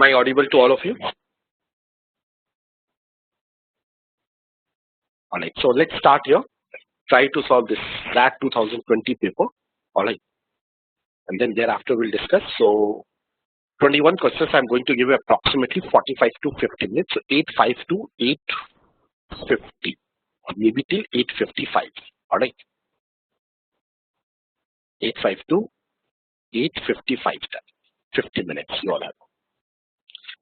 Am I audible to all of you? All right. So let's start here. Try to solve this SAT 2020 paper. All right. And then thereafter we'll discuss. So 21 questions I'm going to give you approximately 45 to 50 minutes. So 8:05 to 8:50 or maybe till 8:55. All right. 8:05 to 8:55 time. 50 minutes you all have.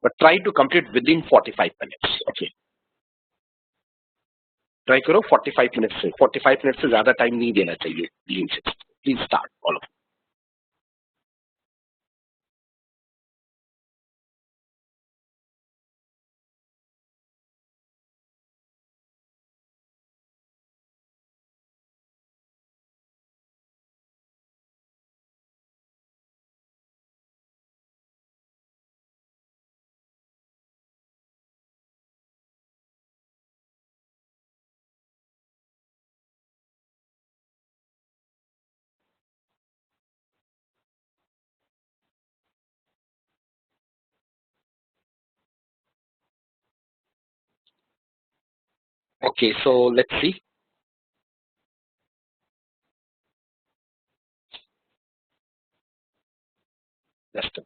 But try to complete within 45 minutes. Okay. Try करो 45 minute से 45 minute से ज्यादा time नहीं देना चाहिए please start all of okay so let's see just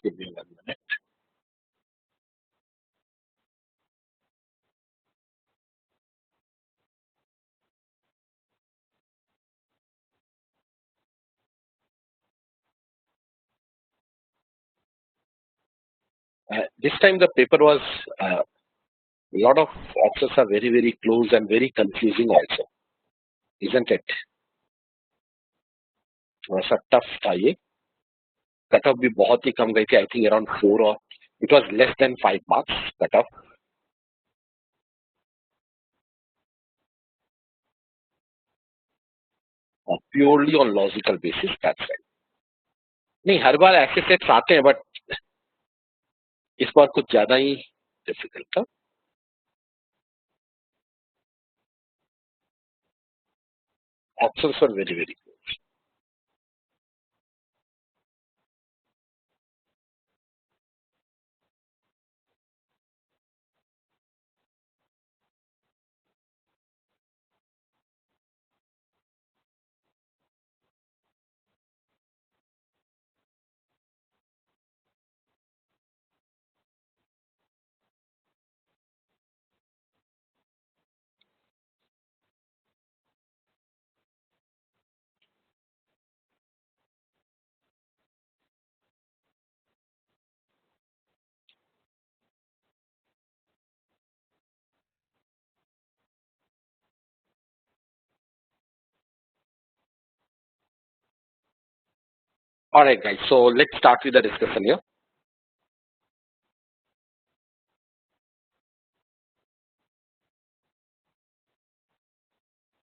give me 1 minute this time the paper was a lot of options are very close and very confusing also, isn't it? थोड़ा सा tough था ये cut off भी बहुत ही कम गई थी I think around 4 और it was less than 5 marks cut off purely on logical basis that's right नहीं हर बार ऐसे सेट्स आते हैं बट इस बार कुछ ज्यादा ही डिफिकल्ट था options were very close. All right, guys. So let's start with the discussion here.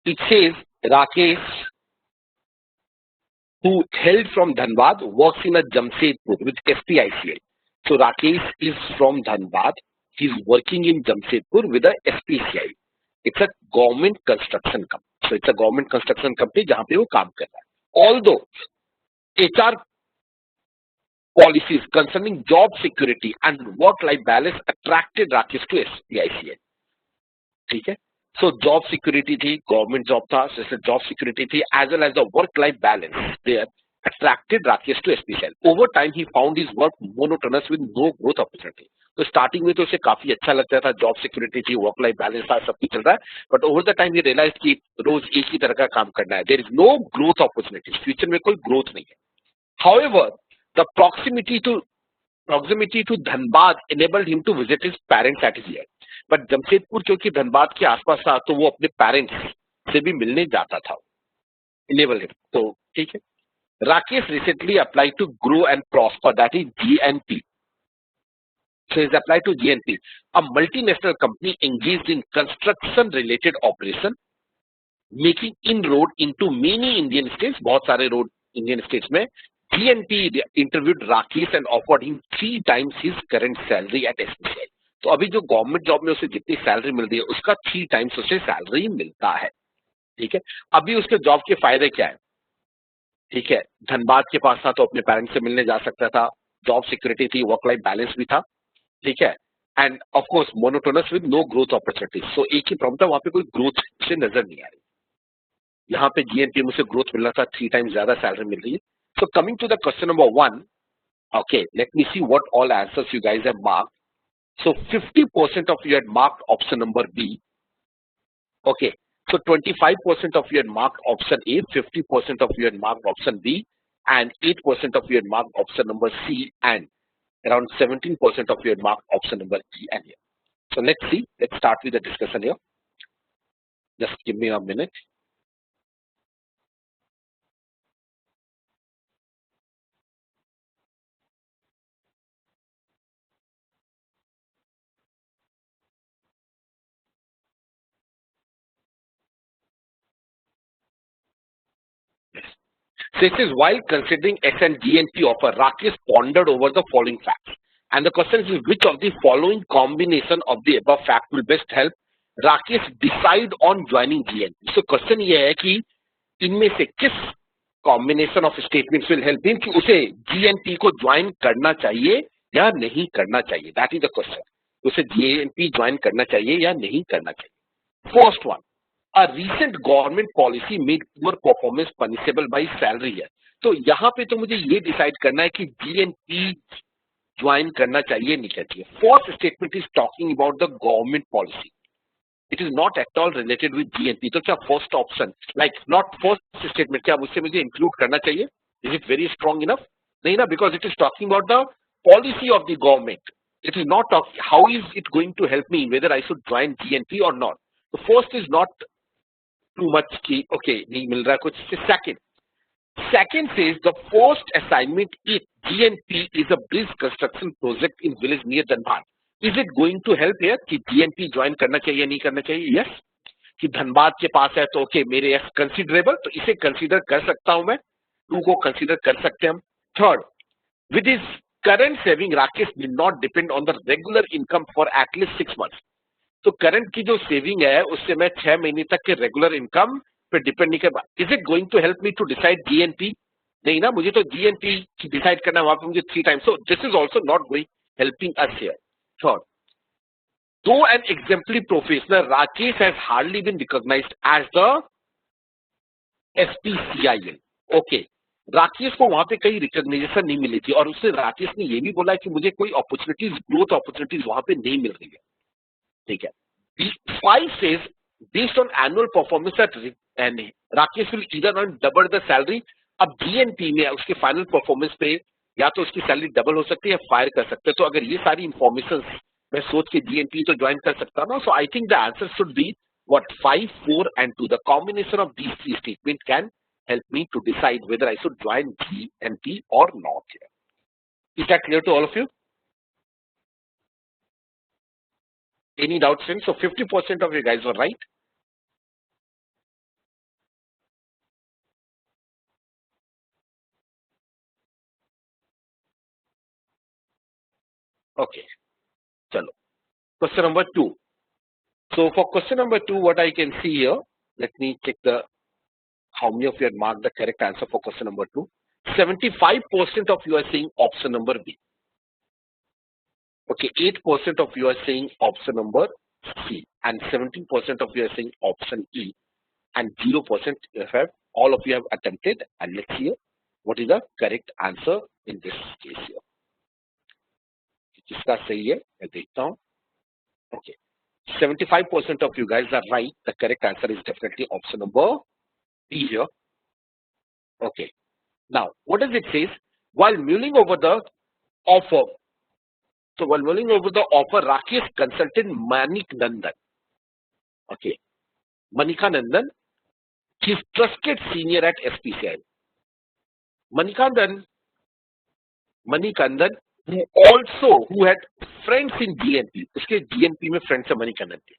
It says Rakesh, who hailed from Dhanbad, works in a Jamshedpur with SPICL. So Rakesh is from Dhanbad. He's working in Jamshedpur with a SPCI. It's a government construction company. So it's a government construction company जहाँ पे वो काम कर रहा है. Although HR policies concerning job security and work-life balance attracted Rakesh to SPICL. ठीक है. So job security थी, government job था, जैसे job security थी, as well as the work-life balance there attracted Rakesh to SPCL. Over time, he found his work monotonous with no growth opportunity. तो starting में तो उसे काफी अच्छा लगता था, जॉब सिक्योरिटी थी, वर्क लाइफ बैलेंस था, सब कुछ चल रहा है, बट ओवर द टाइम ये रियलाइज कि रोज एक ही तरह का काम करना है. There is no growth opportunity, future में कोई ग्रोथ नहीं है. However the proximity to Dhanbad enabled him to visit his parents at his year. But Jamshedpur क्योंकि धनबाद के आसपास था तो वो अपने पेरेंट्स से भी मिलने जाता था. Enable him. तो ठीक है. Rakesh recently apply to grow and prosper, that is GNP. So he's applied to GNP, a multinational company engaged in construction related operation, making inroad into many Indian states. बहुत सारे रोड इंडियन स्टेट्स में. GNP interviewed Rakesh and offered him 3 times his current salary at SPCI. तो अभी जो government job में उसे जितनी salary मिल रही है उसका 3 टाइम्स उसे सैलरी मिलता है. ठीक है, अभी उसके जॉब के फायदे क्या है? ठीक है, धनबाद के पास था तो अपने पेरेंट्स से मिलने जा सकता था, जॉब सिक्योरिटी थी, वर्क लाइफ बैलेंस भी था, ठीक है, and of course monotonous with no growth opportunities. So एक ही प्रॉब्लम था, वहां पे कोई ग्रोथ से नजर नहीं आ रही। यहाँ पे जीएनपी में से ग्रोथ मिलना था, 3 टाइम्स ज्यादा सैलरी मिल रही है। So coming to the question number 1, okay, let me see what all answers you guys have marked. So 50% of you had marked option number B. Okay, so 25% of you had marked option A, 50% of you had marked option B, and 8% of you had marked option number C, and around 17% of you had marked option number E and here. So let's see, let's start with the discussion here. Just give me a minute. This is while considering S and GNP offer, Rakesh pondered over the following facts. And the question is, which of the following combination of the above fact will best help Rakesh decide on joining GNP? So question ये है कि इनमें से किस combination of statements will help him कि उसे GNP को join करना चाहिए या नहीं करना चाहिए? That is the question. उसे जीएनपी ज्वाइन करना चाहिए या नहीं करना चाहिए? First one, a recent government policy made poor performance punishable by salary है। तो यहाँ पे तो मुझे ये डिसाइड करना है कि जीएनपी ज्वाइन करना चाहिए नहीं करना चाहिए। Fourth statement is talking about the government policy, it is not at all related with GNP. तो क्या first option like not first statement क्या उससे मुझे इंक्लूड करना चाहिए? Is it very strong enough? नहीं ना, because it is talking about the policy of the government. It is not how is it going to help me whether I should join GNP और not. तो first is not too much की okay नहीं मिल रहा है कुछ। Second says the first assignment is GNP is a bridge construction project in village near Dhanbad. Is it going to help here कि GNP join करना चाहिए नहीं करना चाहिए? Yes. कि धनबाद के पास है तो ओके मेरे यस कंसिडरेबल, तो इसे कंसिडर कर सकता हूं मैं, 2 को कंसिडर कर सकते हैं हम। Third, with his current saving Rakesh did not depend on the regular income for at least 6 months. तो करंट की जो सेविंग है उससे मैं 6 महीने तक के रेगुलर इनकम पे डिपेंड नहीं कर। Is it going to help me to decide GNP? नहीं ना, मुझे तो जीएनपी डिसाइड करना है, वहां पे मुझे 3 times. So this is also not going helping us here. Third, though an exemplary professional Rakesh has hardly been recognised as the SPCIL. Okay, Rakesh को वहां पे कई रिकॉग्नाइजेशन नहीं मिली थी और उससे राकेश ने ये भी बोला कि मुझे कोई अपॉर्चुनिटीज, ग्रोथ अपॉर्चुनिटीज वहां पे नहीं मिल रही है। ठीक है, 5 says based on annual performance that and Rakesh will either earn double the salary। अब जीएनपी में उसके फाइनल परफॉर्मेंस पे या तो उसकी सैलरी डबल हो सकती है, फायर कर सकते हैं। तो अगर ये सारी इंफॉर्मेशन मैं सोच के जीएनपी तो ज्वाइन कर सकता ना। So I think the answer should be what 5, 4 and 2. The combination of these 3 statements can help me to decide whether I should join GNP or not here. Is that clear to all of you? Any doubts in? So 50% of you guys were right. Okay, chalo. Question number 2. So for question number 2, what I can see here, let me check the how many of you had marked the correct answer for question number 2. 75% of you are saying option number B. Okay, 8% of you are saying option number C, and 17% of you are saying option E, and 0% have all of you have attempted. And let's see what is the correct answer in this case here. किसका सही है मैं देखता हूं। Okay, 75% of you guys are right. The correct answer is definitely option number B here. Okay, now what does it say? While mulling over the offer, so while mulling over the offer, Rakesh consulted Manik Nandan. Okay, Manika Nandan, his trusted senior at SPCI. Manikandan, who had friends in GNP, उसके GNP में friends है Manikandan के,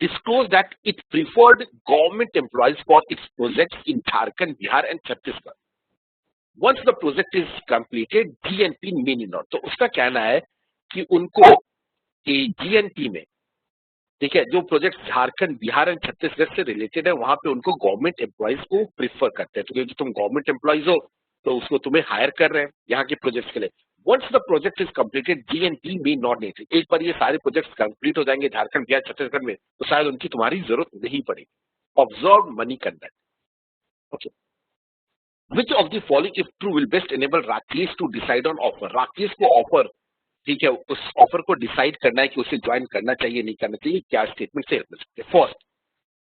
disclosed that it preferred government employees for its projects in Jharkhand, Bihar and Chhattisgarh. Once the project is completed, GNP may not. तो उसका कहना है कि उनको GNP में ठीक है, जो प्रोजेक्ट झारखंड, बिहार एंड छत्तीसगढ़ से रिलेटेड है वहां पे उनको गवर्नमेंट एम्प्लॉइज को प्रीफर करते हैं, तो क्योंकि तुम गवर्नमेंट एम्प्लॉइज हो तो उसको तुम्हें हायर कर रहे हैं यहाँ के प्रोजेक्ट्स के लिए। Once the project is completed GNP may not need, एक बार ये सारे प्रोजेक्ट्स कंप्लीट हो जाएंगे झारखंड, बिहार, छत्तीसगढ़ में, तो शायद उनकी तुम्हारी जरूरत नहीं पड़ेगी। Observe money conduct. Okay, which of the following if true will best enable Rakesh to decide on offer, Rakesh को ऑफर, ठीक है, उस ऑफर को डिसाइड करना है कि उसे ज्वाइन करना चाहिए नहीं करना चाहिए, क्या स्टेटमेंट से हेल्प मिल सकते हैं। First,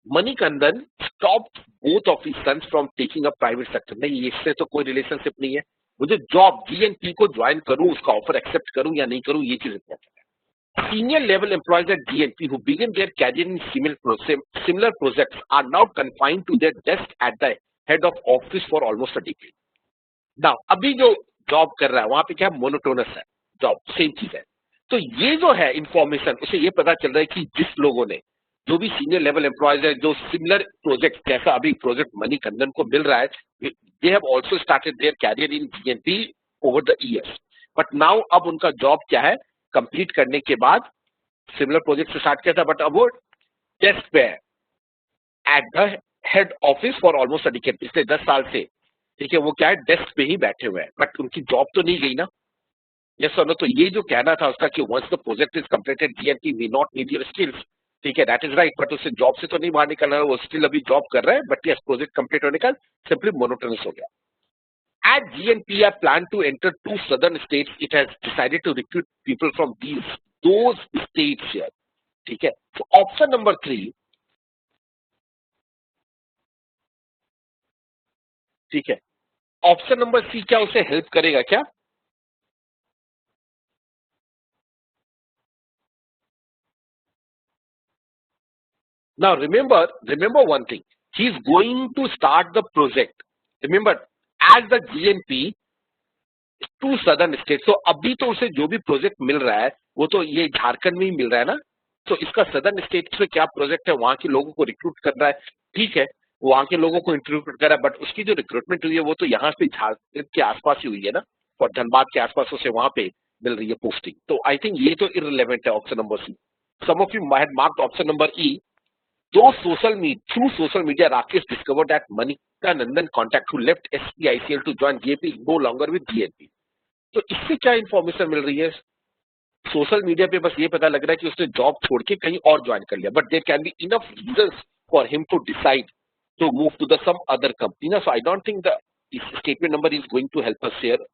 Manikandan stop both of his sons from taking a private sector, नहीं इससे तो कोई रिलेशनशिप नहीं है, मुझे जॉब जीएनपी को ज्वाइन करूं, उसका ऑफर एक्सेप्ट करूं या नहीं करूं, ये चीज इंपॉर्टेंट है। Senior level employees at GNP who begin their career in similar projects are now confined to their desk at the head of office for almost a decade. Now, अभी जो job कर रहा है वहां पे क्या मोनोटोनस है, जॉब सेम चीज है। तो ये जो है इंफॉर्मेशन, उसे ये पता चल रहा है कि जिस लोगों ने, जो भी सीनियर लेवल एम्प्लॉयज है, जो सिमिलर प्रोजेक्ट जैसा अभी प्रोजेक्ट मणिकंदन को मिल रहा है, they have also started their career in GNP over the years, but now अब उनका जॉब क्या है, कंप्लीट करने के बाद सिमिलर प्रोजेक्ट से स्टार्ट किया था, बट अब वो डेस्क पे है at the head office for almost a decade, पिछले 10 साल से, ठीक है, वो क्या है डेस्क पे ही बैठे हुए हैं, बट उनकी जॉब तो नहीं गई ना। यस और नो, तो ये जो कहना था उसका कि once the project is completed GNP we not need your skills, ठीक है, दैट इज राइट, बट उससे जॉब से तो नहीं बाहर निकलना है, वो स्टिल अभी जॉब कर रहा है, बट यस प्रोजेक्ट कंप्लीट होने का सिंपली मोनोटोनस हो गया। At GNP, I plan to enter 2 southern states. It has decided to recruit people from those states here. ठीक है, so option number 3, ठीक है, ऑप्शन नंबर सी क्या उसे हेल्प करेगा क्या? Now remember one thing, he is going to start the project, remember, as the GNP to southern state, तो अभी तो उसे जो भी प्रोजेक्ट मिल रहा है वो तो ये झारखंड में ही मिल रहा है ना, तो इसका सदर्न स्टेट्स में क्या प्रोजेक्ट है, वहां के लोगों को रिक्रूट कर रहा है, ठीक है, वो वहां के लोगों को इंटरव्यू कर रहा है, बट उसकी जो रिक्रूटमेंट हुई है वो तो यहाँ पे झारखंड के आसपास ही हुई है ना, और धनबाद के आसपास उसे वहां पे मिल रही है पोस्टिंग, तो आई थिंक ये तो इररिलेवेंट है option number C. Some of you had marked option number E, though through social media Rakesh discovered that Manika Nandan contact who left SPICL to join JP no longer with GNP, तो इससे क्या information मिल रही है? Social media पे बस ये पता लग रहा है कि उसने जॉब छोड़ के कहीं और ज्वाइन कर लिया, but there can be enough reasons for him to decide to move to the some other company ना, so I don't think the statement number is going to help us here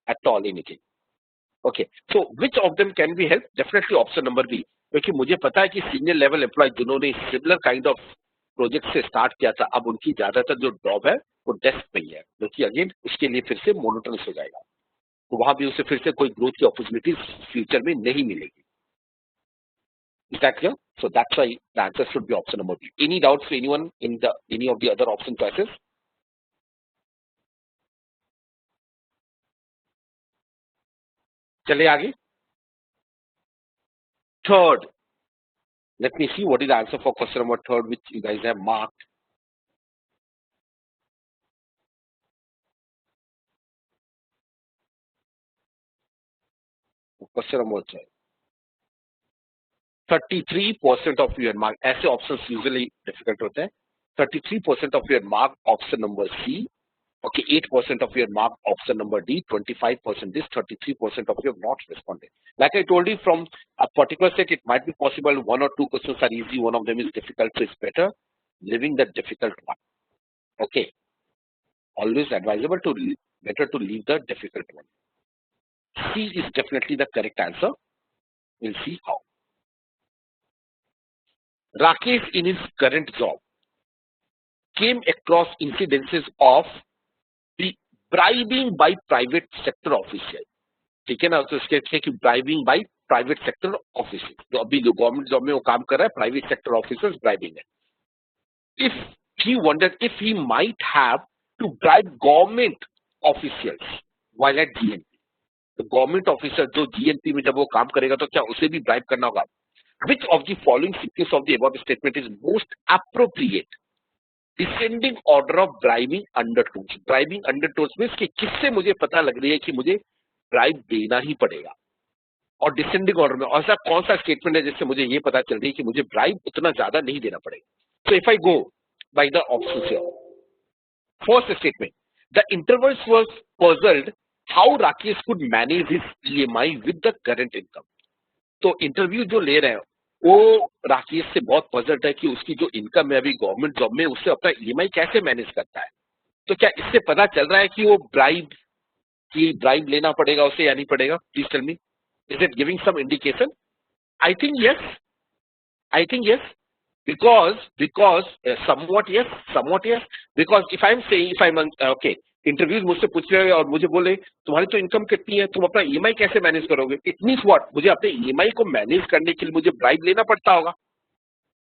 at all anything. Okay, so which of them can be help? Definitely option number B, क्योंकि मुझे पता है कि senior level employee जिन्होंने similar kind of project से start किया था, अब उनकी ज्यादातर जो जॉब है वो डेस्क पे ही है, जो कि अगेन उसके लिए फिर से मोनोटोनस हो जाएगा, तो वहां भी उसे फिर से कोई ग्रोथ की अपॉर्चुनिटीज फ्यूचर में नहीं मिलेगी। Is that clear? So that's why the answer should be option number B. Any doubts for anyone in the any of the other option choices? चले आगे। Third, let me see what is the answer for question number third, which you guys have marked. Question number third. 33% of your mark, ऐसे options usually difficult होते हैं। 33% of your mark option number C. Okay, 8% of your mark option number D, 25% this, 33% of you have not responded. Like I told you, from a particular set, it might be possible one or two questions are easy, one of them is difficult, so it's better leaving the difficult one. Okay, always advisable to better to leave the difficult one. C is definitely the correct answer. We'll see how. Rakesh in his current job came across incidences of the bribing by private sector officials. ठीक है ना, तो इसके है कि bribing by private sector officers, तो अभी जो गवर्नमेंट जॉब में वो काम कर रहा है प्राइवेट सेक्टर ऑफिसर्स ब्राइबिंग है। If he wondered if he might have to bribe government officials while at GNP, तो गवर्नमेंट ऑफिसर जो जीएनपी में जब वो काम करेगा तो क्या उसे भी ब्राइब करना होगा? विच of the following sequence of the above statement is most appropriate? Descending order of bribing undertones, bribing undertones में इसके किससे मुझे पता लग रही है कि मुझे ब्राइब देना ही पड़ेगा? और डिसेंडिंग ऑर्डर में ऐसा कौन सा स्टेटमेंट है जिससे मुझे ये पता चल रही है कि मुझे ब्राइब उतना ज्यादा नहीं देना पड़ेगा. So if I go by the options here, first statement, the interviewers was puzzled how Rakesh could manage his EMI with the current income. तो इंटरव्यू जो ले रहे हैं वो राकेश से बहुत पजल्ड है कि उसकी जो इनकम है अभी गवर्नमेंट जॉब में, उससे अपना ईएमआई कैसे मैनेज करता है. तो क्या इससे पता चल रहा है कि वो ब्राइब लेना पड़ेगा उसे या नहीं पड़ेगा? Please tell me, is it giving some indication? I think yes, I think yes, because somewhat yes, because if I'm saying, if I'm okay, interviews मुझसे पूछ रहे हैं और मुझे बोले तुम्हारी तो इनकम कितनी है, तुम अपना ईएमआई कैसे मैनेज करोगे, इट मींस व्हाट, मुझे अपने ईएमआई को मैनेज करने के लिए मुझे ब्राइब लेना पड़ता होगा.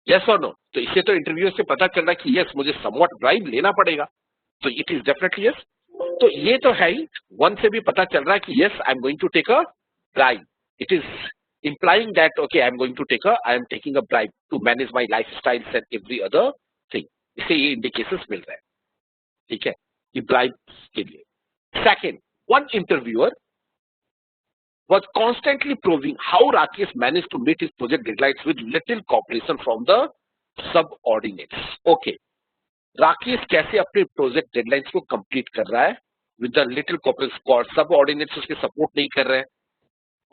यस और नो? तो इससे तो इंटरव्यू से पता चल रहा है कि यस मुझे समवट ब्राइब लेना पड़ेगा. तो इट इज डेफिनेटली यस. तो ये तो है ही, वन से भी पता चल रहा है कि yes I am going to take a bribe. It is implying that okay I am taking a bribe to manage my lifestyles and every other thing. इससे ये indications मिल रहे हैं, ठीक है, कि bribe के लिए. Second, one interviewer was constantly probing how Rakesh managed to meet his project deadlines with little cooperation from the subordinates. Okay, Rakesh कैसे अपने प्रोजेक्ट डेडलाइंस को कंप्लीट कर रहा है with the little cooperation, subordinates उसके सपोर्ट नहीं कर रहे हैं,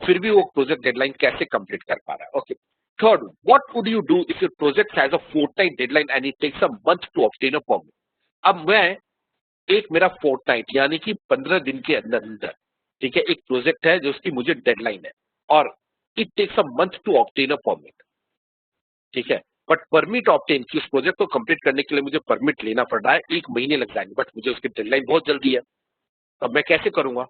फिर भी वो प्रोजेक्ट डेडलाइन कैसे कंप्लीट कर पा रहा है. Okay. Third, what would you do if your project has a fortnight deadline and it takes a month to obtain a permit. अब मैं एक मेरा फोर्टनाइट यानी कि 15 दिन के अंदर अंदर, ठीक है, एक प्रोजेक्ट है जो उसकी मुझे डेडलाइन है और it takes a month to obtain a permit, ठीक है, बट परमिट ऑब्टेन की उस प्रोजेक्ट को कंप्लीट करने के लिए मुझे परमिट लेना पड़ रहा है, 1 महीने लग जाएंगे, बट मुझे उसकी डेडलाइन बहुत जल्दी है. अब मैं कैसे करूंगा?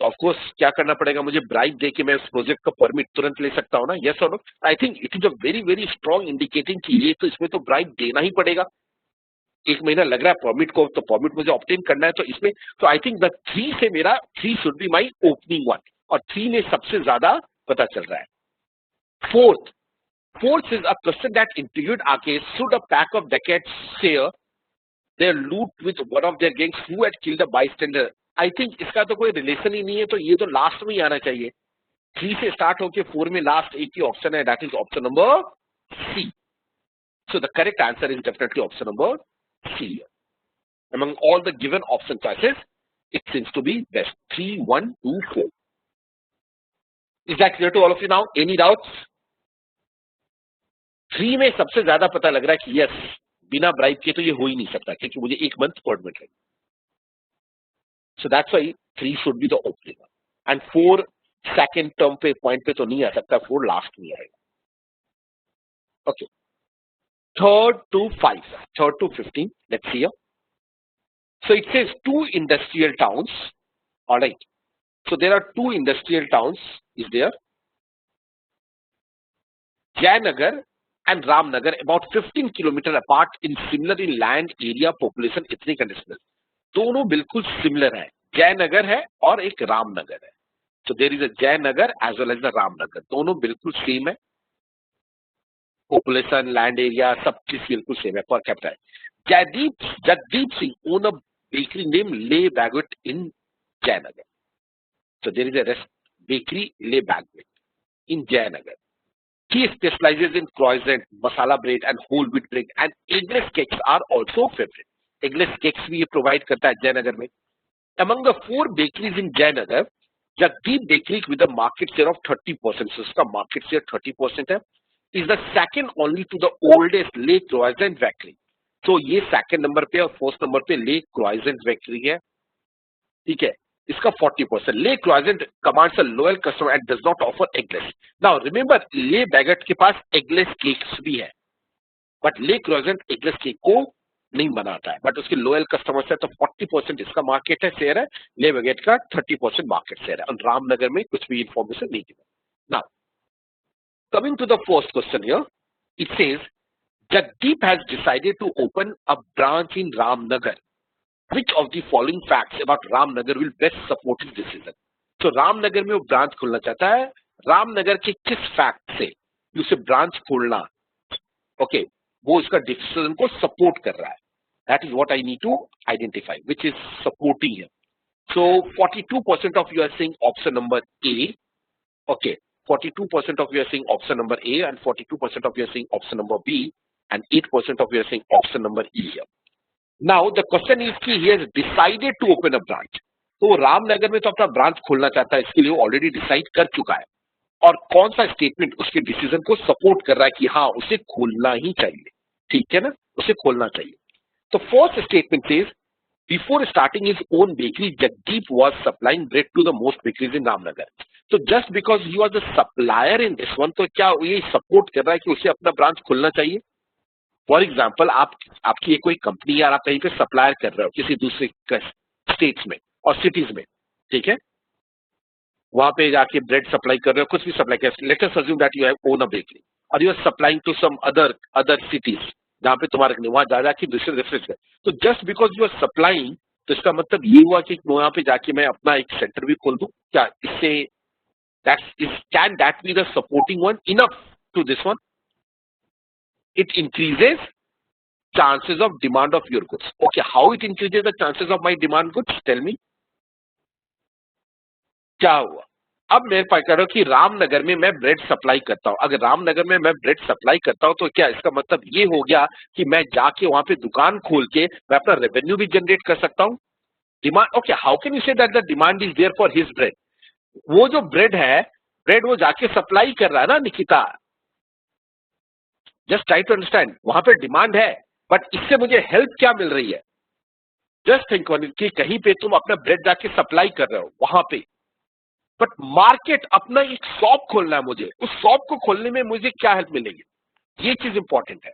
तो ऑफकोर्स क्या करना पड़ेगा, मुझे ब्राइब दे के मैं उस प्रोजेक्ट का परमिट तुरंत ले सकता हूँ ना. यस और no? I think it is a very very strong indicating कि ये तो इसमें तो ब्राइब देना ही पड़ेगा. 1 महीना लग रहा है परमिट को, तो परमिट मुझे ऑब्टेन करना है, तो इसमें तो आई थिंक द 3 से मेरा 3 should be my opening one, और 3 में सबसे ज्यादा पता चल रहा है. Fourth is a question that interviewed आके should a pack of decades share their loot with one of their gangs who had killed a bystander. I think इसका तो कोई रिलेशन ही नहीं है, तो ये तो लास्ट में ही आना चाहिए. 3 से स्टार्ट होके 4 में लास्ट एक ही ऑप्शन है, that is option number C. So the correct answer is definitely option number C. Among all the given option choices, it seems to be best. 3, 1, 2, 4. Is that clear to all of you now? Any doubts? 3 में सबसे ज्यादा पता लग रहा है कि yes बिना bribe के तो ये हो ही नहीं सकता, क्योंकि मुझे 1 मंथ परमिट है. So that's why 3 should be the opening one. And 4 second term पे point पे तो नहीं आ सकता, 4 last में आएगा. Okay. Third to 15. Let's see here. So it says 2 industrial towns. All right. So there are 2 industrial towns. Is there? Jayanagar and Ramnagar, about 15 kilometer apart in similar in land, area, population, ethnic and national. दोनों बिल्कुल similar है. जयनगर है और एक रामनगर है. So there is a Jaynagar as well as the Ramnagar. दोनों बिल्कुल same है. पॉपुलेशन, लैंड एरिया, सब चीज बिल्कुल सेम है. पर कैपिटा है. Jagdeep Singh own a bakery name ले बैगवेट इन Jaynagar. So there is a bakery Le Bagwit in Jayanagar. He specializes in croissant, masala bread and whole wheat bread, and eggless cakes are also favorite. Eggless cakes भी ये provide करता है जयनगर में. Among the 4 bakeries in Jayanagar, Jagdeep Bakery with a market share of 30%, so उसका market share 30% है, is the second only to the oldest Le Croissant Bakery. So ये second number पे और first number पे Le Croissant Bakery है, ठीक है. इसका 40%. Le Croissant commands a loyal customer and does not offer eggless. Now remember, Le Baguette के पास eggless cakes भी है, but Le Croissant eggless cake को नहीं बनाता है, बट उसके लोयल कस्टमर्स है, तो 40% इसका मार्केट है, शेयर है. ले बैगेट का 30% मार्केट शेयर है, और रामनगर में कुछ भी इंफॉर्मेशन नहीं दी. Now coming to the first question here, it says Jagdeep has decided to open a branch in Ramnagar. Which of the following facts about Ramnagar will best support his decision? So Ramnagar में वो branch खोलना चाहता है. रामनगर के किस fact से उसे branch खोलना, ओके, वो इसका डिसीजन को सपोर्ट कर रहा है. That is what I need to identify, which is supporting him. So 42% of you are saying option number A, Okay, 42% of you are saying option number A, and 42% of you are saying option number B, and 8% of you are saying option number E here. Now the question is कि he has decided to open a branch. तो वो रामनगर में तो अपना branch खोलना चाहता है, इसके लिए वो ऑलरेडी डिसाइड कर चुका है, और कौन सा स्टेटमेंट उसके डिसीजन को सपोर्ट कर रहा है कि हाँ उसे खोलना ही चाहिए, ठीक है ना, उसे खोलना चाहिए. तो first statement is before starting his own bakery Jagdeep was supplying bread to the most bakeries in Ramnagar. तो just because he was the supplier in this one, तो क्या ये सपोर्ट कर रहा है कि उसे अपना ब्रांच खोलना चाहिए? फॉर एग्जाम्पल आपकी कोई कंपनी या आप कहीं पे सप्लायर कर रहे हो किसी दूसरे स्टेट्स में और सिटीज में, ठीक है, वहां पे जाके ब्रेड सप्लाई कर रहे हो, कुछ भी सप्लाई कर, let us assume that you have own a bakery और you are supplying to some other cities जहां पे तुम्हारे वहां जाके दूसरे रेफरेंस है. तो just because you are supplying, तो इसका मतलब ये हुआ कि वहां पे जाके मैं अपना एक सेंटर भी खोल दूं क्या? इससे can that be the supporting one enough to this one? It increases chances of demand of your goods. Okay, how it increases the chances of my demand goods? Tell me. क्या हुआ? अब मेरे पास कह रहा हूं कि रामनगर में मैं ब्रेड सप्लाई करता हूं. अगर रामनगर में मैं ब्रेड सप्लाई करता हूं तो क्या इसका मतलब ये हो गया कि मैं जाके वहां पे दुकान खोल के मैं अपना रेवेन्यू भी जनरेट कर सकता हूं? Demand, okay, how can you say that the demand is there for his bread? वो जो ब्रेड है, ब्रेड वो जाके सप्लाई कर रहा है ना Nikita. Just try to understand, वहां पे डिमांड है, बट इससे मुझे हेल्प क्या मिल रही है? जस्ट थिंक कि कहीं पे तुम अपना ब्रेड जाके सप्लाई कर रहे हो वहां पे, बट मार्केट अपना एक शॉप खोलना है मुझे, उस शॉप को खोलने में मुझे क्या हेल्प मिलेगी? ये चीज इंपॉर्टेंट है.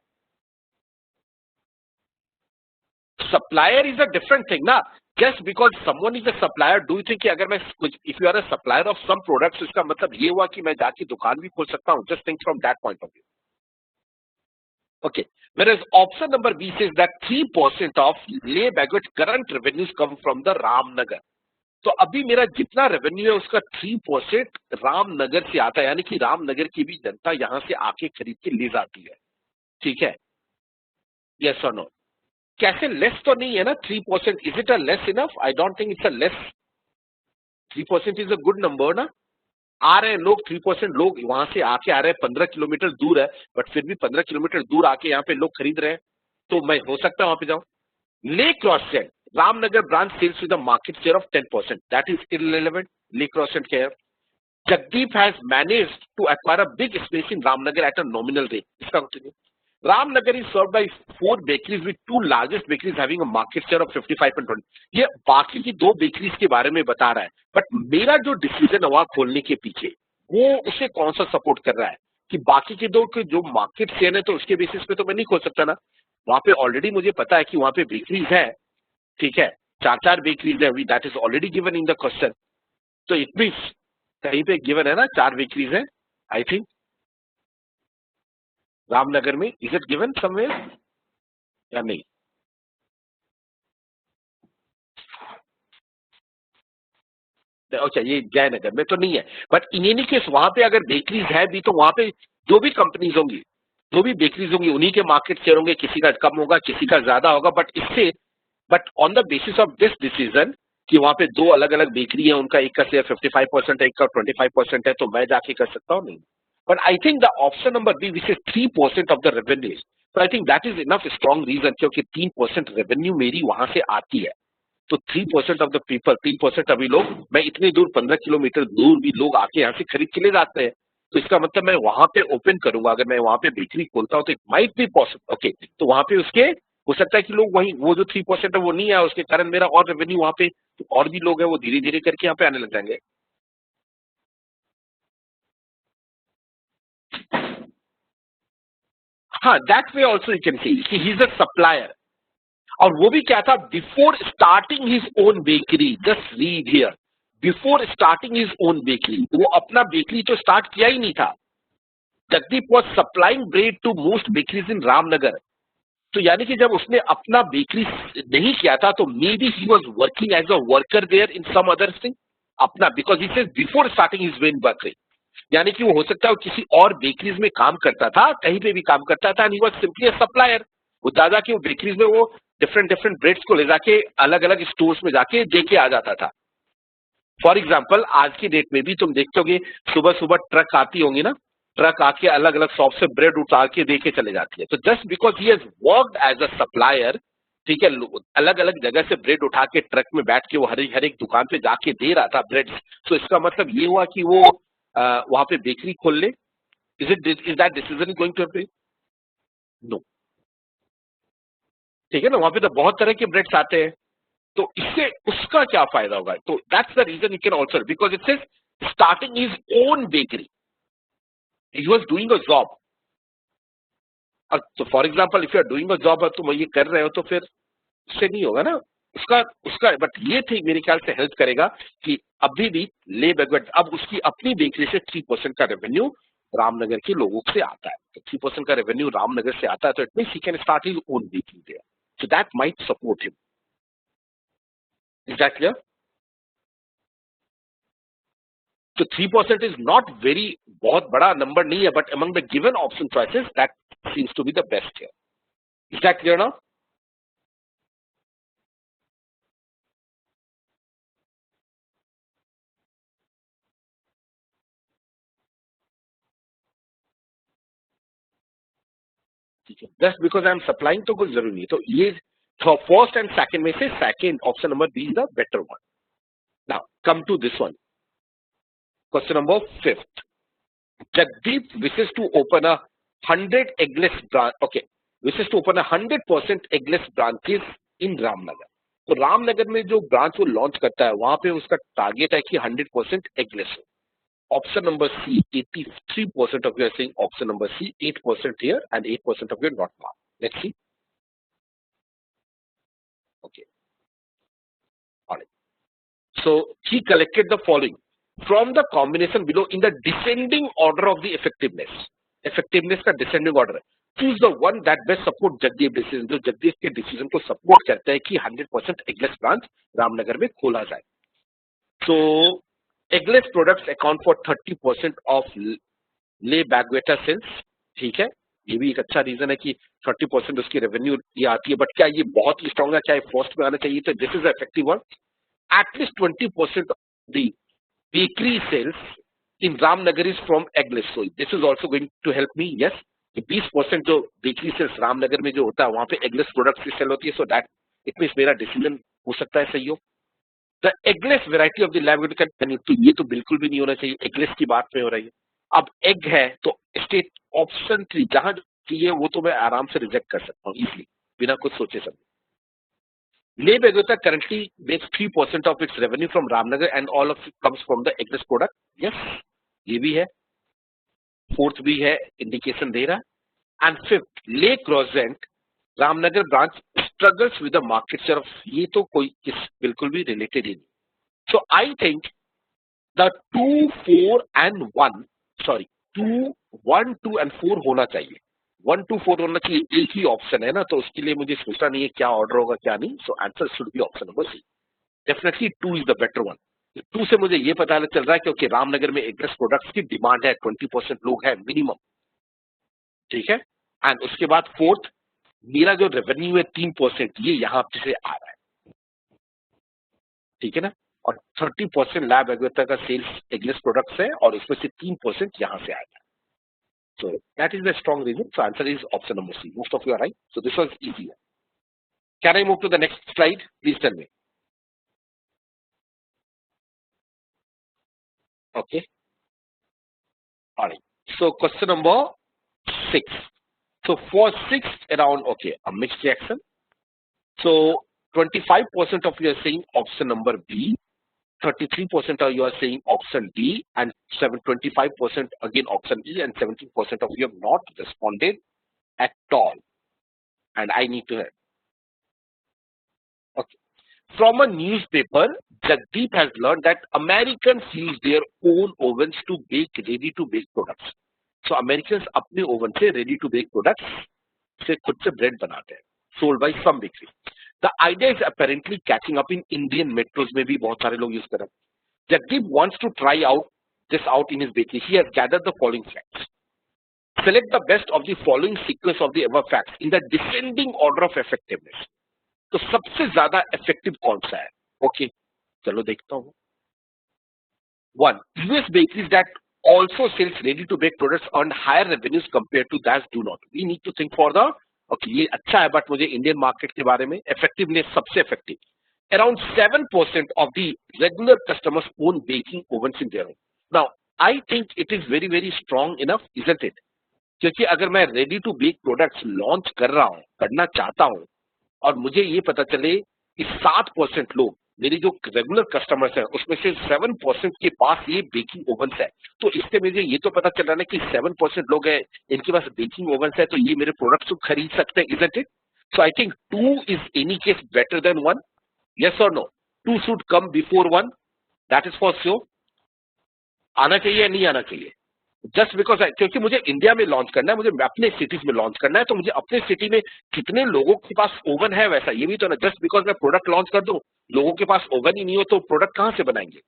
Supplier is a different thing ना. Just because someone is a supplier, do you think कि अगर मैं कुछ, if you are a supplier of some products, इसका मतलब ये हुआ कि मैं जाके दुकान भी खोल सकता हूं? Just think from that point of view. Okay. Whereas option number B says that 3% of Le Baguette current revenues come from the Ramnagar. तो अभी मेरा जितना रेवेन्यू है उसका 3% रामनगर से आता है, यानी कि रामनगर की भी जनता यहां से आके खरीद के ले जाती है, ठीक है? यस और नो? कैसे लेस तो नहीं है ना 3%? Is it a less enough? I don't think it's a less. 3% is a good number ना. आ रहे हैं लोग, 3% लोग वहां से आके आ रहे हैं, 15 किलोमीटर दूर है, बट फिर भी 15 किलोमीटर दूर आके यहाँ पे लोग खरीद रहे हैं, तो मैं हो सकता है वहां पे जाऊं. Le cross cent Ramnagar branch sales with a market share of 10%, that is irrelevant. Le cross cent क्या है? Jagdeep has managed to acquire a big space in Ramnagar at a nominal rate. इसका continue. Ramnagar is served by 4 bakeries with 2 largest bakeries having a market share of 55 and 20. ये बाकी की 2 bakeries के बारे में बता रहा है, बट मेरा जो डिसीजन है वहां खोलने के पीछे, वो उसे कौन सा सपोर्ट कर रहा है कि बाकी के 2 के जो मार्केट शेयर है, तो उसके बेसिस पे तो मैं नहीं खोल सकता ना. वहां पे ऑलरेडी मुझे पता है कि वहां पे बेकरीज है, ठीक है, 4 बेकरीज है, that is already given in the question. तो इट मीन्स कहीं पे गिवन है ना 4 बेकरीज है, आई थिंक रामनगर में. इज इट गिवन समवेयर या नहीं? अच्छा, ये जयनगर में तो नहीं है, बट इन एनी केस वहां पे अगर बेकरीज है भी, तो वहां पे जो भी कंपनीज होंगी, जो भी बेकरीज होंगी, उन्हीं के मार्केट शेयर होंगे, किसी का कम होगा, किसी का ज्यादा होगा. But on the basis of this decision कि वहां पे 2 अलग अलग बेकरी है, उनका एक का शेयर 55% है, एक का 25% है, तो मैं जाके कर सकता हूँ नहीं. But I think the option number B which is 3% of the revenue, तो I think that is enough strong reason, क्योंकि 3% रेवेन्यू मेरी वहां से आती है. तो 3% ऑफ द पीपल, 3% अभी लोग, मैं इतनी दूर 15 किलोमीटर दूर भी लोग आके यहाँ से खरीद के ले जाते हैं, तो इसका मतलब मैं वहां पे ओपन करूंगा, अगर मैं वहां पे बेकरी खोलता हूँ तो it might be possible. Okay, तो वहां पे उसके हो सकता है कि लोग वही, वो जो 3% है वो नहीं आया, उसके कारण मेरा और रेवेन्यू वहां पे, तो और भी लोग हैं वो धीरे धीरे करके यहाँ पे आने लग जाएंगे. हाँ, that way also you can see he is a supplier. और वो भी क्या था? Before starting his own bakery. Just read here, before starting his own bakery, वो अपना बेकरी तो स्टार्ट किया ही नहीं था. Jagdeep was supplying bread to most bakeries in Ramnagar. तो यानी कि जब उसने अपना बेकरी नहीं किया था, तो may be he was working as a worker there in some other thing अपना, because he says before starting his when bakery. यानी कि वो हो सकता है किसी और बेकरीज में काम करता था, कहीं पे भी काम करता था, and he was simply a supplier. वो दादा की वो बेकरीज में वो डिफरेंट डिफरेंट ब्रेड्स को ले जाके अलग अलग स्टोर्स में जाके दे के आ जाता था. फॉर एग्जाम्पल आज की डेट में भी तुम देखोगे सुबह सुबह ट्रक आती होंगी ना, ट्रक आके अलग अलग शॉप से ब्रेड उतार के दे के चले जाती है। तो just because he has worked as a supplier, ठीक है, अलग अलग जगह से ब्रेड उठा के ट्रक में बैठ के वो हर एक दुकान पे जाके दे रहा था ब्रेड, तो इसका मतलब ये हुआ कि वो वहां पे बेकरी खोल ले। Is that decision going to be? No. ठीक है ना, वहां पे तो बहुत तरह के ब्रेड्स आते हैं, तो इससे उसका क्या फायदा होगा? तो that's the reason you can also, because it says starting his own bakery, he was doing a job. तो for example if you are doing a job और तुम ये कर रहे हो तो फिर उससे नहीं होगा ना उसका उसका बट ये थी मेरे ख्याल से हेल्प करेगा कि अभी भी ले बैकवर्ड, अब उसकी अपनी बेकरी से 3% का रेवेन्यू रामनगर के लोगों से आता है। तो 3% का रेवेन्यू रामनगर से आता है, तो it means he can start his own bakery there, so that might support him. Is that clear? तो 3% इज नॉट वेरी, बहुत बड़ा नंबर नहीं है, but among the given option choices that seems to be the best here. Is that clear now? ठीक है, just because I am supplying तो कुछ जरूरी नहीं, तो ये फर्स्ट एंड सेकंड में से second option number B is the better one. Now come to this one, question number 5th। Jagdeep wishes to open a 100 eggless branch. Okay, wishes to open a 100% eggless branches in Ramnagar. तो रामनगर में जो branch वो launch करता है वहां पे उसका target है कि 100% एगलेस हो। Option number C 83% of you are saying option number C, 8% here and 8% of you are not marked. Let's see. Okay, all right. So he collected the following from the combination below in the descending order of the effectiveness. Effectiveness का descending order है। Choose the one that best support Jagdeep decision, जो जगदीप के decision को support करता है कि 100% eggless branch Ramnagar में खोला जाए। So eggless products account for 30% of ले बैगवेटा सेल्स। ठीक है, ये भी एक अच्छा रीजन है कि 30% उसकी रेवेन्यू ये आती है, बट क्या ये बहुत ही स्ट्रॉन्ग है, क्या फर्स्ट में आना चाहिए? तो this is effective one. At least 20% of the bakery sales in Ramnagar is from eggless. So this is also going to help me. Yes, 20% जो बेकरी सेल्स रामनगर में जो होता है वहां पे एगलेस प्रोडक्ट्स की सेल होती है, सो दैट इट मींस मेरा डिसीजन हो सकता है सही हो। The eggless variety of the lab, तो ये तो बिल्कुल भी नहीं होना चाहिए, एगलेस की बात में हो रही है। अब एग है तो स्टेट ऑप्शन 3 जहां चाहिए वो तो मैं आराम से रिजेक्ट कर सकता हूँ इजिली, बिना कुछ सोचे समझे। Le Begota currently makes 3% of its revenue from Ramnagar and all of it comes from the Egress product. Yes, ये भी है। फोर्थ भी है, इंडिकेशन दे रहा है। And fifth, Le Croissant Ramnagar branch struggles with the market share of, ये तो कोई बिल्कुल भी रिलेटेड ही नहीं। So I think the 2, 4 and 1, sorry 2, 1, 2 and 4 होना चाहिए। 1, 2, 4 होना चाहिए, एक ही ऑप्शन है ना, तो उसके लिए मुझे सोचना नहीं है क्या ऑर्डर होगा क्या नहीं। So answer should be option number C. Definitely 2 is the better one. 2 से मुझे ये पता चल रहा है क्योंकि रामनगर में एग्रेस प्रोडक्ट्स की डिमांड है, 20% लोग है मिनिमम। ठीक है, एंड उसके बाद फोर्थ, मेरा जो रेवेन्यू है 3% ये यहाँ से आ रहा है। ठीक है ना, और 30% लैब एग्वेटा का सेल्स एग्रेस प्रोडक्ट्स है और उसमें से 3% यहाँ से आएगा। So that is the strong reason. So answer is option number C. Most of you are right. So this was easier. Can I move to the next slide? Please tell me. Okay. All right. So question number 6. So for sixth around, okay, a mixed reaction. So 25% of you are saying option number B, 33% of you are saying option D, and 25% again option E, and 17% of you have not responded at all. And I need to have. Okay. From a newspaper, Jagdeep has learned that Americans use their own ovens to bake ready-to-bake products. So Americans अपने oven से ready-to-bake products से खुद से bread बनाते हैं, sold by some bakery. The idea is apparently catching up in Indian metros में भी बहुत सारे लोग use कर रहे हैं. Jagdeep wants to try out this out in his bakery. He has gathered the following facts. Select the best of the following sequence of the above facts in the descending order of effectiveness. तो सबसे ज्यादा effective कौन सा है? Okay, चलो देखता हूं। One, US bakeries that also sells ready to bake products earn higher revenues compared to that do not. We need to think for the okay, ये अच्छा है, but मुझे इंडियन मार्केट के बारे में effectiveness सबसे effective. Around 7% of the regular customers own baking ovens in their home. Now, I think it is very very strong enough, isn't it? क्योंकि अगर मैं ready to bake products launch कर रहा हूं, करना चाहता हूं, और मुझे ये पता चले कि 7% लोग मेरी जो रेगुलर कस्टमर्स हैं उसमें से 7% के पास ये बेकिंग ओवंस है, तो इससे मुझे ये तो पता चल रहा है कि 7% लोग हैं इनके पास बेकिंग ओवंस है, तो ये मेरे प्रोडक्ट्स को खरीद सकते हैं, isn't it? So I think 2 is any case better than 1. Yes और no? 2 should come before 1, that is for sure. आना चाहिए या नहीं आना चाहिए? जस्ट बिकॉज क्योंकि मुझे इंडिया में लॉन्च करना है, मुझे अपने सिटीज में लॉन्च करना है, तो मुझे अपने सिटी में कितने लोगों के पास ओवन है वैसा ये भी तो ना. जस्ट बिकॉज मैं प्रोडक्ट लॉन्च कर दूं, लोगों के पास ओवन ही नहीं हो तो प्रोडक्ट कहां से बनाएंगे?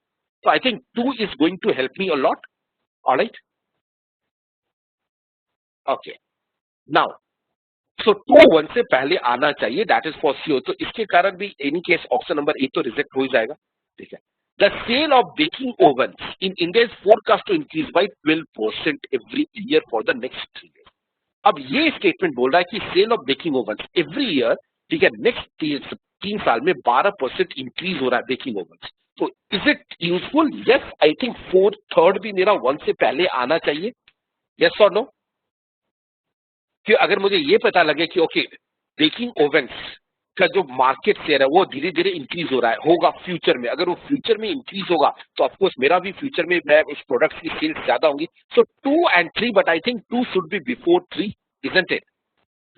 तो I think 2 is going to help me a lot. Alright, okay. Now, so 2 1 से पहले आना चाहिए, दैट इज फॉर श्योर. तो इसके कारण भी एनी केस ऑप्शन नंबर 8 तो रिजेक्ट हो ही जाएगा. ठीक है. The sale of baking ovens in India is forecast to increase by 12% every year for the next 3 years. अब ये स्टेटमेंट बोल रहा है कि sale of baking ovens every year, ठीक है, नेक्स्ट 3 साल में 12% इंक्रीज हो रहा है बेकिंग ओवन्स. तो is it useful? Yes, I think 4 3rd भी मेरा 1 से पहले आना चाहिए. यस और नो? कि अगर मुझे ये पता लगे कि ओके बेकिंग ओवन्स का जो मार्केट शेयर है वो धीरे धीरे इंक्रीज हो रहा है, होगा फ्यूचर में, अगर वो फ्यूचर में इंक्रीज होगा तो ऑफकोर्स मेरा भी फ्यूचर में मैं उस प्रोडक्ट्स की सेल्स ज्यादा होंगी. सो 2 and 3, but I think 2 should be before 3, isn't it?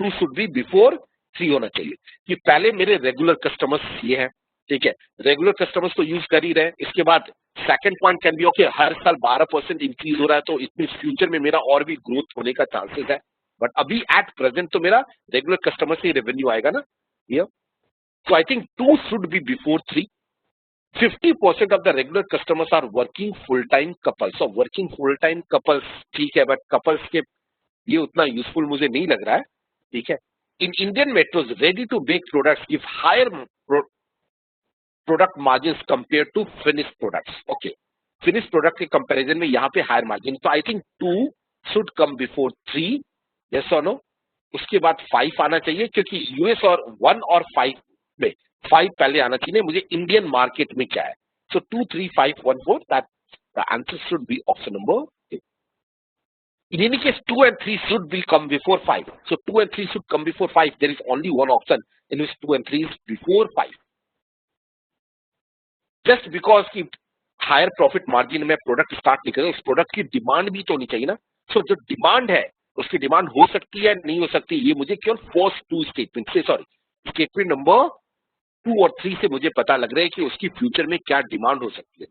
2 should be before 3 होना चाहिए कि पहले मेरे रेगुलर कस्टमर्स ये हैं, ठीक है, रेगुलर कस्टमर्स तो यूज कर ही रहे हैं. इसके बाद second point can be okay हर साल 12% इंक्रीज हो रहा है, तो इसमें फ्यूचर में मेरा और भी ग्रोथ होने का चांसेस है. बट अभी एट प्रेजेंट तो मेरा रेगुलर कस्टमर से ही रेवेन्यू आएगा ना. ये so I think 2 should be before 3. 50% of the regular customers are working full-time couples. So working full-time couples ठीक है, but couples के ये उतना यूजफुल मुझे नहीं लग रहा है. ठीक है. In Indian metros, ready-to-bake products give higher product margins compared to finished products. Okay. Finished product के comparison में यहाँ पे higher margin. So I think 2 should come before 3. Yes or no? उसके बाद 5 आना चाहिए क्योंकि यूएस और 1 और 5 में 5 पहले आना चाहिए. मुझे इंडियन मार्केट में क्या है? So 2 3 5 1 4, that the answer should be option number 8. In any case, 2 and 3 should be come before 5. So 2 and 3 should come before 5. There is only one option in which 2 and 3 is before 5. Just because की higher profit margin में product start नहीं करें, उस product की demand भी तो होनी चाहिए ना. सो जो डिमांड है उसकी डिमांड हो सकती है नहीं हो सकती, ये मुझे केवल फर्स्ट 2 स्टेटमेंट से, सॉरी, स्टेटमेंट नंबर 2 और 3 से मुझे पता लग रहा है कि उसकी फ्यूचर में क्या डिमांड हो सकती है.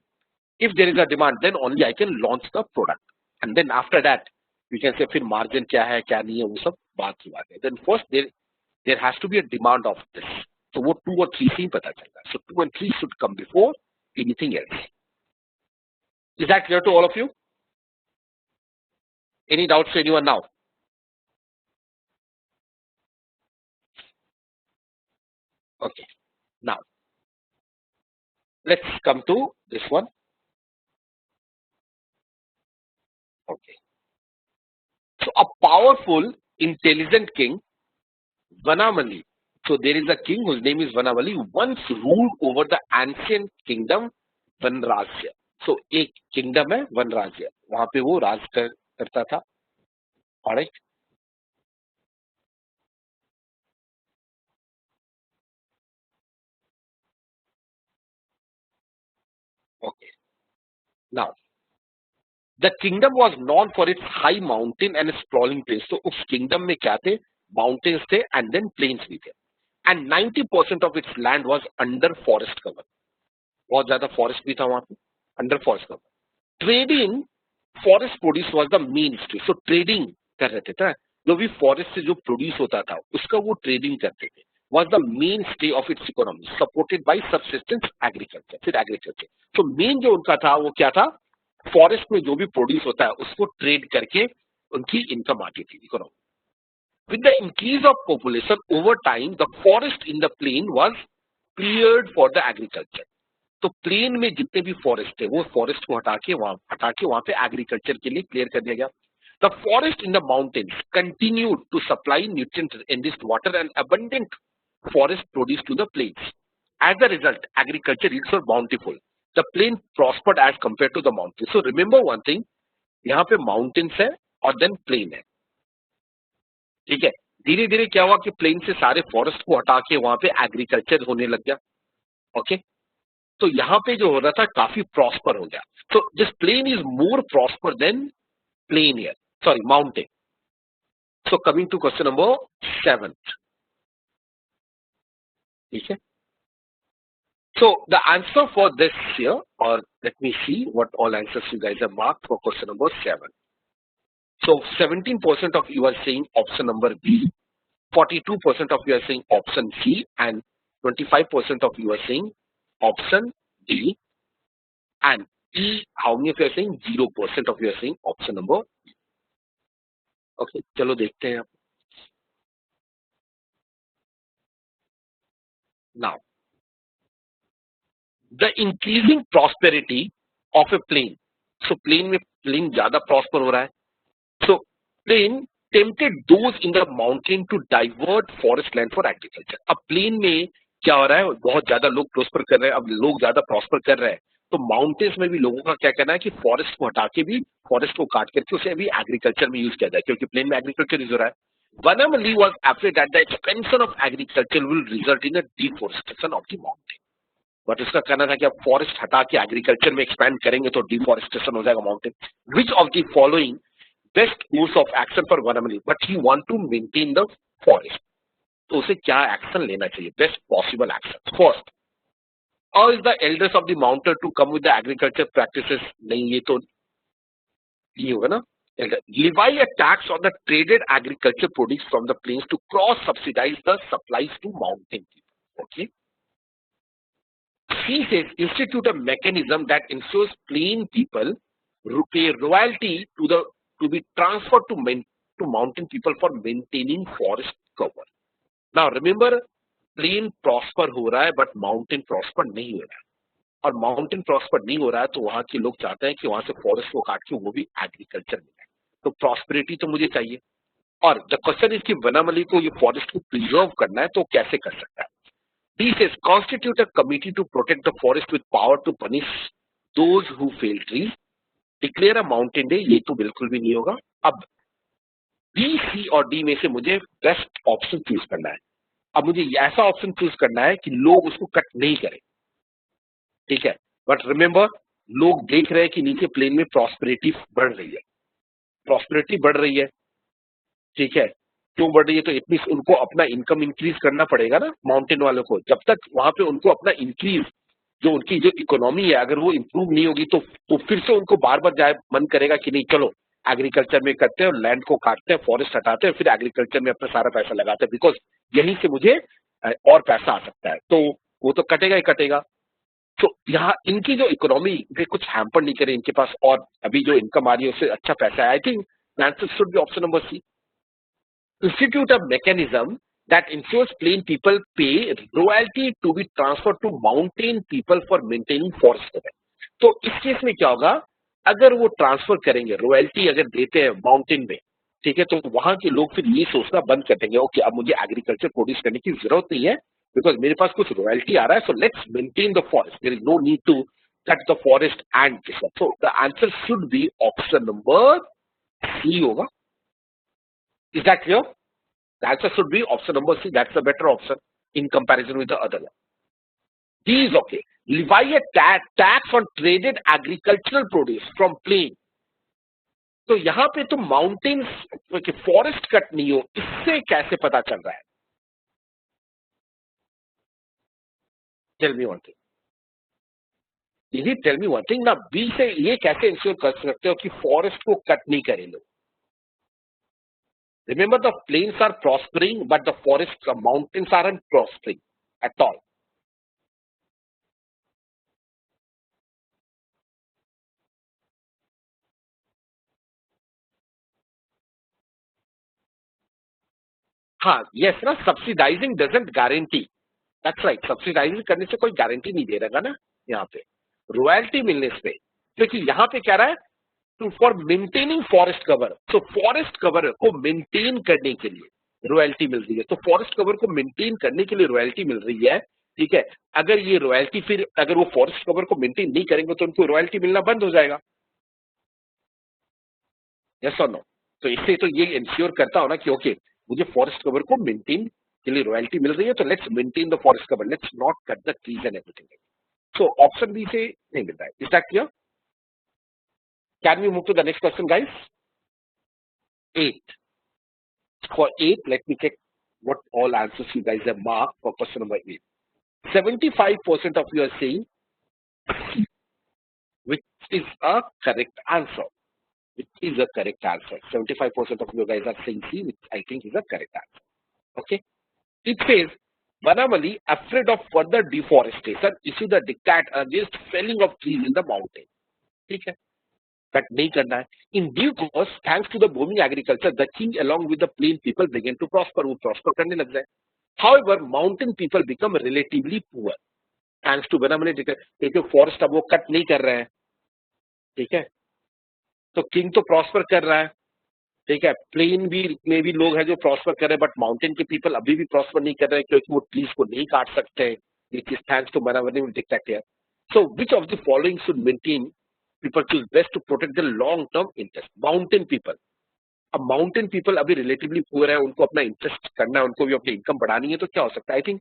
If there is a demand then only I can launch the product, and then after that you can say फिर मार्जिन क्या है क्या नहीं है वो सब बात की बात है. Then first there has to be a demand of this. तो वो 2 और 3 से ही पता चलता है. So 2 and 3 should come before anything else. Is that clear to all of you? Any doubts to anyone now? Okay. Now, let's come to this one. Okay. So, a powerful, intelligent king, Vanamali. So, there is a king whose name is Vanamali, who once ruled over the ancient kingdom Vanrajya. So, एक kingdom है Vanrajya. वहां पे वो राज करता था. Alright. Okay. Now, the kingdom was known for its high mountain and sprawling plains. So उस kingdom में क्या थे? Mountains थे and then plains भी थे. And 90% of its land was under forest cover. बहुत ज्यादा forest भी था वहां पे, under forest cover. Trading forest produce was the mainstay. So trading कर रहे थे ना, जो भी forest से जो produce होता था उसका वो trading करते थे. Was the mainstay of its economy, supported by subsistence agriculture. फिर agriculture. So main जो उनका था वो क्या था? फॉरेस्ट में जो भी प्रोड्यूस होता है उसको ट्रेड करके उनकी इनकम आती थी economy. With the increase of population over time the forest in the plain was cleared for the agriculture. तो प्लेन में जितने भी फॉरेस्ट है वो फॉरेस्ट को हटा के वहां पे एग्रीकल्चर के लिए क्लियर कर दिया गया. The forest in the mountains continued to supply nutrients enriched water and abundant forest produce to the plains. As a result, agriculture yields were bountiful. The plain prospered as compared to the mountains. So remember one thing, यहाँ पे mountains है और then plain है. ठीक है, धीरे धीरे क्या हुआ कि प्लेन से सारे फॉरेस्ट को हटा के वहां पे एग्रीकल्चर होने लग गया. ओके, तो यहाँ पे जो हो रहा था काफी प्रॉस्पर हो गया. So this plain is more prosper than plain here. Sorry, mountain. So coming to question number 7. ठीक है. So the answer for this here, or let me see what all answers you guys have marked for question number 7. So 17% of you are saying option number B, 42% of you are saying option C, and 25% of you are saying option D, and E, how many of you are saying 0% of you are saying option number B. Okay, चलो देखते हैं. Now the increasing prosperity of a plain. So plain में plain ज्यादा prosper हो रहा है. So plain tempted those in the mountain to divert forest land for agriculture. अब plain में क्या हो रहा है, बहुत ज्यादा लोग prosper कर रहे हैं. अब लोग ज्यादा prosper कर रहे हैं तो माउंटेन्स में भी लोगों का क्या करना है कि फॉरेस्ट को हटा के भी, फॉरेस्ट को काट करके उसे अभी एग्रीकल्चर में यूज किया जाए, क्योंकि प्लेन में एग्रीकल्चर यूज हो रहा है. Vanamali was afraid that the expansion of agriculture will result in a deforestation of the mountain. But उसका कहना था कि अब फॉरेस्ट हटा के एग्रीकल्चर में एक्सपैंड करेंगे तो डिफॉरेस्टेशन हो जाएगा mountain. Which of the following best course of action for Vanamali, but he want to maintain the forest. तो उसे क्या एक्शन लेना चाहिए, बेस्ट पॉसिबल एक्शन. फर्स्ट, और is the elders of the mountain to come with the agriculture practices. नहीं, ये तो ये होगा ना. Levy a tax on the traded agriculture produce from the plains to cross subsidize the supplies to mountain people. Okay. He says institute a mechanism that ensures plain people pay royalty to be transferred to mountain people for maintaining forest cover. Now remember, plain prosper हो रहा है but mountain prosper नहीं हो रहा है. और mountain prosper नहीं हो रहा है तो वहां के लोग चाहते हैं कि वहां से फॉरेस्ट को काट के वो भी एग्रीकल्चर में. तो प्रॉस्पेरिटी तो मुझे चाहिए. और द क्वेश्चन इज कि वनामली को ये फॉरेस्ट को प्रिजर्व करना है तो कैसे कर सकता है. D says constitute a committee to protect the forest with power to punish those who fell trees. Declare a mountain day. ये तो बिल्कुल भी नहीं होगा. अब बी, सी और डी में से मुझे बेस्ट ऑप्शन चूज करना है. अब मुझे ऐसा ऑप्शन चूज करना है कि लोग उसको कट नहीं करें. ठीक है, बट रिमेंबर, लोग देख रहे हैं कि नीचे प्लेन में प्रॉस्पेरिटी बढ़ रही है. प्रॉस्पेरिटी बढ़ रही है, ठीक है, क्यों बढ़ रही है, तो इट मींस उनको अपना इनकम इंक्रीज करना पड़ेगा ना माउंटेन वालों को. जब तक वहां पे उनको अपना इंक्रीज, जो उनकी जो इकोनॉमी है, अगर वो इंप्रूव नहीं होगी तो फिर से उनको बार बार जाए मन करेगा कि नहीं चलो एग्रीकल्चर में करते हैं और लैंड को काटते हैं, फॉरेस्ट हटाते हैं, फिर एग्रीकल्चर में अपना सारा पैसा लगाते हैं, बिकॉज यहीं से मुझे और पैसा आ सकता है. तो वो तो कटेगा ही कटेगा. तो यहाँ इनकी जो इकोनॉमी वे कुछ हैम्पर नहीं करे इनके पास, और अभी जो इनकम आ रही है उससे अच्छा पैसा है. I think answer should be option number C. Institute a mechanism that ensures plain people pay royalty to be transferred to mountain people for maintaining forest cover. तो इस केस में क्या होगा, अगर वो ट्रांसफर करेंगे, रॉयल्टी अगर देते हैं माउंटेन में, ठीक है, तो वहां के लोग फिर ये सोचना बंद कर देंगे, ओके अब मुझे एग्रीकल्चर प्रोड्यूस करने की जरूरत नहीं है बिकॉज मेरे पास कुछ रॉयल्टी आ रहा है, so let's maintain the forest, there is no need to cut the forest and this one. So the answer should be option number C होगा. Is that clear? The answer should be option number C. That's the better option in comparison with the other one. D is okay. Levy a tax on traded agricultural produce from plain. तो यहाँ पे तो mountains forest cut नहीं हो, इससे कैसे पता चल रहा है? Tell me one thing. Tell me one thing. ना बी से ये कैसे इंश्योर कर सकते हो कि फॉरेस्ट को कट नहीं करे लोग? Remember, the plains are prospering, but the forests, the mountains aren't prospering at all. हाँ, yes ना, subsidizing doesn't guarantee. That's right. Subsidizing करने से कोई गारंटी नहीं दे रहेगा ना. यहाँ पे रॉयल्टी मिलने से, क्योंकि यहाँ पे कह रहा है two for maintaining forest cover, तो फॉरेस्ट कवर को मेंटेन करने के लिए रॉयल्टी मिल रही है, तो फॉरेस्ट कवर को मेंटेन करने के लिए रॉयल्टी मिल रही है, ठीक है। अगर ये रॉयल्टी फिर अगर वो फॉरेस्ट कवर को मेंटेन नहीं करेंगे तो उनको रॉयल्टी मिलना बंद हो जाएगा, यस और नो। तो इससे तो ये इंश्योर करता हो ना कि ओके मुझे फॉरेस्ट कवर को मेंटेन के लिए रॉयल्टी मिल रही है, तो let's maintain the forest cover, let's not cut the trees and everything. So option B से नहीं मिल रहा है, is that clear? Can we move to the next question guys? 8. For 8, let me check what all answers you guys have marked for question number 8. 75% of you are saying C, which is a correct answer. Which is a correct answer. 75% of you guys are saying C, which I think is a correct answer. Okay. It says, Vanamali, afraid of further deforestation, issued a diktat against felling of trees in the mountain. ठीक है, cut नहीं करना है. In due course, thanks to the booming agriculture, the king along with the plain people began to prosper. वो prosper करने लग जाए. However, mountain people become relatively poor. Thanks to Vanamali diktat, क्योंकि फॉरेस्ट अब वो कट नहीं कर रहे हैं, ठीक है, तो किंग तो प्रॉस्पर कर रहा है, ठीक है. प्लेन भी में भी लोग हैं जो प्रॉस्पर कर रहे हैं, बट माउंटेन के पीपल अभी भी प्रॉस्पर नहीं कर रहे हैं क्योंकि वो ट्रीज को नहीं काट सकते हैं. Which is thanks to Vanamali diktat here. So, which of the following should maintain people choose best to protect the long term interest? Mountain people. अब माउंटेन पीपल अभी रिलेटिवली पुअर है, उनको अपना इंटरेस्ट करना है, उनको भी अपनी इनकम बढ़ानी है, तो क्या हो सकता है? I think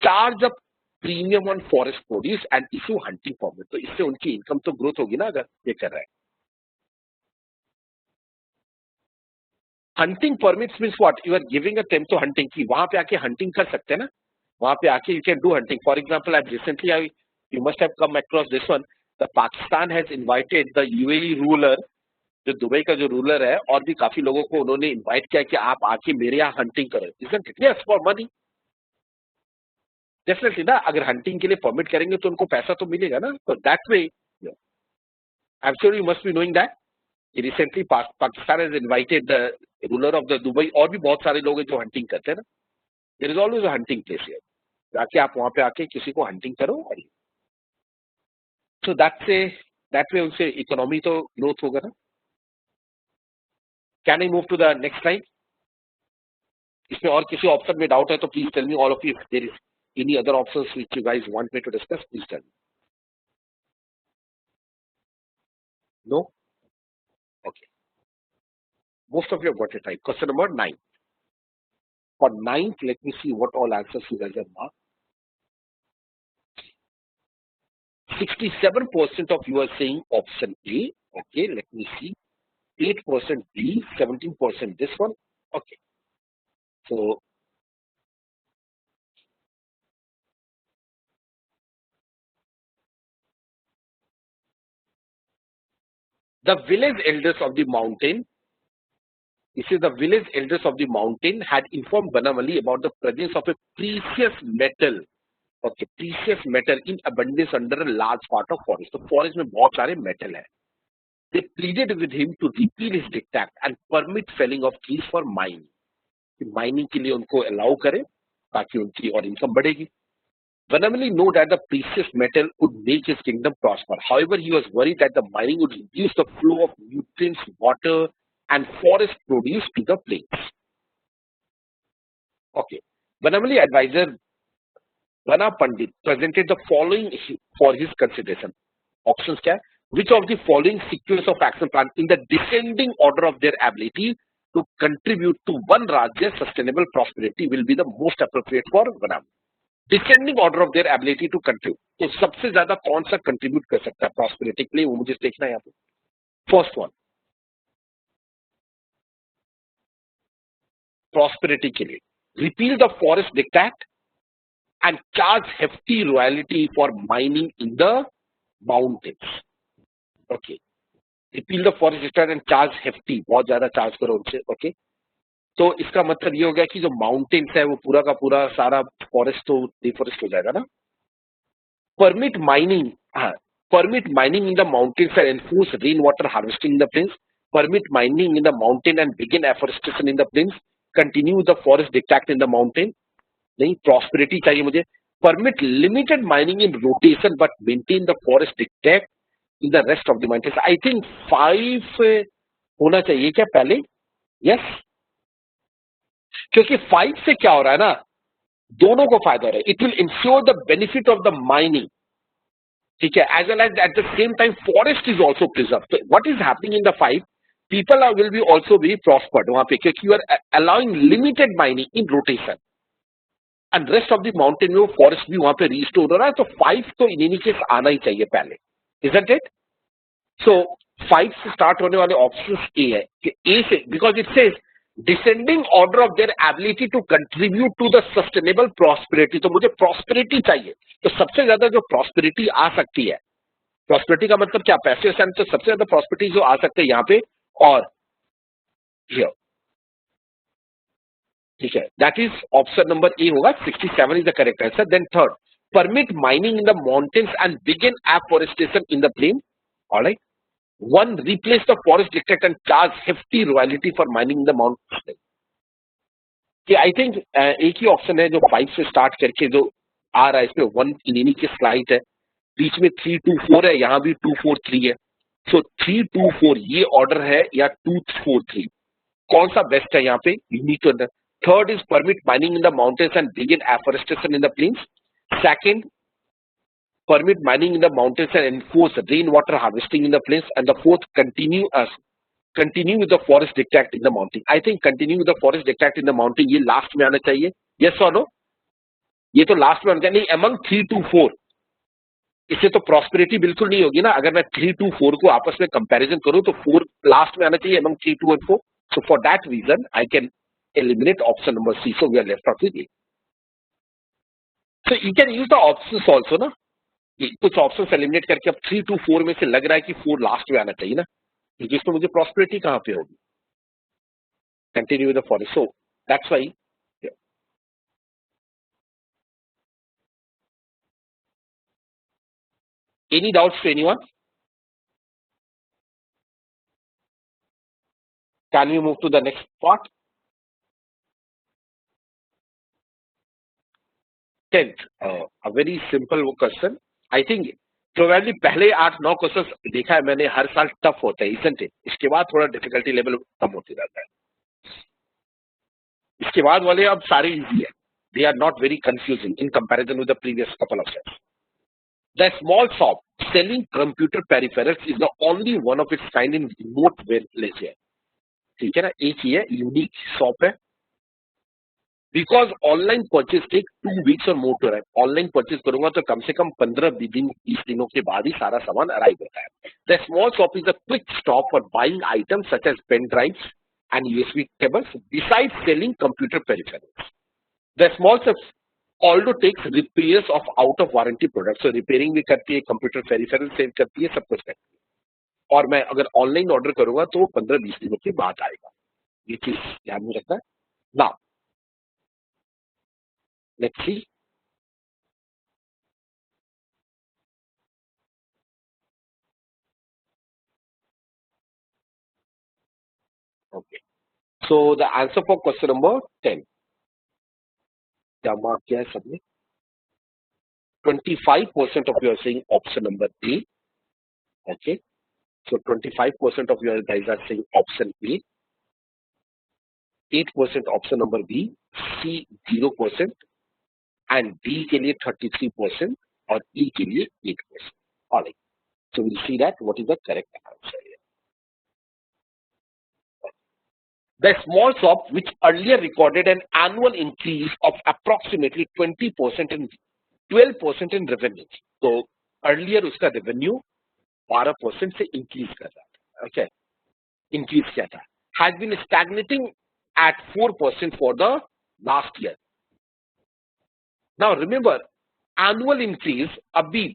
charge up premium on forest produce and issue hunting permit, तो इससे उनकी इनकम तो ग्रोथ होगी ना अगर ये कर रहा है. Hunting permits means what? You are giving a tame to hunting, की वहां पे आके हंटिंग कर सकते हैं ना, वहां पे आके you can do hunting. For example I recently I you must have come across this one, the Pakistan has invited the UAE ruler, जो दुबई का जो रूलर है, और भी काफी लोगों को उन्होंने इनवाइट किया कि आप आके मेरे यहाँ हंटिंग करें. Isn't it? Yes, for money. Definitely ना, अगर हंटिंग के लिए परमिट करेंगे तो उनको पैसा तो मिलेगा ना, तो that way I am sure you must be knowing that recently Pakistan has invited the ruler of the Dubai, और भी बहुत सारे लोग हैं जो हंटिंग करते हैं ना. There is always a hunting place here, जाके आप वहां पे आके किसी को हंटिंग करो, और सो दैट वे उनसे इकोनॉमी तो ग्रोथ होगा ना. Can I move to the next slide? इसमें और किसी ऑप्शन में डाउट है तो please tell me, all of you. There is any other options which you guys want me to discuss, please tell me. No? Okay, most of you have got it right. Question number 9. For 9th, let me see what all answers you guys have marked. 67% of you are saying option A. Okay, let me see. 8% B, 17% this one. Okay. So, the village elders of the mountain, this is the village elders of the mountain had informed Vanamali about the presence of a precious metal. Okay, precious metal in abundance under a large part of forest. तो forest में बहुत सारे metal है. They pleaded with him to repeal his diktat and permit felling of trees for mining. Mining के लिए उनको allow करें ताकि उनकी और इनकम बढ़ेगी. Vanamali knew that the precious metal would make his kingdom prosper. However, he was worried that the mining would reduce the flow of nutrients, water, and forest produce to the plains. Okay. Vanamali advisor Vana Pandit presented the following for his consideration. Options क्या है? Which of the following sequence of action plan in the descending order of their ability to contribute to one Rajya sustainable prosperity will be the most appropriate for Vanamali? Descending order of their ability to contribute, तो सबसे ज्यादा कौन सा contribute कर सकता है prosperity के लिए, वो मुझे देखना है यहाँ पे. फर्स्ट वन, प्रॉस्पेरिटी के लिए repeal the forest dictate and charge hefty royalty for mining in the mountains. Okay, repeal the forest dictate and charge hefty, बहुत ज्यादा चार्ज करो उनसे. ओके, तो इसका मतलब ये हो गया कि जो माउंटेन्स है वो पूरा का पूरा सारा फॉरेस्ट तो डिफॉरेस्ट हो जाएगा ना. Permit mining, permit mining in the mountains and enforce rainwater harvesting in the plains. Permit mining in the mountain and begin afforestation in the plains. Continue the forest diktat in the mountain. नहीं, prosperity चाहिए मुझे. permit limited mining in rotation but maintain the forest intact in the rest of the mountains. I think 5 होना चाहिए क्या पहले? Yes, क्योंकि 5 से क्या हो रहा है ना, दोनों को फायदा हो रहा है. It will ensure the benefit of the mining, ठीक है, as well as at the same time forest is also preserve. तो what is happening in the 5, people are will be also be prospered वहां पे, क्योंकि you are allowing limited mining in rotation and rest of the mountain में वो forest भी वहां पे restore हो रहा है. तो 5 तो इन एनी केस आना ही चाहिए पहले, इजंट इट? सो 5 से स्टार्ट होने वाले ऑप्शंस ए है कि ए से, because it says descending order of their ability to contribute to the sustainable prosperity. तो मुझे प्रॉस्पेरिटी चाहिए, तो सबसे ज्यादा जो प्रॉस्पेरिटी आ सकती है, प्रॉस्पेरिटी का मतलब क्या, पैसे से, तो सबसे ज्यादा प्रॉस्पेरिटी जो आ सकते हैं यहाँ पे और हियर, ठीक है, that is option number A होगा. 67 is the correct answer. Then third, permit mining in the mountains and begin afforestation in the plain. Alright. 1, replace the forest district and charge hefty royalty for mining the mountain. कि I think एक ही option है जो 5 से start करके जो आ रहा है, इसमें 1 इन्हीं की स्लाइड है, बीच में 3, 2, 4 है, यहाँ भी 2, 4, 3 है. सो 3, 2, 4 ये ऑर्डर है या 2, 4, 3, कौन सा बेस्ट है यहाँ पे? You need to under. Third is permit mining in the mountains and begin afforestation in the plains. Second, permit mining in the mountains and enforce rainwater harvesting in the plains. And the fourth, continue with the forest dictate in the mountain. I think continue with the forest dictate in the mountain ये last में आना चाहिए. yes or no? ये तो last में आना चाहिए. नहीं, among 3 to 4 इससे तो प्रॉस्पेरिटी बिल्कुल नहीं होगी ना. अगर मैं 3 to 4 को आपस में कंपैरिजन करूं तो 4 लास्ट में आना चाहिए among 3, 2 and 4. So for that reason I can eliminate option number C. So we are left out with A. So you can use the options also ना, कुछ ऑप्शन एलिमिनेट करके अब 3 to 4 में से लग रहा है कि 4 लास्ट में आना चाहिए ना, जिसमें मुझे प्रॉस्पेरिटी कहां पे होगी? Continue with the forest. So that's why. Any doubts to anyone? Can we move to the next part? 10th, a very simple question. I think probably पहले 8-9 क्वेश्चन देखा है मैंने, हर साल टफ होता है, isn't it? इसके बाद थोड़ा डिफिकल्टी लेवल कम होते जाता है. इसके बाद वाले अब सारे इजी है. They are not very confusing in comparison with the previous couple of sets. The small shop selling computer peripherals is the only one of its kind in remote villages है, ठीक है ना, एक ही है, यूनिक शॉप है. Because online purchase take 2 weeks और more to arrive. Online purchase करूंगा तो कम से कम 15 दिन 20 दिनों के बाद ही सारा सामान अराइव होता है. The small shop is a quick stop for buying items such as pen drives and USB cables beside selling computer peripherals. The small shop also takes repairs of out of warranty products. so repairing भी करती है, computer peripheral cell करती है, सब कुछ करती है. और मैं अगर ऑनलाइन ऑर्डर करूंगा तो 15-20 दिनों के बाद आएगा. ये चीज ध्यान में रखना है. Now let's see. Okay, so the answer for question number 10 क्या मार्क किया है सबने? 25% of you are saying option number A. Okay, so 25% of you guys are saying option A. 8% option number B. C 0% and D के लिए 33% और E के लिए 8%. All right, so we'll see that what is the correct answer here. The small shop which earlier recorded an annual increase of approximately 20% and 12% in revenue. तो earlier उसका revenue 12% से increase कर रहा था. Okay, increase क्या था? Has been stagnating at 4% for the last year. Now remember, annual increase अभी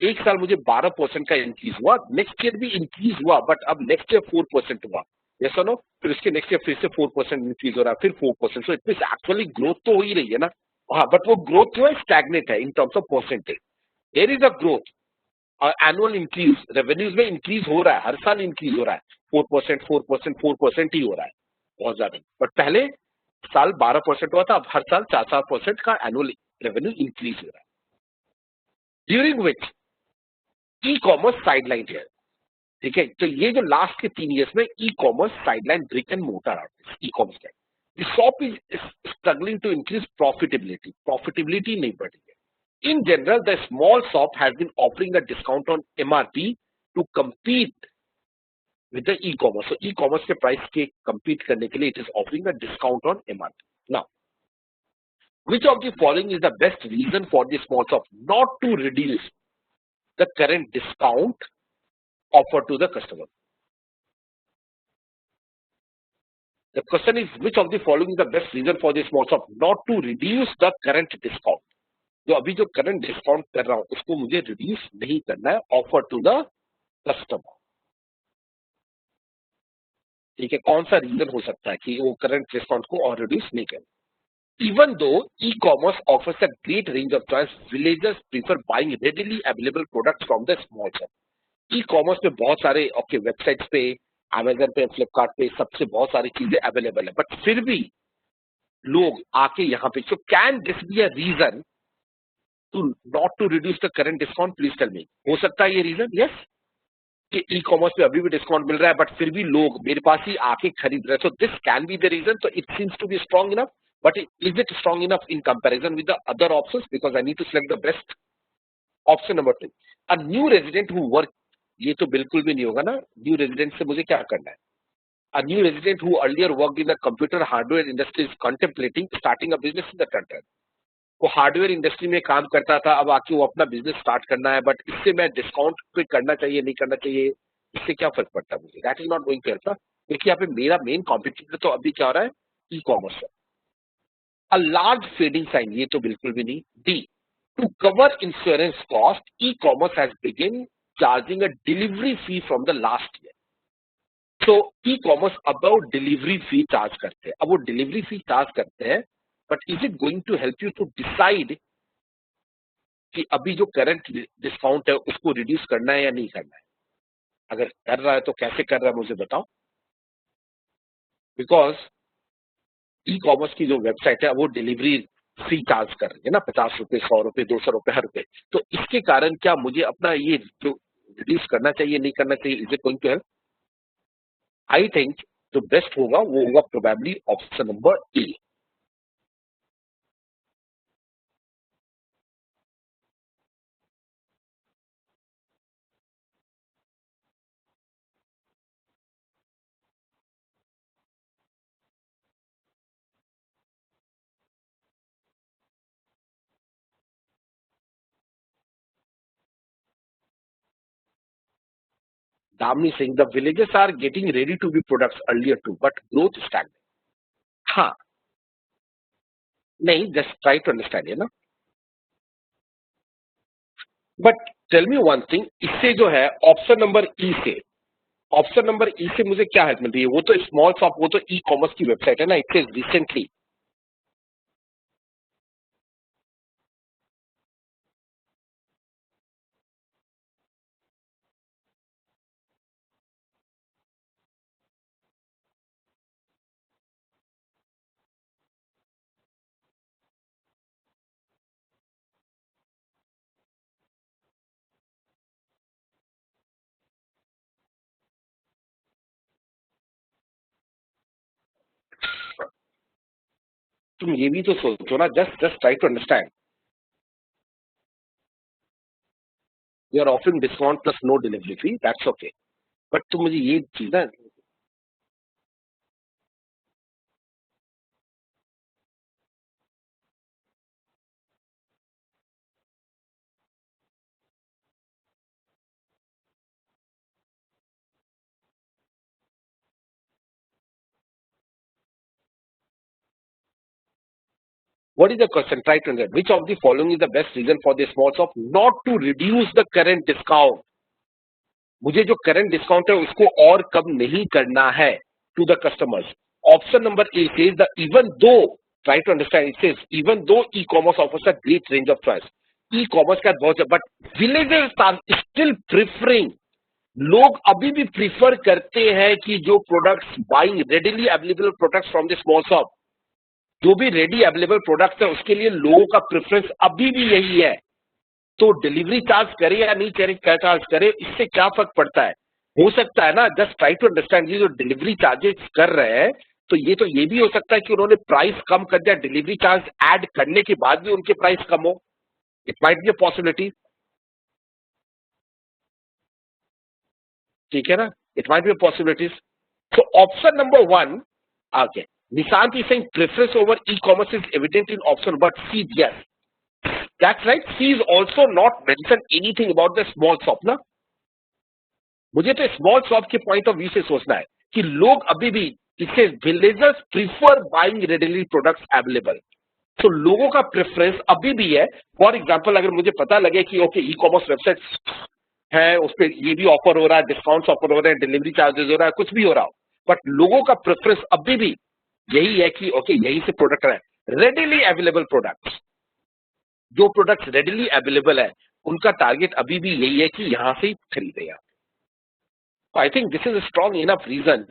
एक साल मुझे 12% का इंक्रीज हुआ, नेक्स्ट ईयर भी इंक्रीज हुआ, बट अब नेक्स्ट ईयर 4% हुआ. यस और नो? फिर इसके नेक्स्ट ईयर फिर से 4% इंक्रीज हो रहा है, फिर 4%. So it means actually growth तो हो ही रही है ना. हाँ, बट वो ग्रोथ जो है स्टैग्नेट है in terms of percentage. There is a growth, annual increase, revenues में इंक्रीज हो रहा है, हर साल इंक्रीज हो रहा है. 4% ही हो रहा है, बहुत ज्यादा. बट पहले साल 12% हुआ था, अब हर साल 4% का एनुअल रेवेन्यू इंक्रीज हो रहा है, during which e commerce sideline है। ठीक है, तो ये जो लास्ट के 3 इयर्स में e-commerce sideline brick and mortar artist e-commerce का the shop is struggling to increase profitability नहीं बढ़ी है। In general the small shop has been offering a discount on MRP to compete with the e-commerce. So e-commerce के price के compete करने के लिए it is offering a discount on MRP. Now, which of the following is the best reason for the small shop not to reduce the current discount offered to the customer? The question is which of the following is the best reason for the small shop not to reduce the current discount? जो अभी जो current discount कर रहा हूं उसको मुझे reduce नहीं करना है, ऑफर टू द कस्टमर। ठीक है, कौन सा रीजन हो सकता है कि वो करंट डिस्काउंट को और रिड्यूस नहीं करें? Even though e-commerce offers a great range of choice, villagers prefer buying readily available products from the small shop. E-commerce पे बहुत सारे आपके वेबसाइट्स पे, अमेजन पे, फ्लिपकार्ट पे सबसे बहुत सारी चीजें अवेलेबल है, बट फिर भी लोग आके यहाँ पे, so can this be a reason to not to reduce the current discount? Please tell me, हो सकता है ये रीजन? यस, कि ई कॉमर्स पे अभी भी डिस्काउंट मिल रहा है बट फिर भी लोग मेरे पास ही आके खरीद रहे हैं, so this can be the reason. तो it seems to be strong enough, but is it strong enough in comparison with the other options? Because I need to select the best option number 2, a new resident who work. ये तो बिल्कुल भी नहीं होगा ना, new resident से मुझे क्या करना है? अ new resident who earlier worked in the computer hardware industry is contemplating starting a business in the country. वो हार्डवेयर इंडस्ट्री में काम करता था, अब आके वो अपना बिजनेस स्टार्ट करना है, बट इससे मैं डिस्काउंट पे करना चाहिए नहीं करना चाहिए, इससे क्या फर्क पड़ता है मुझे? That is not going to help. देखिए यहाँ पे मेरा मेन कॉम्पिटिटर तो अभी क्या हो रहा है? ई कॉमर्स है। अ लार्ज फेडिंग साइन, ये तो बिल्कुल भी नहीं। D, to cover insurance cost e-commerce has begin charging a delivery fee from the last year. तो e-commerce about delivery fee charge करते हैं। अब वो डिलीवरी फी चार्ज करते हैं, but is it going to help you to decide कि अभी जो करंट डिस्काउंट है उसको रिड्यूस करना है या नहीं करना है? अगर कर रहा है तो कैसे कर रहा है मुझे बताओ, बिकॉज ई कॉमर्स की जो वेबसाइट है वो डिलीवरी फी चार्ज कर रही है ना, 50 रुपए, 100 रुपए, 200 रुपए, हर रुपए। तो इसके कारण क्या मुझे अपना ये जो रिड्यूस करना चाहिए नहीं करना चाहिए? Is it going to help? I think जो बेस्ट होगा वो होगा probably option number A. Damni saying the villages are getting ready to be products earlier too, but growth stagnant. हाँ, नहीं, जस्ट ट्राई टू अंडरस्टैंड, है ना। But tell me one thing, इससे जो है ऑप्शन नंबर ई से, ऑप्शन नंबर ई से मुझे क्या हेल्प मिल रही है? वो तो स्मॉल शॉप, वो तो ई कॉमर्स की वेबसाइट है ना, इट सेज रिसेंटली। तुम ये भी तो सोचो ना, just just try to understand, you are offering discount plus no delivery fee, that's okay, but तुम मुझे ये चीज ना, what is the question? Try to understand which of the following is the best reason for the small shop not to reduce the current discount? मुझे जो current discount है उसको और कम नहीं करना है to the customers. Option number A says the even though, try to understand, it says even though e-commerce offers a great range of choice. E-commerce का बहुत, but villagers are still preferring, लोग अभी भी prefer करते हैं कि जो products, buying readily available products from the small shop, जो भी रेडी अवेलेबल प्रोडक्ट है उसके लिए लोगों का प्रेफरेंस अभी भी यही है। तो डिलीवरी चार्ज करे या नहीं करे, क्या चार्ज करे, इससे क्या फर्क पड़ता है? हो सकता है ना, जस्ट ट्राई टू अंडरस्टैंड, ये जो डिलीवरी चार्जेस कर रहे हैं, तो ये भी हो सकता है कि उन्होंने प्राइस कम कर दिया, डिलीवरी चार्ज ऐड करने के बाद भी उनके प्राइस कम हो। It might be a possibility, ठीक है ना, it might be a possibilities. So option number one, okay, Nishant is saying preference over e-commerce is evident in option, but C, yes, that's right. C is also not mentioned anything about the small shop ना। मुझे तो small shop के point of view से सोचना है कि लोग अभी भी, इससे villagers prefer buying readily products available. तो लोगों का प्रेफरेंस अभी भी है। फॉर एग्जाम्पल, अगर मुझे पता लगे कि ओके ई कॉमर्स वेबसाइट है, उस पर ये भी ऑफर हो रहा है, डिस्काउंट्स ऑफर हो रहे हैं, डिलीवरी चार्जेस हो रहा है, कुछ भी हो रहा हो, बट लोगों का प्रेफरेंस अभी भी यही है कि ओके यही से प्रोडक्ट है। रेडिली अवेलेबल प्रोडक्ट्स, जो प्रोडक्ट्स रेडिली अवेलेबल है, उनका टारगेट अभी भी यही है कि यहां से ही खरीदे आप। I think this is strong enough reason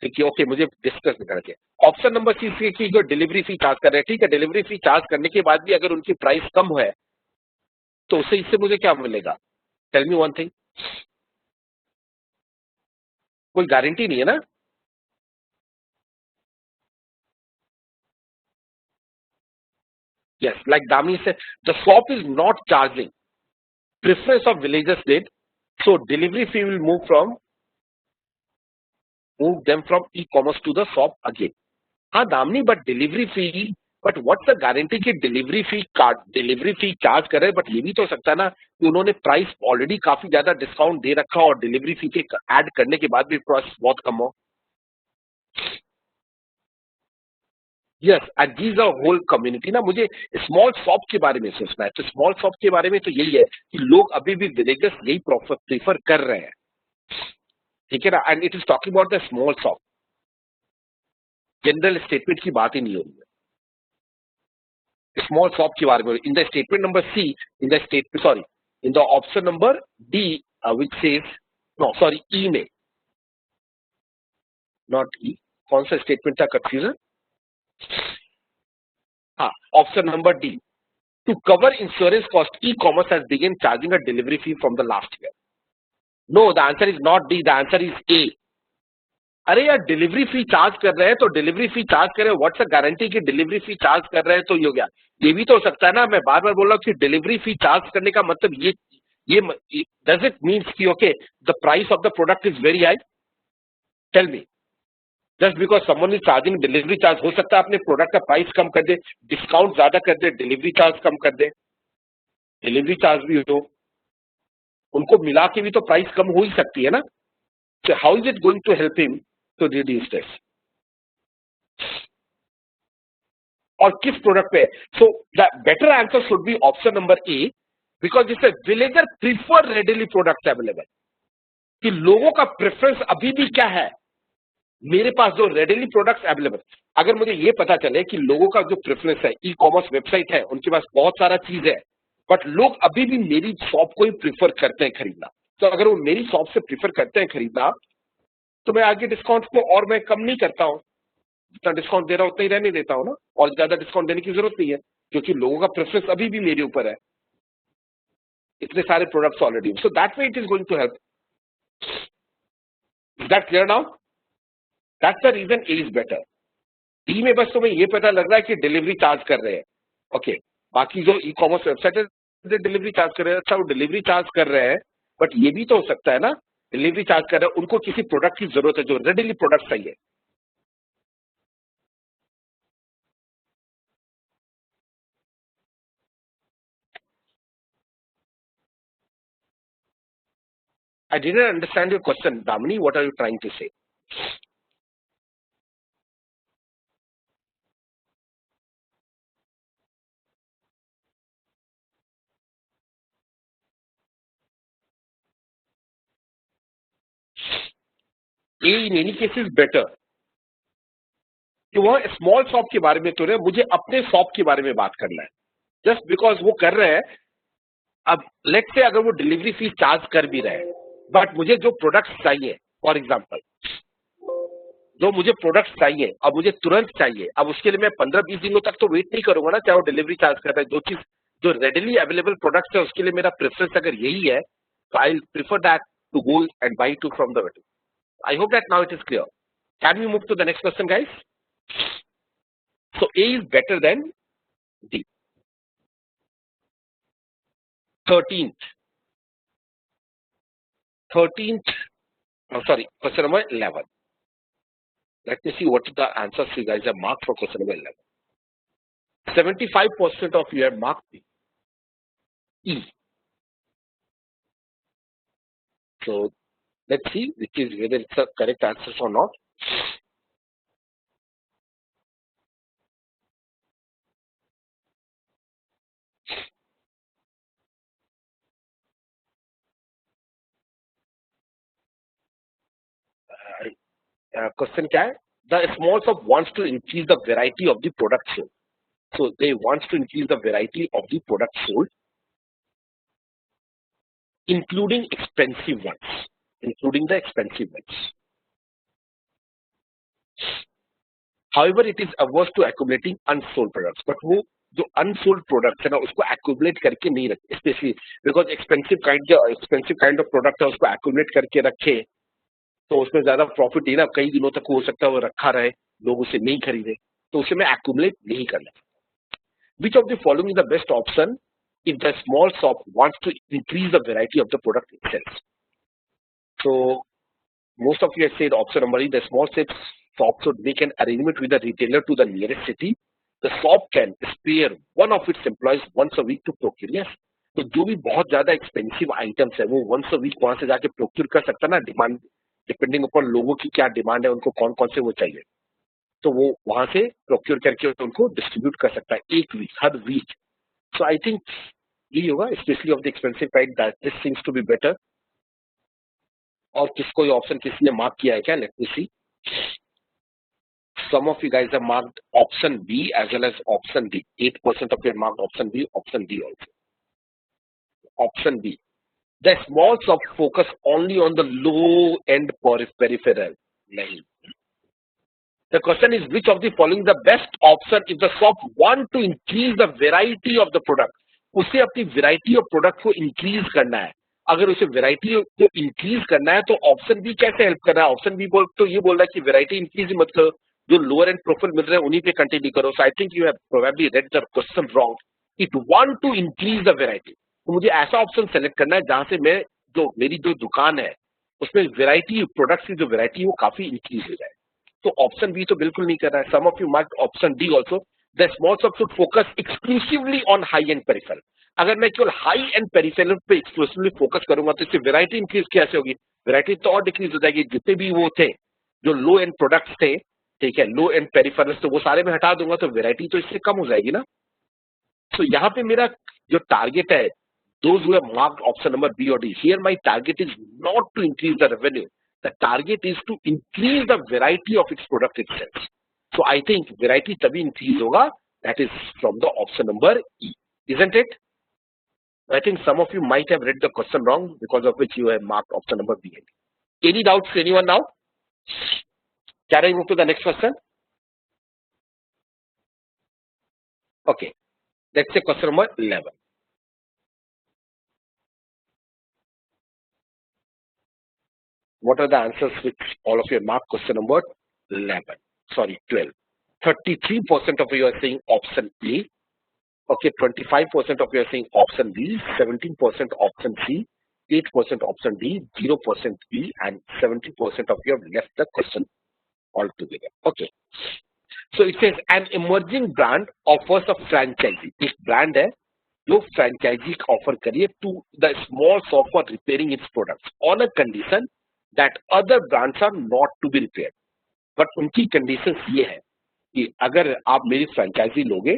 कि ओके मुझे डिस्कस करके। ऑप्शन नंबर सी की जो डिलीवरी फी चार्ज कर रहे हैं, ठीक है, डिलीवरी फी चार्ज करने के बाद भी अगर उनकी प्राइस कम है तो उससे इससे मुझे क्या मिलेगा? टेल मी वन थिंग, कोई गारंटी नहीं है ना। Yes, like Damini said, the shop is not charging. Preference of villagers did. So delivery fee will move them from e-commerce to the shop again. हाँ Damini, but delivery fee, but what's the guarantee कि delivery fee charge कर रहे हैं, but ये भी तो हो सकता है ना कि उन्होंने प्राइस ऑलरेडी काफी ज्यादा डिस्काउंट दे रखा और डिलीवरी फी के ऐड करने के बाद भी प्राइस बहुत कम हो। Yes, and these are whole community ना। मुझे स्मॉल शॉप के बारे में सोचना है, तो स्मॉल शॉप के बारे में तो यही है कि लोग अभी भी विलेजर्स यही प्रीफर कर रहे हैं, ठीक है ना। And it is talking about the small shop, general statement की बात ही नहीं हो रही है स्मॉल शॉप के बारे में। In the statement number C, in the statement, sorry, in the option number D, which says, no sorry, E में, नॉट ई, कौन सा स्टेटमेंट था कंफ्यूजन? हाँ, option number D, to cover insurance cost e-commerce has begun charging a delivery fee from the last year. No, the answer is not D, the answer is A. अरे यार, delivery fee charge कर रहे हैं तो delivery fee charge कर रहे हैं, what's a guarantee कि डिलीवरी फी चार्ज कर रहे हैं तो ये हो गया। ये भी तो हो सकता है ना, मैं बार बार बोल रहा हूँ कि डिलीवरी फी चार्ज करने का मतलब ये डज इट मीन्स कि okay the price of the product is very high? Tell me, just because someone is charging delivery charge, हो सकता है अपने प्रोडक्ट का प्राइस कम कर दे, डिस्काउंट ज्यादा कर दे, डिलीवरी चार्ज कम कर दे, डिलीवरी चार्ज भी हो, उनको मिला के भी तो प्राइस कम हो ही सकती है ना। So how is it going to help him to reduce this? और किस प्रोडक्ट पे? So the better answer should be option number A, because it's villager prefer readily product available. कि लोगों का प्रेफरेंस अभी भी क्या है, मेरे पास जो रेडिली प्रोडक्ट्स अवेलेबल। अगर मुझे ये पता चले कि लोगों का जो प्रेफरेंस है, ई कॉमर्स वेबसाइट है, उनके पास बहुत सारा चीज है, बट लोग अभी भी मेरी शॉप को ही प्रीफर करते हैं खरीदना, तो अगर वो मेरी शॉप से प्रीफर करते हैं खरीदना, तो मैं आगे डिस्काउंट को और मैं कम नहीं करता हूं, जितना डिस्काउंट दे रहा हूं उतना ही रहने देता हूं ना, और ज्यादा डिस्काउंट देने की जरूरत नहीं है, क्योंकि लोगों का प्रेफरेंस अभी भी मेरे ऊपर है, इतने सारे products already. So that way it is going to help. Is that clear now? That's the reason A is better. D में बस तुम्हें ये पता लग रहा है कि डिलीवरी चार्ज कर रहे हैं, ओके, बाकी जो ई कॉमर्स वेबसाइट है डिलीवरी चार्ज कर रहे हैं, अच्छा वो डिलीवरी चार्ज कर रहे हैं, बट ये भी तो हो सकता है ना, डिलीवरी चार्ज कर रहे हैं, उनको किसी प्रोडक्ट की जरूरत है जो रेडिली प्रोडक्ट चाहिए। I didn't understand your question, Damini. What are you trying to say? A in any case is better. कि वह स्मॉल शॉप के बारे में तो रहे, मुझे अपने शॉप के बारे में बात करना है। जस्ट बिकॉज वो कर रहे हैं, अब लेट से अगर वो डिलीवरी फी चार्ज कर भी रहे हैं, बट मुझे जो प्रोडक्ट्स चाहिए, फॉर एग्जाम्पल जो मुझे प्रोडक्ट चाहिए, अब मुझे तुरंत चाहिए, अब उसके लिए मैं 15-20 दिनों तक तो वेट नहीं करूंगा ना, चाहे वो डिलीवरी चार्ज करता है। जो रेडिली अवेलेबल प्रोडक्ट है उसके लिए मेरा प्रेफरेंस अगर यही है, तो I prefer that to go and buy to from the waiting. I hope that now it is clear. Can we move to the next question guys? So A is better than D. 13th, 13th, oh, sorry, question number 11. Let me see what the answers you guys have marked for question number 11. 75% of you have marked E. So let's see which is whether it's a correct answer or not. Question क्या है? The small shop wants to increase the variety of the product sold. So they wants to increase the variety of the product sold, including expensive ones. Including the expensive ones. However, it is averse to accumulating unsold products. But वो जो unsold products है ना उसको accumulate करके नहीं रखे, especially because expensive kind of product है उसको accumulate करके रखे तो उसमें ज्यादा प्रॉफिट नहीं ना, कई दिनों तक हो सकता है वो रखा रहे, लोग उसे नहीं खरीदे, तो उसे मैं accumulate नहीं करना। Which of the following is the best option if the small shop wants to increase the variety of the product itself? So most of you have said option number E, the small shop should make an arrangement with the retailer to the nearest city. The shop can spare one of its employees once a week to procure. Yes. तो जो भी बहुत ज्यादा expensive items है वो once a week वहां से जाके प्रोक्यूर कर सकता है ना, डिमांड डिपेंडिंग upon लोगों की क्या डिमांड है, उनको कौन कौन से वो चाहिए, तो वो वहां से प्रोक्यूर करके उनको डिस्ट्रीब्यूट कर सकता है एक वीक, हर वीक। सो आई थिंक यही होगा, specially of the expensive kind, that this seems to be better. और किसको ये ऑप्शन किसी ने मार्क किया है क्या? Let me see. Some of you guys have marked option B as well as option D. 8% of you have marked option B also. Option B. The small shop focus only on the low end peripheral. Nahin. The question is which of the following the best option if the shop want to increase the variety of the product? उसे अपनी variety of product को increase करना है। अगर उसे variety को increase करना है तो option B कैसे help कर रहा है? Option B तो ये बोल रहा है कि variety increase मत करो, जो lower end profile मिल रहे हैं उन्हीं पे continue करो। So I think you have probably read the question wrong. It want to increase the variety. तो मुझे ऐसा option select करना है जहां से मैं जो मेरी जो दुकान है उसमें variety products की जो variety है वो काफी increase हो जाए। तो ऑप्शन बी तो बिल्कुल नहीं कर रहा है। Some of you mark option D also, the small shop should focus exclusively on high end peripheral. अगर मैं केवल हाई एंड पेरिफेरल पे एक्सक्लूसिवली फोकस करूंगा तो इससे वैरायटी इंक्रीज कैसे होगी? वैरायटी तो और डिक्रीज हो जाएगी। जितने भी वो थे जो लो एंड प्रोडक्ट्स थे, ठीक है, लो एंड पेरिफेरल्स, तो वो सारे में हटा दूंगा तो वैरायटी तो इससे कम हो जाएगी ना। तो यहाँ पे मेरा जो टारगेट है, those who have marked option number B or D, here my target is not to increase the revenue. The target is to increase the variety of its product itself. So I think variety तभी increase होगा, that is from the option number E, isn't it? I think some of you might have read the question wrong because of which you have marked option number B. Any doubts to anyone now? Can I move to the next question? Okay, let's say question number 11. What are the answers which all of you have marked question number 11? Sorry, 12. 33% of you are saying option A. Okay, 25% of you are saying option B, 17% option C, 8% option D, 0% B, and 70% of you have left the question altogether. Okay. So it says an emerging brand offers a franchisee. एक brand है जो franchisee offer करिए to the small shop for repairing its products on a condition that other brands are not to be repaired. But उनकी conditions ये है कि अगर आप मेरी फ्रेंचाइजी लोगे,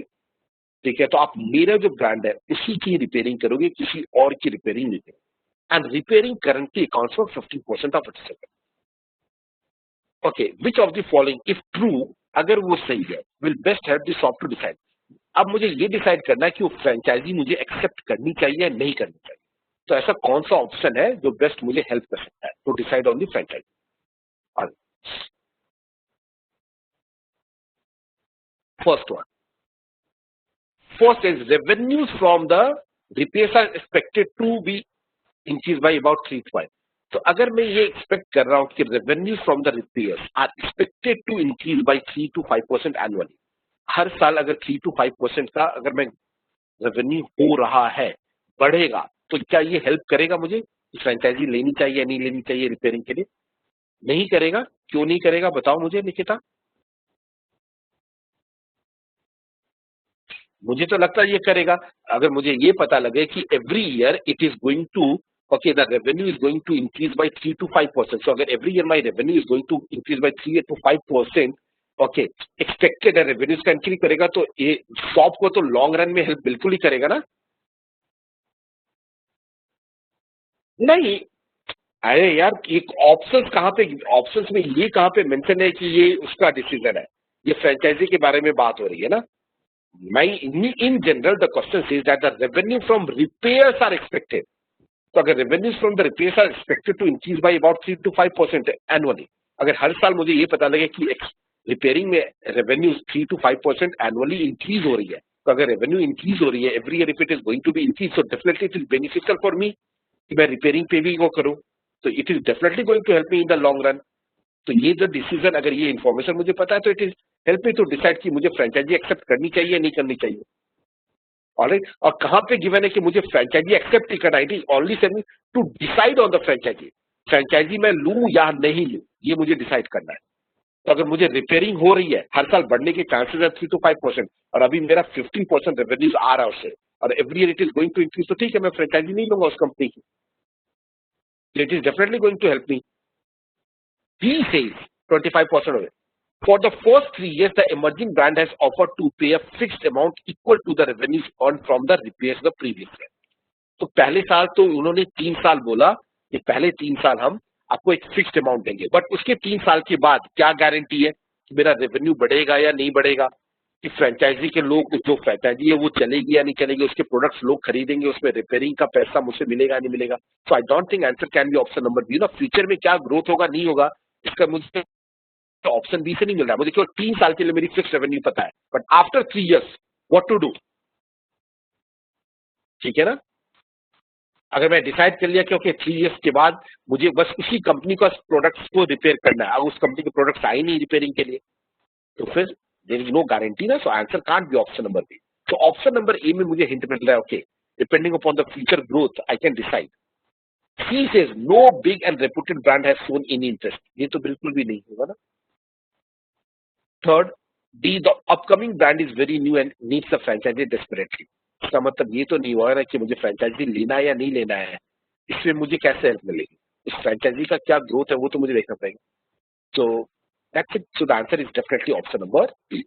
ठीक है, तो आप मेरा जो ब्रांड है उसी की रिपेयरिंग करोगे, किसी और की रिपेयरिंग नहीं करोगे। And repairing currently accounts for 50% of its sale. Okay, which of the following if true, अगर वो सही है, will best help the shop to decide. अब मुझे ये डिसाइड करना है कि वो फ्रेंचाइजी मुझे एक्सेप्ट करनी चाहिए या नहीं करनी चाहिए। तो ऐसा कौन सा ऑप्शन है जो बेस्ट मुझे हेल्प कर सकता है to decide on the franchisee? First one. First is revenues from the repairs are expected to be increased by about 3 to 5. तो अगर मैं ये एक्सपेक्ट कर रहा हूं कि revenue from the repairs are expected to increase by 3 to 5% annually, हर साल अगर 3 to 5% का अगर मैं रेवेन्यू हो रहा है, बढ़ेगा, तो क्या ये हेल्प करेगा मुझे? फ्रेंचाइजी लेनी चाहिए या नहीं लेनी चाहिए रिपेयरिंग के लिए? नहीं करेगा। क्यों नहीं करेगा बताओ मुझे निकिता। मुझे तो लगता है ये करेगा। अगर मुझे ये पता लगे कि every year it is going to okay, the revenue is going to increase by 3 to 5%. So अगर every year my revenue is going to increase by 3 to 5%, okay, expected है revenues का increase करेगा, तो ये शॉप को तो long run में help बिल्कुल ही करेगा ना। नहीं, अरे यार एक ऑप्शंस कहाँ पे, ऑप्शंस में ये कहाँ पे मेंशन है कि ये उसका डिसीजन है? ये फ्रेंचाइजी के बारे में बात हो रही है ना। मैं in general the question says that the revenue from repairs are expected. तो अगर revenues from the repairs are expected to increase by about 3 to 5% annually, अगर हर साल मुझे ये पता लगे कि रिपेयरिंग में revenues 3 to 5% annually increase हो रही है, तो अगर revenue increase हो रही है every year if it is going to be increase, so definitely it is beneficial for me कि मैं रिपेयरिंग पे भी वो करूं, तो it is definitely going to help me in the long run. तो ये जो डिसीजन, अगर ये इन्फॉर्मेशन मुझे पता है, तो it is help me to decide कि मुझे फ्रेंचाइजी एक्सेप्ट करनी चाहिए या नहीं करनी चाहिए। ऑलराइट, और कहां पे गिवन है कि मुझे फ्रेंचाइजी एक्सेप्ट नहीं करना है? It is only saying to decide on the franchisee. Franchisee मैं लूं या नहीं लूं, ये मुझे डिसाइड करना है। तो अगर मुझे रिपेयरिंग हो रही है, हर साल बढ़ने के चांसेस है 3 to 5%, और अभी मेरा 15% रेवेन्यूज आ रहा है उससे, और every year it is going to increase, तो ठीक है, मैं फ्रेंचाइजी नहीं लूंगा उस कंपनी की। It is definitely going to help me. He says 25% of it. For the first 3 years, the emerging brand has offered to pay a fixed amount equal to the revenues earned from the repairs the previous year. तो पहले साल तो उन्होंने 3 साल बोला कि पहले 3 साल हम आपको एक फिक्स्ड अमाउंट देंगे, बट उसके 3 साल के बाद क्या गारंटी है कि मेरा रेवेन्यू बढ़ेगा या नहीं बढ़ेगा, कि फ्रेंचाइजी के लोग, जो फ्रेंचाइजी है वो चलेगी या नहीं चलेगी, उसके प्रोडक्ट्स लोग खरीदेंगे, उसमें रिपेयरिंग का पैसा मुझे मिलेगा या नहीं मिलेगा। So I don't think answer can be option number B. ना फ्यूचर में क्या ग्रोथ होगा नहीं होगा, इसका मुझे ऑप्शन बी से नहीं मिल रहा है। मुझे केवल 3 साल के लिए मेरी फिक्स रेवेन्यू पता है, but after 3 years what to do. ठीक है ना। अगर मैं डिसाइड कर लिया कि ओके 3 years के बाद मुझे बस उसी कंपनी का प्रोडक्ट्स को रिपेयर करना है, अगर उस कंपनी के प्रोडक्ट्स आए नहीं रिपेयरिंग के लिए, तो फिर देयर इज नो गारंटी ना। So answer can't be option number B. तो ऑप्शन नंबर ए में मुझे हिंट मिल रहा है, okay depending upon the future growth I can decide. C says no big and reputed brand has shown any interest, ये तो बिल्कुल भी नहीं होगा ना। Third, D the upcoming brand is very new and needs the franchisee desperately. इसका मतलब ये तो नहीं हुआ ना कि मुझे फ्रेंचाइजी लेना है या नहीं लेना है, इसमें मुझे कैसे हेल्प मिलेगी, इस फ्रेंचाइजी का क्या ग्रोथ है वो तो मुझे देखना पड़ेगा। So that's it. So the answer is definitely option number B.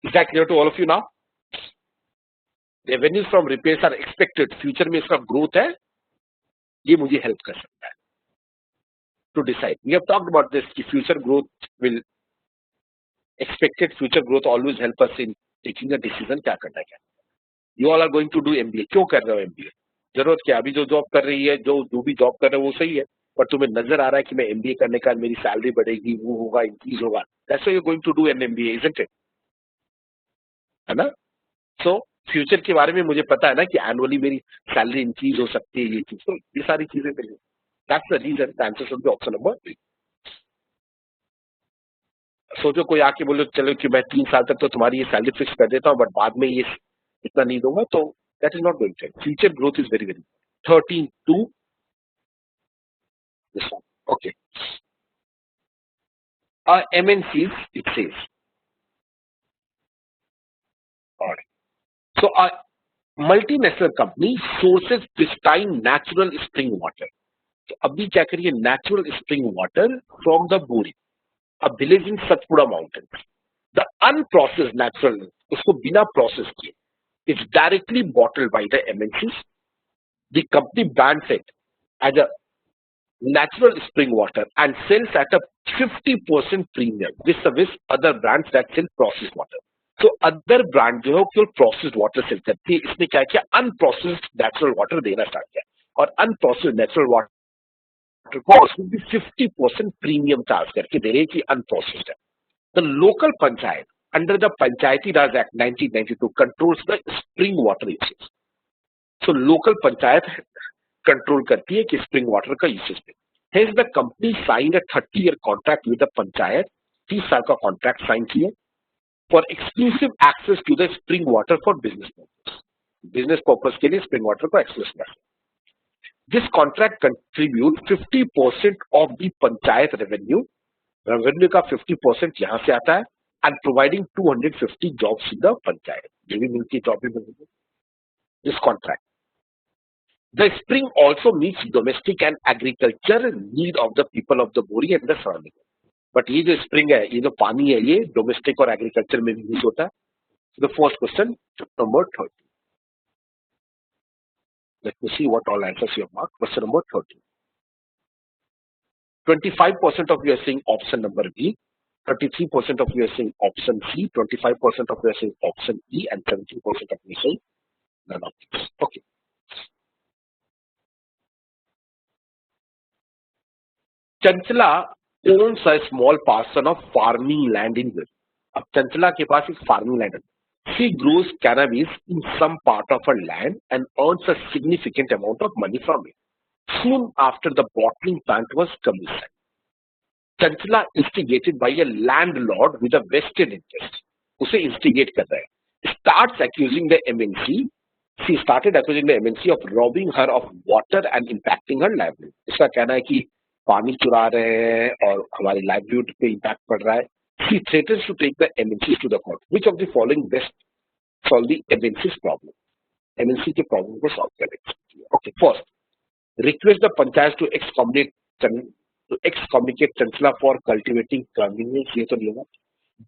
Is that clear to all of you now? Revenues from repairs are expected, future में इसका ग्रोथ है, ये मुझे हेल्प कर सकता है to decide. We have talked about this कि future growth will, expected future growth always help us in taking a decision क्या करना है क्या। You all are going to do MBA, क्यों कर रहे हो MBA? जरूरत क्या? अभी जो जॉब कर रही है, जो भी जॉब कर रहे हो वो सही है, पर तुम्हें नजर आ रहा है कि मैं MBA करने का मेरी सैलरी बढ़ेगी, वो होगा, इंक्रीज होगा, that's why you're going to do an MBA, isn't it? है ना। सो फ्यूचर के बारे में मुझे पता है ना कि एनुअली मेरी सैलरी इंक्रीज हो सकती है, ये चीज, तो ये सारी चीजें मेरी, that's the reason the answer should be option number B. सोचो कोई आके बोले चलो कि मैं 3 साल तक तो तुम्हारी ये सैलरी फिक्स कर देता हूँ, बट बाद में ये इतना नहीं दूंगा, तो that is not going to. Future growth is very very. 13 2 this one. Okay. MNCs it says. All right. So a multinational company sources pristine natural spring water. तो अभी क्या करिए, natural spring water from the बोरी, a village in Satpura Mountains. The unprocessed natural, उसको बिना process किए, it's directly bottled by the MNCs. The company brands it as a natural spring water and sells at a 50% premium with other brands that sell processed water. So other brand जो है केवल processed water cell करती है, इसने क्या किया, unprocessed natural water देना start किया, और अनप्रोसेस्ड नेचुरल वाटर को उसमें भी 50% प्रीमियम चार्ज करके दे रहे हैं कि अनप्रोसेस्ड है। The local panchayat under the Panchayati Raj Act 1992 controls the spring water usage. So local panchayat control करती है कि spring water का usage पे. Hence the company signed a 30-year contract with the panchayat. 30 साल का contract sign किए for exclusive access to the spring water for business purpose. Business purpose के लिए spring water को access करना. This contract contributes 50% of the panchayat revenue. Revenue का 50% यहाँ से आता है and providing 250 jobs in the panchayat. जो भी मिलती है जॉब में this contract. The spring also meets domestic and agriculture need of the people of the Bori and the surrounding. But ये जो spring है, ये जो पानी है, ये domestic और agriculture में भी use होता है. So the first question, number 30. Let me see what all answers you have marked. Question number 30. 25% of you are saying option number B. 33% of you are saying option C. 25% of you are saying option E, and 17% of you are saying none of these. Okay. Chanchala owns a small parcel of farming land in Delhi. अब चंचला के पास एक farming land है. She grows cannabis in some part of her land and earns a significant amount of money from it. Soon after the bottling plant was commissioned, Chanchala instigated by a landlord with a vested interest. उसे instigate कर रहा है. Starts accusing the MNC. She started accusing the MNC of robbing her of water and impacting her livelihood. इसका कहना है कि पानी चुरा रहे हैं और हमारी livelihood पे impact पड़ रहा है. She threatens to take the MNCs to the court. Which of the following best solve the MNC's problem? MNC के problem को solve करेंगे. Okay, first, request the panchayat to excommunicate Chanchala for cultivating convenience. ये तो नहीं होगा.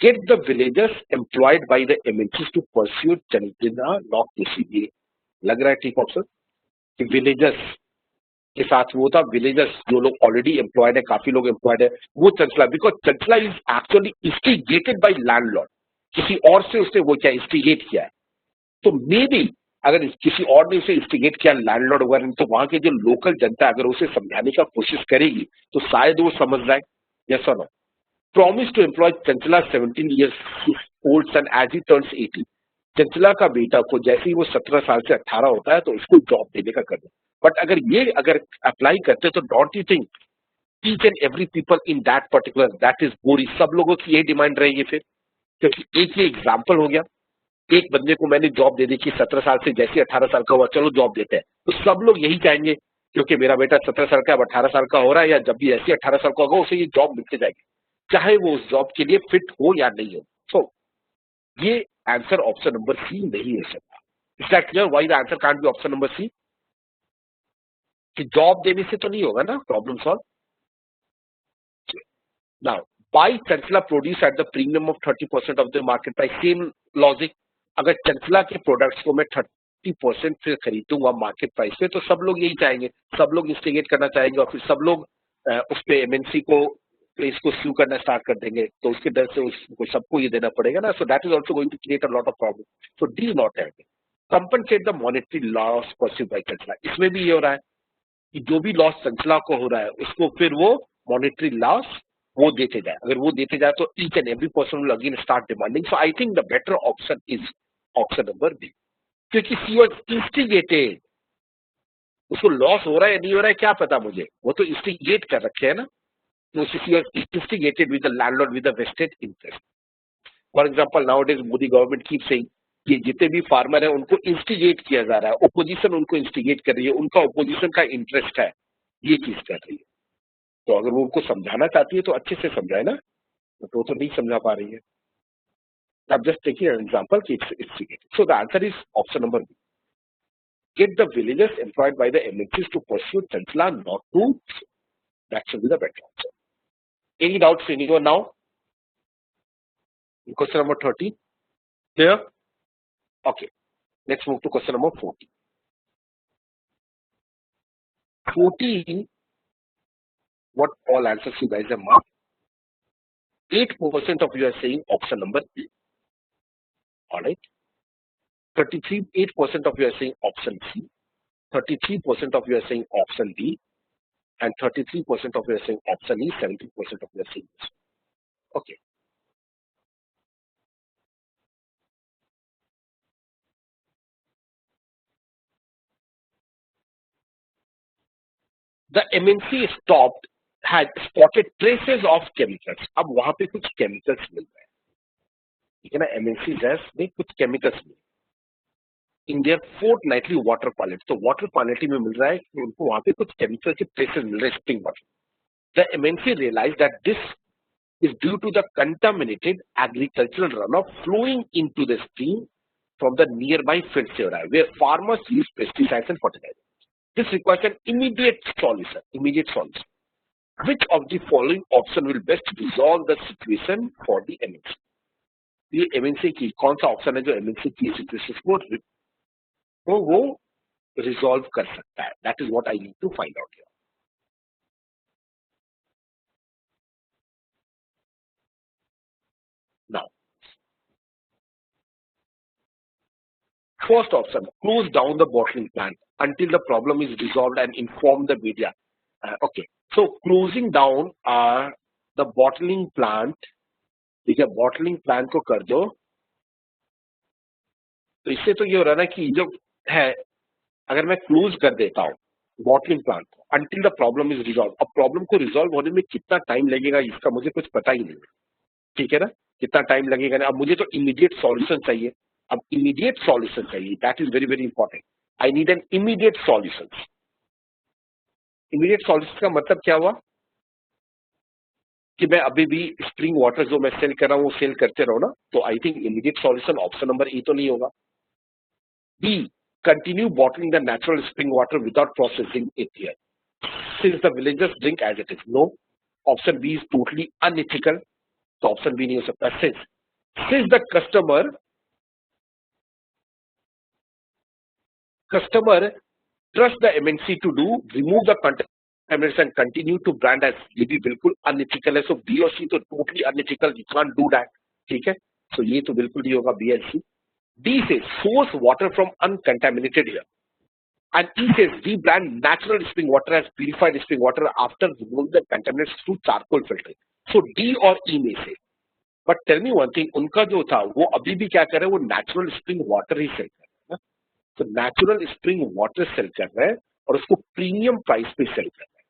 Get the villagers employed by the MNCs to pursue Chanchala not to CBA. लग रहा है ठीक ऑप्शन कि विलेजर्स के साथ वो था. विलेजर्स जो लोग ऑलरेडी एम्प्लॉयड है, काफी लोग एम्प्लॉयड है, वो Chanchala, because Chanchala is actually instigated by landlord. किसी और से उसने वो क्या इंस्टिगेट किया है. तो मे बी अगर किसी और ने उसे इंस्टिगेट किया लैंडलॉर्ड वगैरह, तो वहां के जो लोकल जनता अगर उसे समझाने का कोशिश करेगी तो शायद वो समझ जाए. यस और no. Promise to employ Chanchala 17 years old son as he turns 18. Chanchala का बेटा को जैसे ही वो 17 साल से 18 होता है तो उसको जॉब देने का करना. बट अगर अप्लाई करते तो don't you think each and every people in that particular that is बोरी, सब लोगों की यही डिमांड रहेगी फिर. क्योंकि एक ये एग्जाम्पल हो गया, एक बंदे को मैंने जॉब दे दी कि 17 साल से जैसे 18 साल का हुआ चलो जॉब देते हैं, तो सब लोग यही चाहेंगे क्योंकि मेरा बेटा 17 साल का अब 18 साल का हो रहा है, या जब भी ऐसे 18 साल का होगा उसे ये जॉब मिलते जाएगी, चाहे वो उस जॉब के लिए फिट हो या नहीं हो. सो ये आंसर ऑप्शन नंबर सी नहीं हो सकता. Is that clear why the answer can't be option number C? कि जॉब देने से तो नहीं होगा ना problem solve. Now by Chanchala produce at the premium of 30% of the market price. Same logic, अगर चंचला के प्रोडक्ट्स को मैं 30% से खरीदूंगा मार्केट प्राइस पे, तो सब लोग यही चाहेंगे, सब लोग इंस्टिगेट करना चाहेंगे और फिर सब लोग उस पे एमएनसी को इसको स्यू करना स्टार्ट कर देंगे, तो उसके डर से उसको सबको ये देना पड़ेगा ना. So that is also going to create a lot of problem. So D is not having. Compensate the monetary loss perceived by Chanchala. इसमें भी ये हो रहा है कि जो भी लॉस चंचला को हो रहा है उसको फिर वो मॉनेटरी लॉस वो देते जाए. अगर वो देते जाए तो each and every person will again start demanding. So I think the better option is option number B, क्योंकि शी वाज इंस्टिगेटेड. उसको लॉस हो रहा है या नहीं हो रहा है क्या पता मुझे, वो तो इंस्टिगेट कर रखे है ना. तो she was instigated with the landlord with the vested interest. For example nowadays Modi government keep saying कि जितने भी फार्मर है उनको इंस्टिगेट किया जा रहा है, ओपोजिशन उनको इंस्टिगेट कर रही है, उनका ओपोजिशन का इंटरेस्ट है, ये चीज कर रही है. तो अगर वो उनको समझाना चाहती है तो अच्छे से समझाए ना, तो वो तो नहीं समझा पा रही है. I'm just taking an example कि it's instigated. So the answer is option number B. Get the villagers employed by the MNCs to pursue Chanchala not to. That should be the better answer. Any doubts anyone now? Question number 30. Clear? Okay. Let's move to question number 14. 14. What all answers you guys have marked? 8% of you are saying option number A. Alright. 8% of you are saying option C. 33% of you are saying option D. And 33% of you are saying option E. 70% of you are saying this. Okay. The MNC stopped had spotted traces of chemicals. अब वहां पे कुछ chemicals मिल रहे हैं, ठीक है ना, MNC में कुछ chemicals mill in their fortnightly water quality. तो water quality में मिल रहा है कि उनको वहां पे कुछ chemical के traces मिल रहे हैं spring water. The MNC realized that this is due to the contaminated agricultural runoff flowing into the stream from the nearby field area where farmers use pesticides and fertilizers. This requires an immediate solution. Which of the following option will best resolve the situation for the MNC? ये MNC की कौन सा option है जो MNC की situation को वो resolve कर सकता है? That is what I need to find out here. Now, first option, close down the bottling plant until the problem is resolved and inform the media. Okay, so closing down the bottling plant, ठीक है, bottling plant को कर दो, तो इससे तो ये हो रहा है ना कि जो है, अगर मैं क्लोज कर देता हूँ बॉटलिंग प्लांट को until the problem is resolve, अब प्रॉब्लम को रिजॉल्व होने में कितना टाइम लगेगा इसका मुझे कुछ पता ही नहीं है, ठीक है ना, कितना टाइम लगेगा ना. अब मुझे तो इमीडिएट सॉल्यूशन चाहिए. अब इमीडिएट सॉल्यूशन चाहिए, that is very very important. I need an immediate solution. Immediate solution का मतलब क्या हुआ कि मैं अभी भी स्प्रिंग वाटर जो मैं सेल कर रहा हूँ वो सेल करते रहो ना. तो I think immediate solution option number A तो नहीं होगा. B, continue bottling the natural spring water without processing it here, since the villagers drink as it is. No, option B is totally unethical. So option B नहीं हो सकता. Since the customer trust the MNC to remove the contaminants and continue to brand as, ये भी बिल्कुल unethical है. So B और C तो totally unethical, you can't do that. ठीक है, so ये तो बिल्कुल नहीं होगा B and C. D says source water from uncontaminated here. And E says rebrand natural spring water as purified spring water after removing the contaminants through charcoal filtering. So D और E में से. But tell me one thing, उनका जो था वो अभी भी क्या कर रहे हैं, वो नेचुरल स्प्रिंग वाटर ही सेल कर रहे हैं. तो नेचुरल स्प्रिंग वाटर सेल कर रहे हैं और उसको प्रीमियम प्राइस पे सेल कर रहे हैं,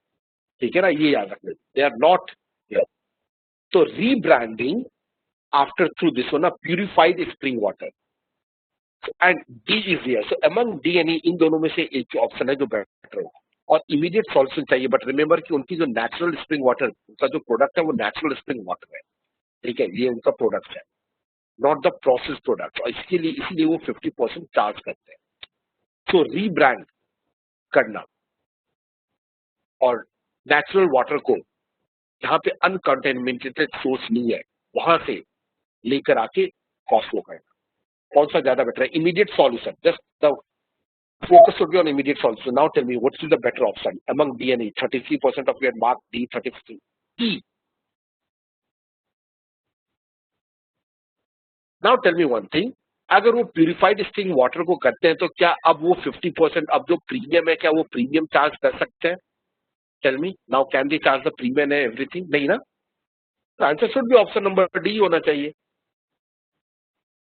ठीक है ना, ये याद रखना. They are not. तो rebranding after through this one purified spring water and D is here. So among D and E, इन दोनों में से एक ऑप्शन है जो बेटर हो. और इमीडिएट सॉल्यूशन चाहिए. बट रिमेंबर कि उनकी जो नेचुरल स्प्रिंग वाटर, उनका जो प्रोडक्ट है वो नेचुरल स्प्रिंग वाटर है, ठीक है, ये उनका प्रोडक्ट है, नॉट द प्रोसेस प्रोडक्ट. और इसके लिए इसीलिए वो 50% चार्ज करते हैं. सो रीब्रांड करना और नेचुरल वाटर को जहां पे अनकंटेमिनेटेड सोर्स नहीं है वहां से लेकर आके कॉस्ट लो करना, कौन सा ज्यादा बेटर है? Immediate solution, just the focus should be on immediate solution. Now tell me, what is the better option among D and E? 33% of your mark, D 33. E. Now tell me one thing, अगर वो purified spring water को करते हैं तो क्या अब वो 50%, अब जो प्रीमियम है क्या वो प्रीमियम चार्ज कर सकते हैं? Tell me now, can they charge the premium है एवरीथिंग? नहीं ना. तो answer should be option number D होना चाहिए.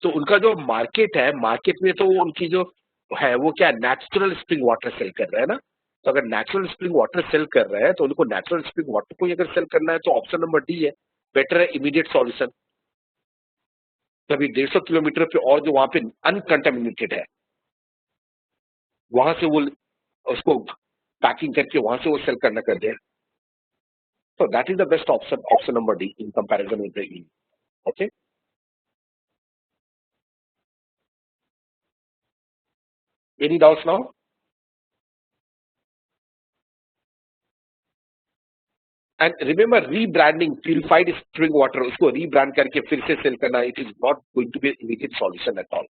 तो उनका जो मार्केट है, मार्केट में तो उनकी जो है वो क्या, नेचुरल स्प्रिंग वाटर सेल कर रहे हैं ना. तो अगर नेचुरल स्प्रिंग वाटर सेल कर रहे हैं तो उनको नेचुरल स्प्रिंग वाटर को अगर सेल करना है तो ऑप्शन नंबर डी है, बेटर है, इमीडिएट सॉल्यूशन. तभी 150 किलोमीटर पे और जो वहां पे अनकंटामिनेटेड है वहां से वो उसको पैकिंग करके वहां से वो सेल करना कर दे. तो that is the best option, option number D in comparison with the E. Okay, any doubts now? And remember, rebranding purified spring water, उसको रीब्रांड करके फिर से सेल करना, it is not going to be immediate solution at all.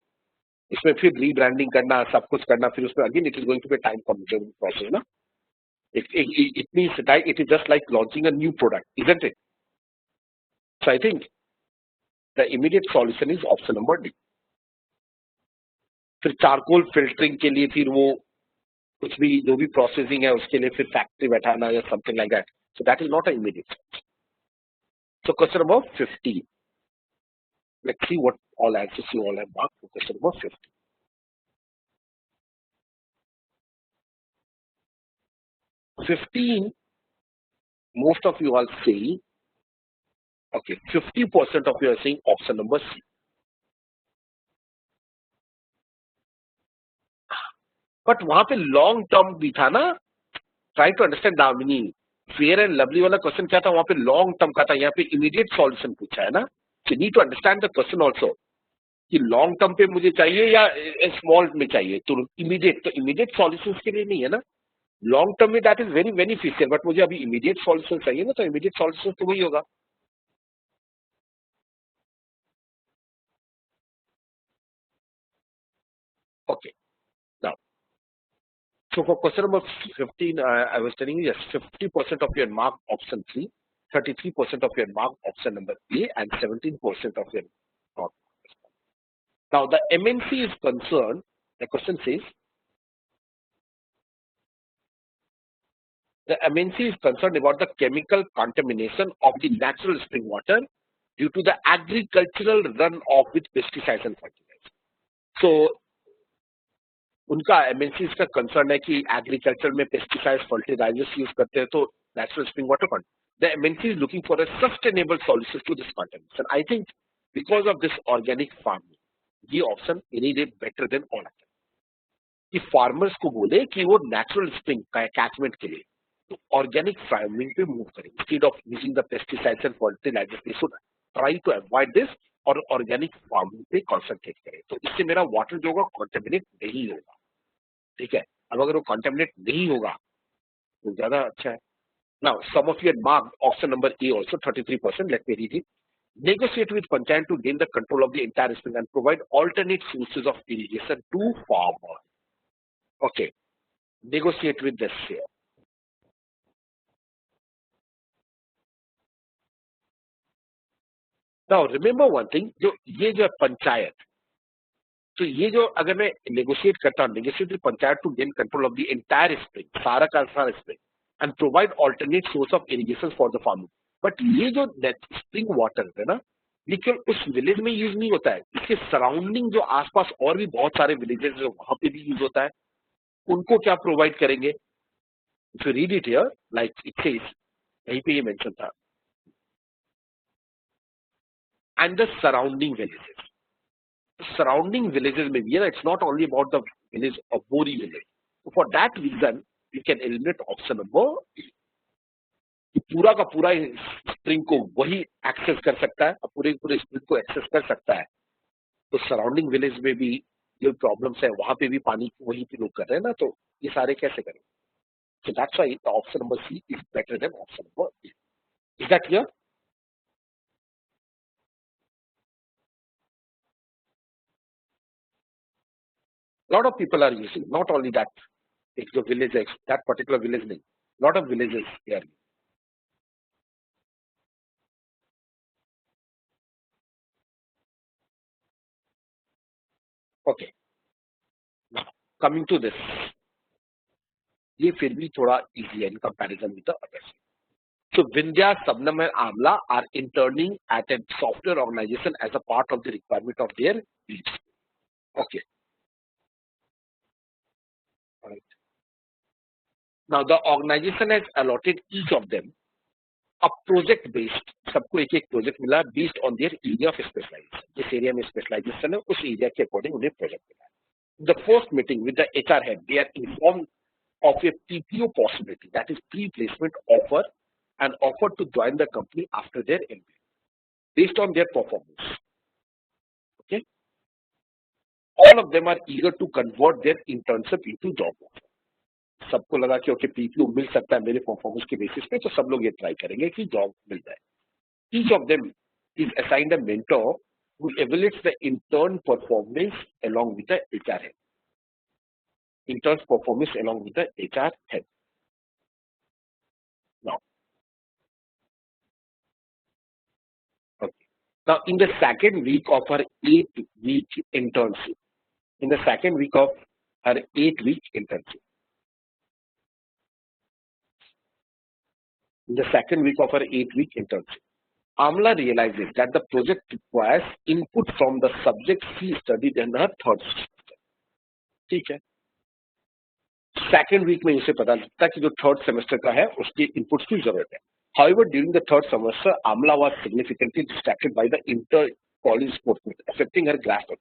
इसमें फिर rebranding करना, सब कुछ करना, फिर उसमें again it is going to be time consuming process ना. It means that it is just like launching a new product, isn't it? So I think the immediate solution is option number D. फिर charcoal filtering के लिए फिर वो कुछ भी जो भी प्रोसेसिंग है उसके लिए फिर फैक्ट्री बैठाना या something like that. So that is not an immediate solution. So question number 15. Let's see what all answers you all have marked for question number 15. 15, most of you are saying, okay, 50% of you are saying option number C. But वहां पे long term भी था ना. Try to understand Damini. Fair and lovely वाला question क्या था, वहां पे लॉन्ग टर्म का था, यहाँ पे इमीडिएट सॉल्यूशन पूछा है ना. So need to understand the question also कि लॉन्ग टर्म पे मुझे चाहिए या स्मॉल में चाहिए. तो इमीडिएट सॉल्यूशन के लिए नहीं है ना. लॉन्ग टर्म में that is very beneficial, but मुझे अभी इमीडिएट सॉल्यूशन चाहिए ना, तो इमीडिएट सॉल्यूशन तो वही होगा. Okay. Now, so for question number 15, I was telling you, yes, 50% of your mark option 3, 33% of your mark option number A, and 17% of your mark. Now, the MNC is concerned, the question says, the MNC is concerned about the chemical contamination of the natural spring water due to the agricultural runoff with pesticides and fertilizers. So, उनका MNC का concern है कि agriculture में pesticides fertilisers use करते हैं तो natural spring water कौन. The MNC is looking for a sustainable solution to this contamination. I think because of this organic farming ये option any day better than all other. कि farmers को बोले कि वो नेचुरल स्प्रिंग का catchment के लिए तो ऑर्गेनिक फार्मिंग पे मूव करें instead of using the pesticides and fertilizers. They should try to avoid this और ऑर्गेनिक फार्मिंग पे कॉन्सेंट्रेट करें. तो इससे मेरा वाटर जो होगा कॉन्टेमिनेट नहीं होगा. ठीक है. अब अगर वो कॉन्टेमिनेट नहीं होगा तो ज्यादा अच्छा है. Now some of your mark option number A also 33%. Let me read it. Negotiate with Panchayat to gain the control of the entire spring and provide alternate sources of irrigation to farmers. Okay. Negotiate with this here. Now remember one thing, जो ये जो पंचायत, तो ये जो अगर मैं negotiate करता हूँ, negotiate with panchayat to gain control of the entire spring, सारा का सारा spring, and provide alternate source of irrigation for the farming. But ये जो स्प्रिंग वाटर है ना, ये केवल उस विलेज में यूज नहीं होता है, इसके सराउंडिंग जो आसपास और भी बहुत सारे विलेजेस जो वहां पे भी यूज होता है, उनको क्या प्रोवाइड करेंगे. If you read it here like it says, यहीं पे ये मेंशन था, and the surrounding villages. Surrounding villages में भी है ना, it's not only about the village of Bori village. For that reason you can eliminate option number, पूरा का पूरा स्प्रिंग को वही एक्सेस कर सकता है, पूरे पूरे स्प्रिंग को एक्सेस कर सकता है. तो सराउंडिंग विलेज में भी जो प्रॉब्लम्स है वहां पे भी पानी वही पे लोग कर रहे हैं ना, तो ये सारे कैसे करें. So that's why the option number C is better than option number A. Is that clear. Lot of people are using, not only that एक जो विलेज है दैट पर्टिकुलर विलेज नहीं, lot of villages they are. Okay. Coming to this, ये फिर भी थोड़ा easy है in comparison with the others. So Vindhya, Sabnam and Amla are interning at a software organization as a part of the requirement of their needs. Okay. All right. Now the organization has allotted each of them a project based, सबको एक एक project मिला based on their area of specialization. जिस area में specialisation है उस area के according उन्हें प्रोजेक्ट मिला. The first meeting with the HR head, they are informed of a PPO possibility, that is pre-placement offer, and offer to join the company after their MBA based on their performance. Okay. All of them are eager to convert their internship into job offer. सबको लगा कि okay PPO मिल सकता है मेरे performance के basis पे, तो सब लोग ये ट्राई करेंगे कि जॉब मिल जाए. Each of them is assigned a mentor who evaluates the intern performance along with the HR head. Intern's performance along with the HR head. Now, okay. Now, in the second week of her 8-week internship, in the second week of her 8-week internship, in the second week of her 8-week internship, Amla realizes that the project requires input from the subject she studied in her third semester. ठीक है. Second week में इसे पता लगता है कि जो third semester का है उसके इनपुट्स की जरूरत है. However, during the third semester, Amla was significantly distracted by the inter-college sports meet, affecting her grasp.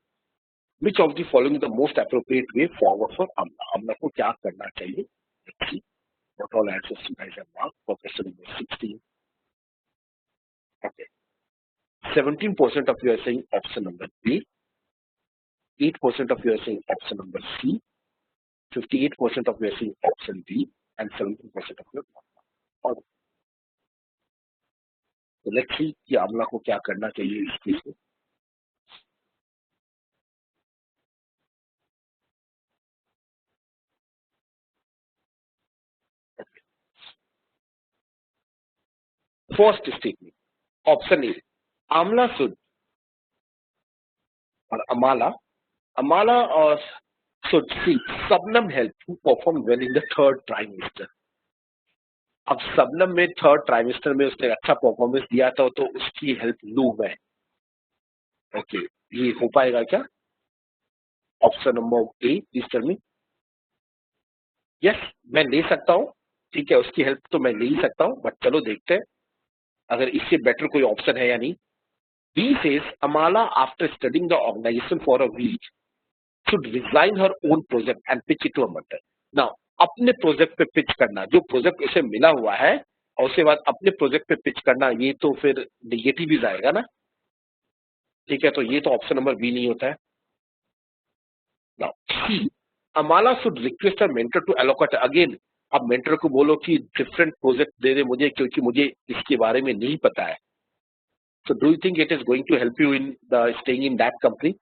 Which of the following is the most appropriate way forward for Amla? Amla को क्या करना चाहिए? Let's see what all answers you guys have marked for question number 16. Okay. 17% of you are saying option number B. 8% of you are saying option number C. 58% of you are saying option D. And 17% of you are not. So let's see कि आमला को क्या करना चाहिए इस चीज में. First statement option A, Amala should और अमाला और should see Sabnam help to perform well in the third trimester. अब सबनम में थर्ड ट्राइमेस्टर में उसने अच्छा परफॉर्मेंस दिया था तो उसकी हेल्प लू मैं. ओके, ये हो पाएगा क्या? Option number A please tell me. Yes, मैं ले सकता हूँ. ठीक है, उसकी हेल्प तो मैं ले ही सकता हूँ, बट चलो देखते हैं अगर इससे बेटर कोई ऑप्शन है या नहीं. B says Amala, after studying the organization for a week, should resign her own project and pitch it to a mentor. Now, अपने प्रोजेक्ट पे पिच करना, जो प्रोजेक्ट उसे मिला हुआ है और उसके बाद अपने प्रोजेक्ट पे पिच करना, ये तो फिर नेगेटिव ही जाएगा ना. ठीक है, तो ये तो ऑप्शन नंबर बी नहीं होता है. Now, C, Amala should request her mentor to allocate again. अब मेंटर को बोलो कि डिफरेंट प्रोजेक्ट दे दे मुझे, क्योंकि मुझे इसके बारे में नहीं पता है. So do you think it is going to help you in the staying in that company?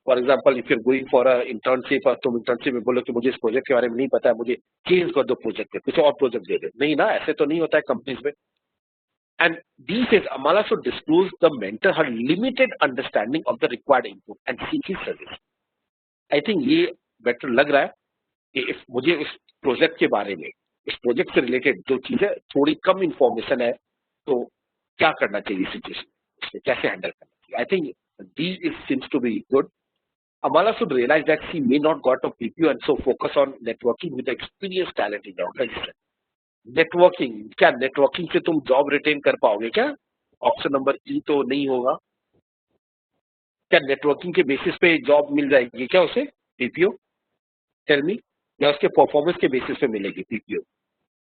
For example, if you're going for a internship और तुम internship में बोलो कि मुझे इस प्रोजेक्ट के बारे में नहीं पता है, मुझे चेंज कर दो प्रोजेक्ट पे, कुछ और प्रोजेक्ट दे दे. नहीं ना, ऐसे तो नहीं होता है कंपनीज में. And D says Amala should disclose the mentor her limited understanding of the required input and seek his suggestion. I think ये बेटर लग रहा है कि if मुझे उस प्रोजेक्ट के बारे में, इस प्रोजेक्ट से रिलेटेड जो चीजें थोड़ी कम इंफॉर्मेशन है, तो क्या करना चाहिए सिचुएशन, कैसे हैंडल करना चाहिए. I think D is seems to be good. Amala should realize that she may not got a PPO and so focus on networking with experienced talent in the organization. Networking, क्या networking से तुम job retain कर पाओगे क्या? Option number ई तो नहीं होगा. क्या नेटवर्किंग के बेसिस पे जॉब मिल जाएगी क्या उसे पीपीओ? Tell me. या उसके परफॉर्मेंस के बेसिस पे मिलेगी PPO?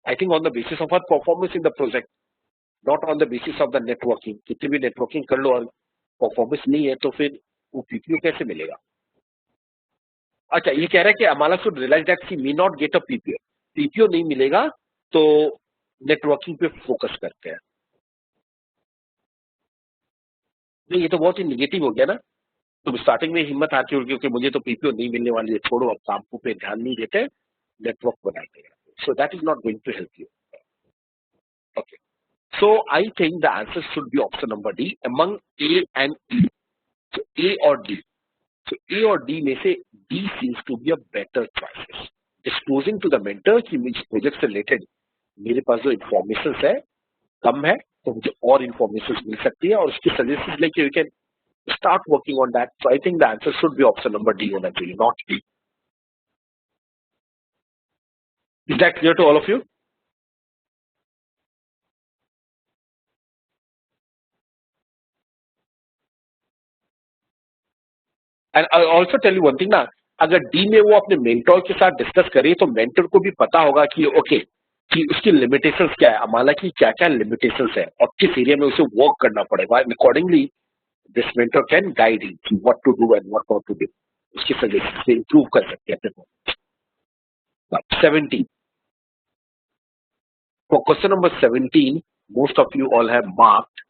I think on the basis of her performance in the project, not on the basis of the networking. कितनी भी नेटवर्किंग कर लो और परफॉर्मेंस नहीं है तो फिर वो पीपीओ कैसे मिलेगा? अच्छा, ये कह रहा है कि Amala should realize that she may not get a PPO. PPO नहीं मिलेगा तो नेटवर्किंग पे फोकस करते हैं. नहीं, ये तो बहुत ही निगेटिव हो गया ना. तो स्टार्टिंग में हिम्मत आती होगी कि मुझे तो पीपीओ नहीं मिलने वाली है, छोड़ो अब काम को पे ध्यान नहीं देते, नेटवर्क बनाते हैं. So that is not going to help you. Okay, so I think the answer should be option number D among A and E. So A or D. So A और D में से D seems to be a better choice. Disclosing to the mentor कि इस project से related मेरे पास जो information है कम है, तो मुझे और इन्फॉर्मेशन मिल सकती है और उसकी सजेशन लेके we can start working on that. So I think the answer should be option number D होना चाहिए, not B. Is that clear to all of you? And I also tell you one thing ना, अगर D में वो अपने mentor के साथ discuss करे तो मेंटर को भी पता होगा कि ओके कि उसकी लिमिटेशंस क्या है, अमाला की क्या क्या लिमिटेशंस है और किस एरिया में उसे वर्क करना पड़ेगा. Accordingly this mentor can guide him what to do and what not to do. उसकी सजेशन से इंप्रूव कर सकते हैं अपने. 17 for question number 17, most of you all have marked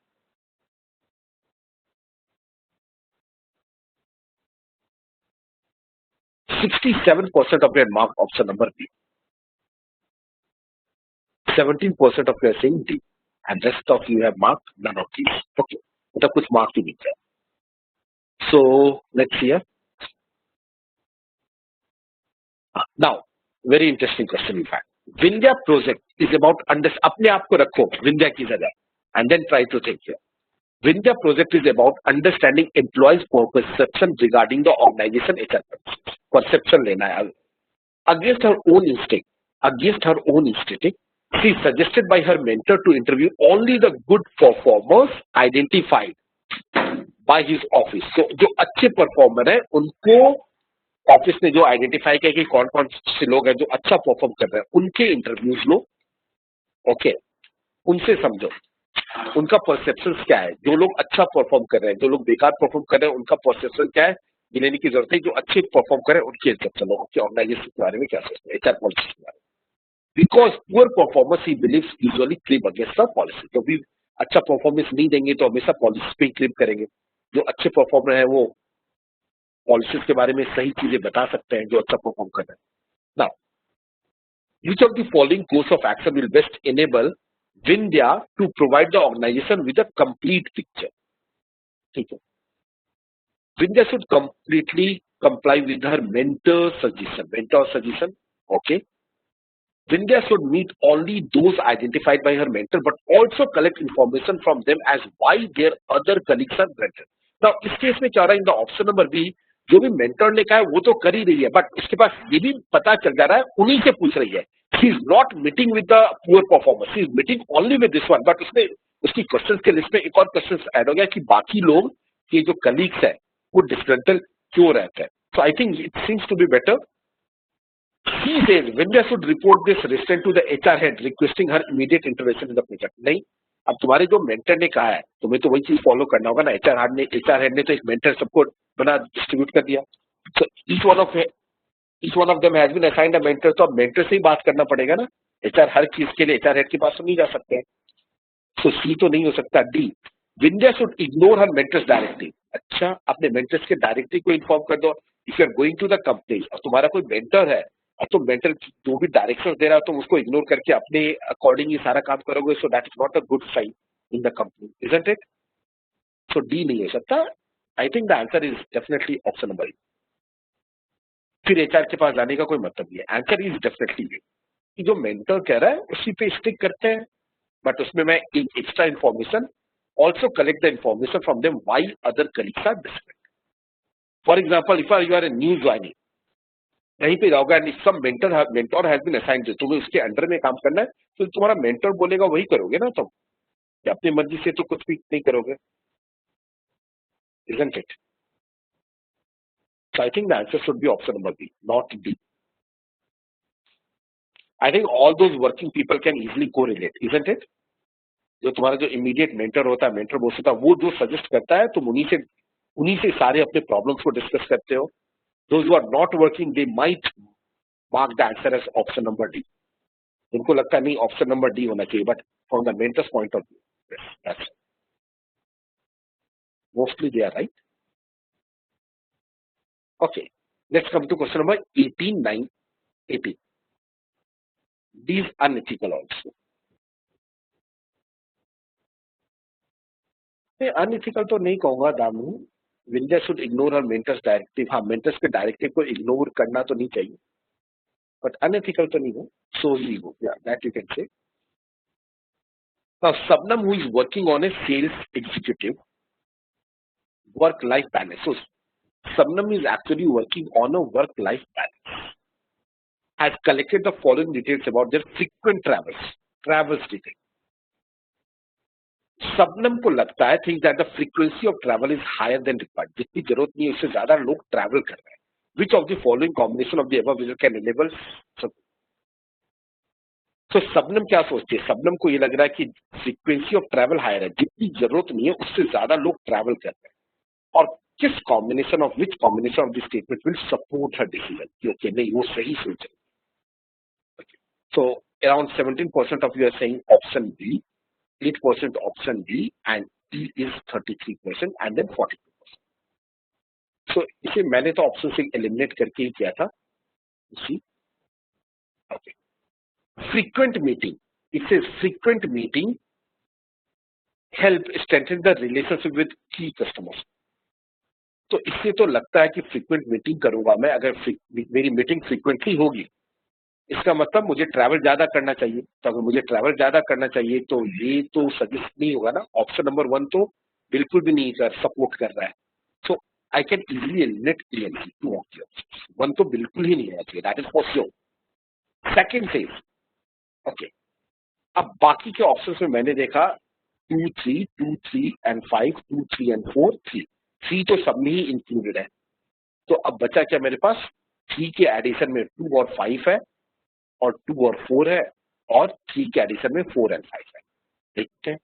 67% of your mark option number B. 17% of you are saying D, and rest of you have marked none of these. Okay, मतलब कुछ mark ही नहीं है. So let's see here. Now, very interesting question in fact. Vindhya project is about अपने आप को रखो विंध्या की जगह and then try to think here. Vindhya project is about understanding employees' perception regarding the organization HR. Perception लेना है. against her own instinct, against her own instinct, she suggested by her mentor to interview only the good performers identified by his office. So जो अच्छे performer है उनको office ने जो identify किया कि कौन कौन से लोग हैं जो अच्छा परफॉर्म कर रहे हैं उनके इंटरव्यूज लो. ओके, उनसे समझो उनका परसेप्शन क्या है. जो लोग अच्छा परफॉर्म कर रहे हैं, जो लोग बेकार परफॉर्म कर रहे हैं, उनका परसेप्शन क्या है ये लेने की जरूरत है. जो अच्छे परफॉर्म कर रहे हैं उनके हिसाब से लोग आपके ऑर्गेनाइजेशन के बारे में क्या सोचते हैं, एचआर पॉलिसी के बारे में. Because poor performers he believes usually claim against the policy. तो भी अच्छा परफॉर्मेंस नहीं देंगे तो हमेशा पॉलिसी पे ही क्लेम करेंगे. जो अच्छे परफॉर्मर है वो पॉलिसीज के बारे में सही चीजें बता सकते हैं जो अच्छा परफॉर्म कर रहे हैं. Now which of the following course of action will best enable Vindhya to provide the organization with a complete picture? ठीक है. Vindhya should completely comply with her mentor's suggestion. Mentor suggestion, okay. Vindhya should meet only those identified by her mentor, but also collect information from them as why their other colleagues are better. Now, इस case में क्या हो रहा है, in the option number B, जो भी mentor ने कहा है वो तो कर ही रही है, बट उसके पास ये भी पता चल जा रहा है, उन्हीं से पूछ रही है. She is not meeting with the poor performer, she is meeting only with this one. But उसने उसकी क्वेश्चन के लिस्ट में एक और क्वेश्चन ऐड हो गया कि बाकी लोग के जो कलीग्स है वो डिस्ग्रंटल क्यों रहते हैं. So I think it seems to be better. She says Vindhya should report this restraint to the HR head, requesting her immediate intervention in the project. नहीं, अब तुम्हारे जो मेंटर ने कहा है तुम्हें तो वही चीज फॉलो करना होगा ना. एचआर हेड ने तो एक मेंटर सबको बना डिस्ट्रीब्यूट कर दिया. So each one of them has been assigned a mentor. तो अब मेंटर से ही बात करना पड़ेगा ना. एचआर हर चीज के लिए एचआर हेड के पास तो नहीं जा सकते हैं. So सी तो नहीं हो सकता. D, Vindhya should ignore her mentor's directive. अच्छा, अपने मेंटर्स के डायरेक्टिव को इन्फॉर्म कर दो. If you are going to the company और तुम्हारा कोई मेंटर है और तुम मेंटर जो भी डायरेक्शन दे रहा हो तुम उसको इग्नोर करके अपने अकॉर्डिंग ही सारा काम करोगे, so that is not a good sign in the company, isn't it? So D नहीं हो सकता. I think the answer is definitely option number A. फिर एचआर के पास जाने का कोई मतलब नहीं है. आंसर इज डेफिनेटली ए कि जो मेंटर कह रहा है उसी पे स्टिक करते हैं, बट उसमें मैं extra information also collect the information from them why other colleagues are different. For example, if you are a new joining, कहीं पे जाओगे and some mentor has been assigned to, तुम्हें उसके अंडर में काम करना है, तो तुम्हारा मेंटर बोलेगा वही करोगे ना तुम. अपनी मर्जी से तो कुछ भी नहीं करोगे, isn't it? So I think the answer should be option number B, not D. I think all those working people can easily correlate, isn't it? जो तुम्हारा जो इमीडिएट मेंटर होता है, मेंटर बोस होता है, वो जो सजेस्ट करता है तुम उन्हीं से सारे अपने प्रॉब्लम्स को डिस्कस करते हो. Those who are not working, they might mark the answer as option number D. उनको लगता है नहीं ऑप्शन नंबर डी होना चाहिए, but from the mentors point of view that's mostly they are right. Okay, let's come to question number 18, 9, 18. D is unethical also. Unethical तो नहीं कहूंगा Damu. Vindhya should ignore her mentors directive. हाँ, mentors के directive को ignore करना तो नहीं चाहिए, बट अनएथिकल तो नहीं हो. सो ही हो, या दैट यू कैन से. Now, Sabnam, who is working on a sales executive work-life balance. So, Sabnam is actually working on a work-life balance. Has collected the following details about their frequent travels detail. Sabnam को लगता है think that the frequency of travel is higher than required. जितनी जरूरत नहीं है उससे ज्यादा लोग ट्रैवल कर रहे हैं. Which of the following combination of the above can enable? तो सबनम क्या सोचती है? सबनम को ये लग रहा है कि फ्रीक्वेंसी ऑफ ट्रैवल हायर है, जितनी जरूरत नहीं है उससे ज्यादा लोग ट्रैवल कर रहे हैं. और किस combination of which combination of this statement will support her decision? Okay, नहीं वो सही सोच रही है. So around 17% of you are saying option B, 8% option D, and E is 33% and then 42%. सो इसे मैंने तो ऑप्शन से एलिमिनेट करके ही किया था. Okay, frequent meeting. It says frequent meeting help strengthen the relationship with key customers. तो इससे तो लगता है कि frequent meeting करूंगा मैं. अगर मेरी मीटिंग frequently होगी इसका मतलब मुझे ट्रैवल ज्यादा करना चाहिए. तो अगर मुझे ट्रैवल ज्यादा करना चाहिए तो ये तो सजेस्ट नहीं होगा ना. ऑप्शन नंबर 1 तो बिल्कुल भी नहीं सपोर्ट कर रहा है. सो I can easily eliminate ANC, two of the options. One तो बिल्कुल ही नहीं होना चाहिए, that is for sure. Second says, okay, अब बाकी के ऑप्शंस में मैंने देखा 2, 3, 2, 3 and 5, 2, 3 and 4, 3. 3 तो सब में ही इंक्लूडेड है, तो अब बचा क्या मेरे पास? 3 के एडिशन में 2 और 5 है, और 2 और 4 है, और 3 के एडिशन में 4 and 5 है. ठीक है.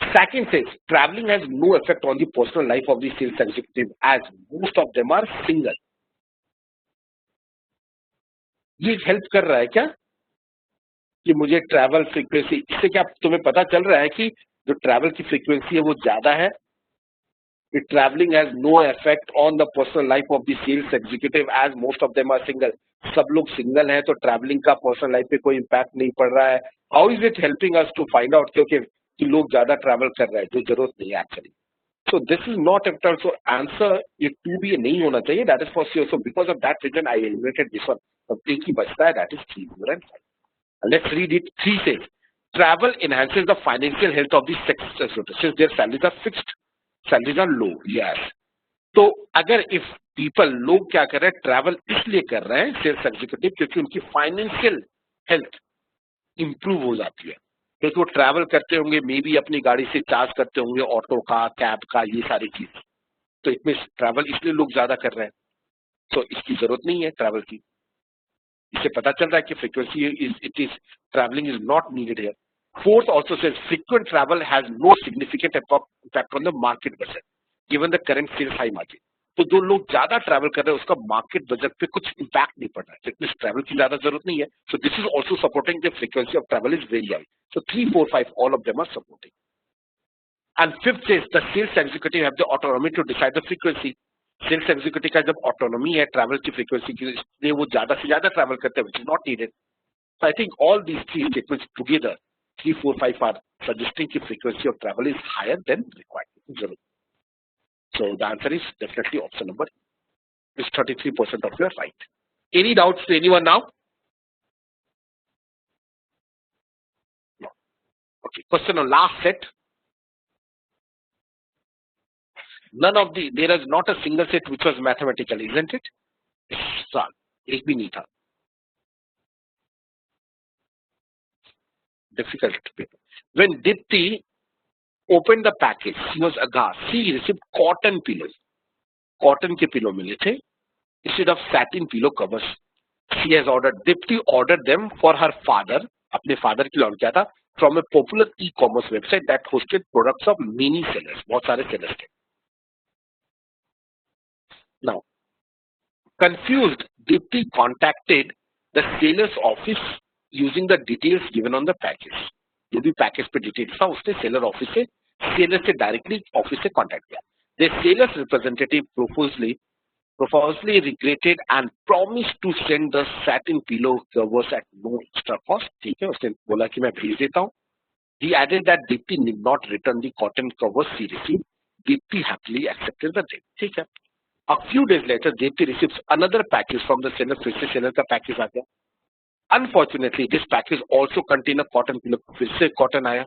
Second says, traveling has no effect on the personal life of the sales executive as most of them are single. ये हेल्प कर रहा है क्या कि मुझे ट्रैवल फ्रीक्वेंसी, इससे क्या तुम्हें पता चल रहा है कि जो ट्रैवल की फ्रीक्वेंसी है वो ज्यादा है? Travelling has no effect on the personal life of the sales executive as most of them are single. सब लोग सिंगल हैं तो ट्रैवलिंग का पर्सनल लाइफ पे कोई इम्पैक्ट नहीं पड़ रहा है. How is it helping us to find out कि लोग ज्यादा ट्रैवल कर रहे हैं जो जरूरत नहीं है actually. So this is not at all. So answer ये 2B नहीं होना चाहिए. That is for sure. So because of that reason I eliminated this one. अब एक ही बचता है, that is 3, 4 and 5. Let's read it. 3 says, travel enhances the financial health of the sex since their salaries are fixed, salaries are low. Yes. तो अगर if people लोग क्या कर रहे हैं, ट्रैवल इसलिए कर रहे हैं सेल्स एग्जीक्यूटिव क्योंकि उनकी फाइनेंशियल हेल्थ इंप्रूव हो जाती है, क्योंकि वो ट्रैवल करते होंगे, मे बी अपनी गाड़ी से चार्ज करते होंगे, ऑटो का, कैब का, ये सारी चीज. तो इसमें ट्रैवल इसलिए लोग ज्यादा कर रहे हैं. तो इसकी जरूरत नहीं है ट्रैवल की. इससे पता चल रहा है कि frequency is travelling is not needed here. Fourth also says frequent travel has no significant impact on the market budget given the current sales high margin. तो जो लोग ज्यादा ट्रैवल कर रहे हैं उसका मार्केट बजट पे कुछ इम्पैक्ट नहीं पड़ रहा है, फिटनेस ट्रैवल की ज्यादा जरूरत नहीं है. सो this is also supporting the frequency of travel is very high. So 3, 4, 5, all of them are supporting. And fifth says the sales executive have the autonomy to decide the frequency. Sales executive का जब autonomy है travel की frequency की, इसलिए वो ज्यादा से ज्यादा travel करते हैं, which is not needed. So I think all these three statements together, 3, 4, 5 are suggesting the frequency of travel is higher than required. So the answer is definitely option number is 33% of your right. Any doubts to anyone now? No. Okay. Question on last set. None of the, there is not a single set which was mathematical, isn't it? साल एक भी नहीं था. Difficult paper. When Dipti opened the package, she was aghast. She received cotton pillows. Cotton के pillow मिले थे instead of satin pillow covers. She has ordered. Dipti ordered them for her father. अपने father के लिए order किया था from a popular e-commerce website that hosted products of many sellers. बहुत सारे sellers थे. Now, confused, Dipti contacted the seller's office using the details given on the package. जो भी पैकेज पे डिटेल्स था उसने सेलर ऑफिस से, सेलर से डायरेक्टली ऑफिस से कांटेक्ट किया. The seller's representative profusely regretted and promised to send the satin pillow covers at no extra cost. ठीक है, उसने बोला कि मैं भेज देता हूँ. He added that Dipti did not return the cotton covers she received. Dipti happily accepted the deal. ठीक है. A few days later, Dipti receives another package from the seller. फिर से seller का package आ गया. Unfortunately, this package also contained a cotton pillow. फिर से cotton आया.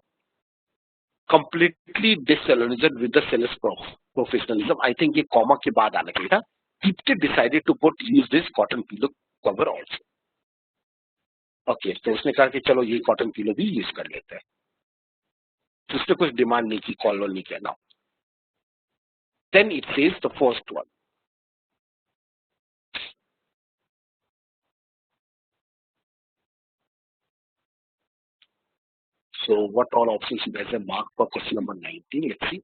Completely disillusioned with the seller's professionalism. I think ये comma के बाद आना चाहिए था. Dipti decided to use this cotton pillow cover also. Okay, तो उसने कहा कि चलो ये cotton pillow भी use कर लेते हैं. उसने कुछ डिमांड नहीं की, कॉल नहीं किया. Now, then it says the first one. So what all options you guys have marked for question number 19? Let's see.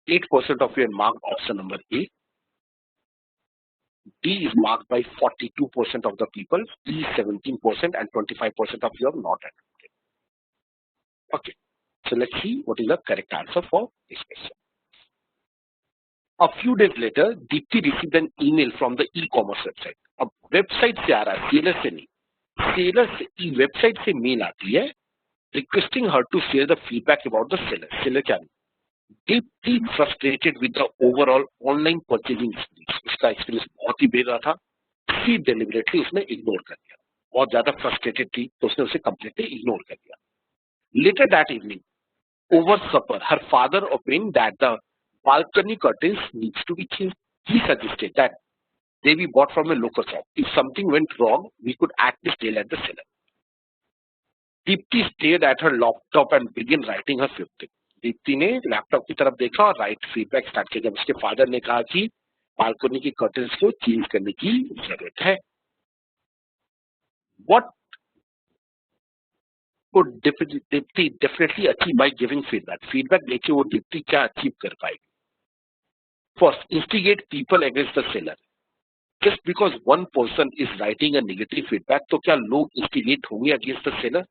8% of you have marked option number A. D is marked by 42% of the people. E 17% and 25% of you have not attempted. Okay. So let's see what is the correct answer for this question. A few days later, Dipti received an email from the e-commerce website. अब website से आ रहा है, seller से नहीं. Seller से website से mail आती है requesting her to share the feedback about the seller. Seller क्या नहीं? Deeply frustrated with the overall online purchasing experience. उसका experience बहुत ही बेकार था. She deliberately उसने ignore कर दिया. बहुत ज्यादा frustrated थी तो उसने उसे completely ignore कर दिया. Later that evening, Over supper, her father opined that the balcony curtains needs to be changed. He suggested that they be bought from a local shop. If something went wrong, we could at least tell at the seller. Deepti stared at her laptop and began writing her fifth thing. Deepti ने laptop की तरफ देखा और right feedback start किया जब उसके father ने कहा कि बालकनी की कर्टन्स को चेंज करने की जरूरत है. What could Deepti definitely achieve by giving feedback? Feedback देके वो दीप्ति क्या अचीव कर पाएगी? First, instigate people against the seller. Just because one person is writing a negative feedback, तो क्या लोग instigate होंगे against the seller?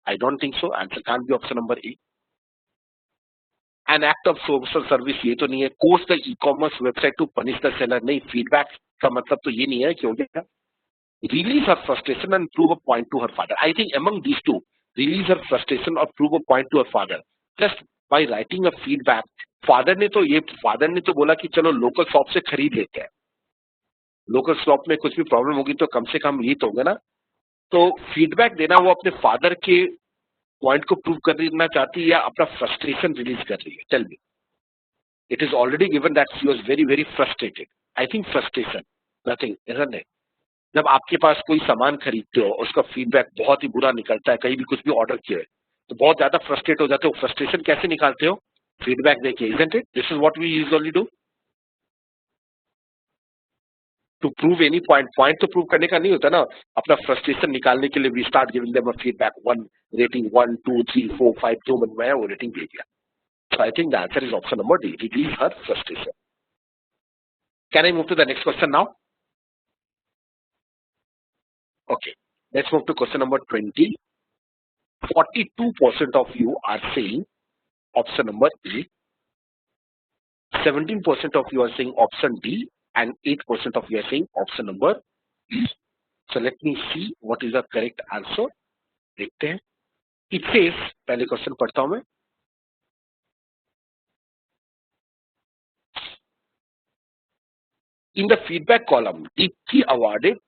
I don't think so. Answer can't be option number A. An act of social service ये तो नहीं है. Course the e-commerce website to punish the seller. नहीं, feedback का मतलब तो ये नहीं है कि हो गया. Release her frustration and prove a point to her father. I think among these two, release her frustration or prove a point to her father. Just by writing a feedback, father ने तो बोला कि चलो local shop से खरीद लेते हैं. Local shop में कुछ भी प्रॉब्लम होगी तो कम से कम ये तो होगा ना. तो फीडबैक देना वो अपने फादर के पॉइंट को प्रूव करना चाहती है या अपना फ्रस्ट्रेशन रिलीज कर रही है? Tell me. It is already given that she was very very frustrated. I think frustration nothing isn't it. जब आपके पास कोई सामान खरीदते हो उसका फीडबैक बहुत ही बुरा निकलता है, कहीं भी कुछ भी ऑर्डर किया है तो बहुत ज्यादा फ्रस्ट्रेट हो जाते हो. फ्रस्ट्रेशन कैसे निकालते हो? फीडबैक देके. Isn't it? This is what we usually do to prove any point तो प्रूव करने का नहीं होता ना. अपना फ्रस्ट्रेशन निकालने के लिए we start giving them a feedback. 1 rating 1 2 3 4 5 जो बनवाया वो रेटिंग दे दिया. So I think the answer is option number D. Release her frustration. Can I move to the next question now? Okay, let's move to question number 20. 42% of you are saying option number A. 17% of you are saying option D, and 8% of you are saying option number E. So let me see what is the correct answer. देखते हैं. It says, पहले question पढ़ता हूं मैं. In the feedback column, Deepti awarded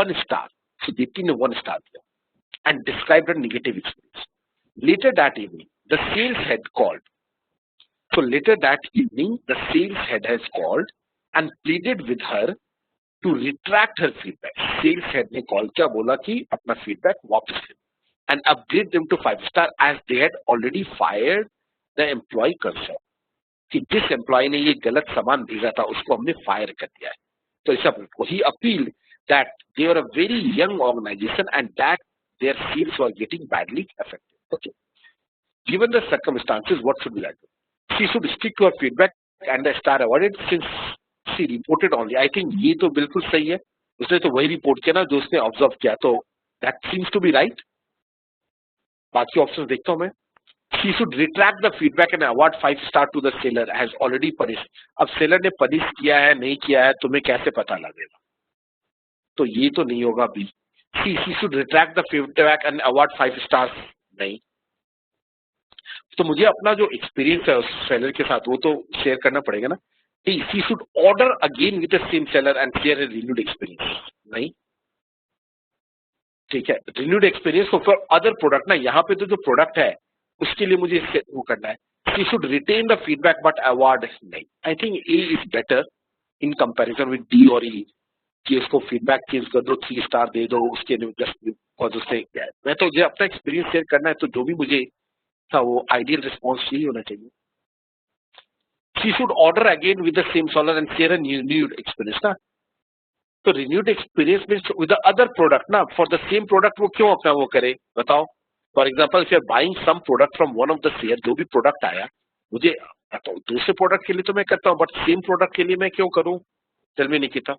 1 star. So Deepti ने 1 star दिया and described her negative experience. Later that evening, the sales head called. So later that evening, the sales head has called and pleaded with her to retract her feedback. Sales head ने call किया, बोला कि अपना feedback वापस ले and upgrade them to 5 star as they had already fired the employee concerned. कि जिस employ ने ये गलत सामान भेजा था उसको हमने फायर कर दिया है. तो ऐसा ही appeal that they were a very young organization and that their sales were getting badly affected. Okay. Given the circumstances, what should we do? She should stick to her feedback and the star awarded since she reported only. I think ये तो बिल्कुल सही है. उसने तो वही report किया ना जो उसने ऑब्जर्व किया. तो that seems to be right. बाकी ऑप्शन देखता हूं मैं. She should retract the feedback and award 5 star to the seller has already punished. अब सेलर ने पनिश किया है नहीं किया है तुम्हें कैसे पता लगेगा? तो ये तो नहीं होगा B. She should retract the feedback and award 5 stars. नहीं. तो मुझे अपना जो एक्सपीरियंस है उस सेलर के साथ वो तो शेयर करना पड़ेगा ना. She should order again with the same seller and share a renewed experience. नहीं. ठीक है. renewed experience for other product ना. यहाँ पे तो जो प्रोडक्ट है उसके लिए मुझे वो करना है. She should retain the feedback but award नहीं. I think A is better in comparison with D or E. कि उसको फीडबैक चेंज कर दो 3 स्टार दे दो उसके जस्ट बिकॉज उससे क्या है. मैं तो मुझे अपना एक्सपीरियंस शेयर करना है तो जो भी मुझे था वो आइडियल रिस्पॉन्स यही होना चाहिए. She should order again with the same seller and share a renewed experience ना. तो renewed experience means with the other product ना. For the same product वो क्यों अपना वो करे बताओ. For example if you are buying some product from one of the share, जो भी प्रोडक्ट आया मुझे तो दूसरे प्रोडक्ट के लिए तो मैं करता हूँ बट सेम प्रोडक्ट के लिए मैं क्यों करूँ? Tell me Nikita.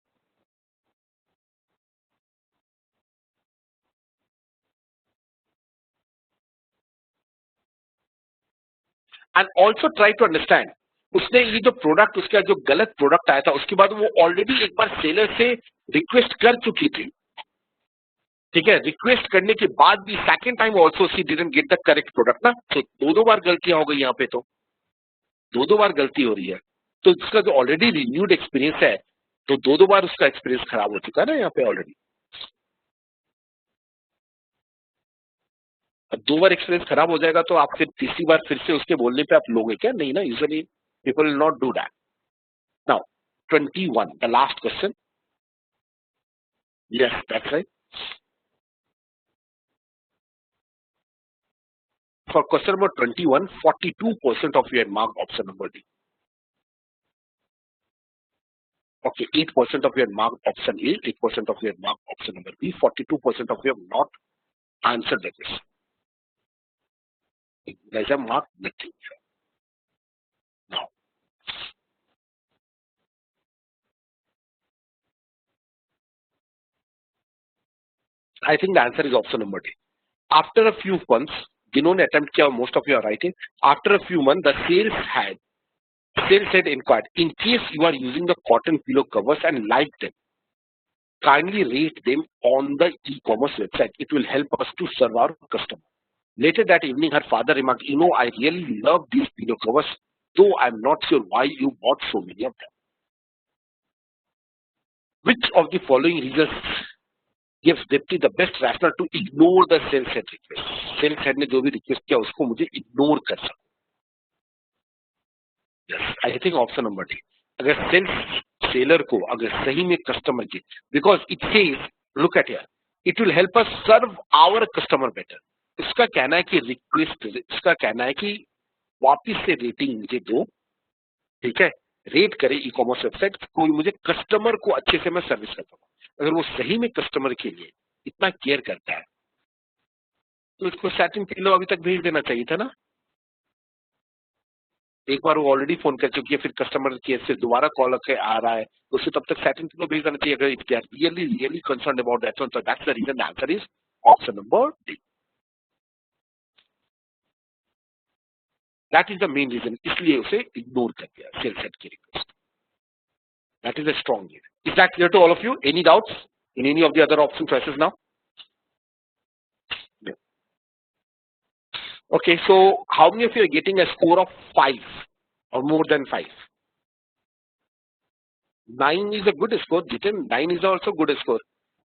And also try to understand उसने ये जो प्रोडक्ट उसका जो गलत प्रोडक्ट आया था उसके बाद वो ऑलरेडी एक बार सेलर से रिक्वेस्ट कर चुकी थी. ठीक है. रिक्वेस्ट करने के बाद भी second time also she didn't get the correct product ना. तो दो बार गलतियां हो गई यहाँ पे. तो दो बार गलती हो रही है तो उसका जो ऑलरेडी रिन्यूड एक्सपीरियंस है तो दो बार उसका एक्सपीरियंस खराब हो चुका है ना यहाँ पे ऑलरेडी. दो बार एक्सपीरियंस खराब हो जाएगा तो आप फिर तीसरी बार फिर से उसके बोलने पे आप लोगे क्या? नहीं ना, usually people will not do that. Now 21, the last question. Yes, that's right. For question number 21, 42% of you had marked option number D. Okay, 8% of you had marked option A, 8% of you had marked option number B, 42% of you have not answered the question. You guys have marked nothing. Now, I think the answer is option number D. After a few months, जिन्होंने attempt किया, most of you are writing. After a few months, the sales head inquired, in case you are using the cotton pillow covers and like them, kindly rate them on the e-commerce website. It will help us to serve our customer. Later that evening, her father remarked, you know, I really love these pillow covers, though I'm not sure why you bought so many of them. Which of the following reasons gives Dipti the best rationale to ignore the sales head request? Sales head ने जो भी request किया उसको मुझे ignore कर सकूं. Yes, I think option number D. अगर seller को अगर सही में customer के, because it says, look at here, it will help us serve our customer better. उसका कहना है कि request, उसका कहना है कि वापिस से रेटिंग मुझे दो, ठीक है, रेट करे ई कॉमर्स वेबसाइट, कोई मुझे कस्टमर को अच्छे से मैं सर्विस कर सकूं. अगर वो सही में कस्टमर के लिए इतना केयर करता है तो उसको सैटिन पिलो अभी तक भेज देना चाहिए था ना. एक बार वो ऑलरेडी फोन कर चुकी है, फिर कस्टमर केयर से दोबारा कॉल आ रहा है तो उसे तब तक सैटिन पिलो भेज देना चाहिए. अगर if they are really concerned about that one, so that's the reason. The answer is option number D. That is the main reason, इसलिए उसे इग्नोर कर दिया सेल्स हेड की request. That is a strong reason. Is that clear to all of you? Any doubts in any of the other option choices now? Yeah. Okay, so how many of you are getting a score of 5 or more than 5? 9 is a good score, Jitin. 9 is also good score.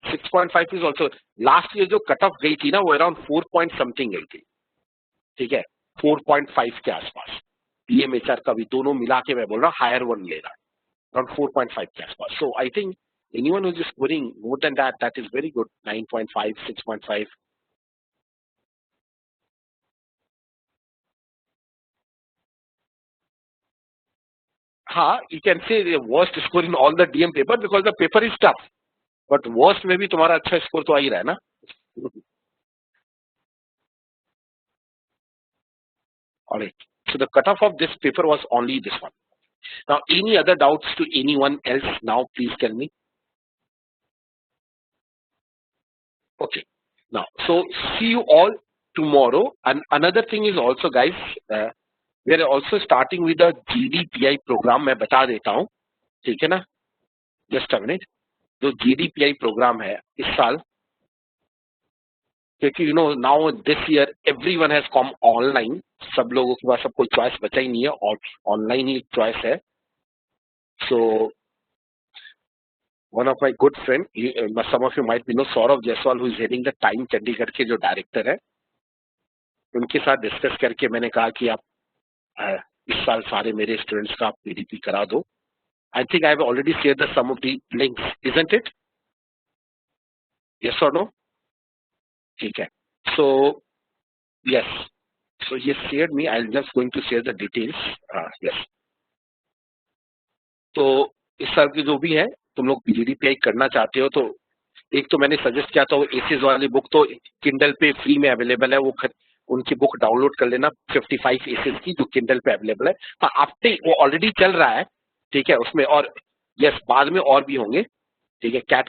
6.5 is also. Last year जो cut off गई थी ना वो around 4 point something गई थी, ठीक है, 4.5 के आसपास. पीएमएचआर का भी दोनों मिला के मैं बोल रहा हूँ हायर वन ले रहा है, अराउंड 4.5 के आसपास. So I think anyone who is scoring more than that, that is very good. 9.5, 6.5. You can say the worst score in all the DM paper because the paper is tough. But worst में भी तुम्हारा अच्छा score तो आ ही रहा है ना. Alright. So the cutoff of this paper was only this one. Now, any other doubts to anyone else now? Please tell me. Okay. Now, so see you all tomorrow. And another thing is also, guys, we are also starting with the GDPI program. मैं बता देता हूँ, ठीक है ना? Just a minute. जो GDPI program है इस साल, क्योंकि you know now this year everyone has come online. सब लोगों के पास अब कोई choice बचा ही नहीं है और online ही choice है. So one of my good friend, some of you might know Saurav Jaiswal, who is heading the Time Chandigarh के जो डायरेक्टर है, उनके साथ डिस्कस करके मैंने कहा कि आप इस साल सारे मेरे स्टूडेंट्स का आप पीडीपी करा दो. I think I have already share the some of the links, isn't it? Yes और नो? ठीक है. सो यस, सो ये share me, I am just going to share the details. Yes. तो इस साल की जो भी है, तुम लोग जीडीपीआई करना चाहते हो तो एक तो मैंने सजेस्ट किया था वो एसेस वाली बुक, तो किंडल पे फ्री में अवेलेबल है, वो उनकी बुक डाउनलोड कर लेना 55 एसेस की, जो किंडल पे अवेलेबल है. हाँ, आफ्टर वो ऑलरेडी चल रहा है, ठीक है, उसमें. और यस, बाद में और भी होंगे, ठीक है. कैट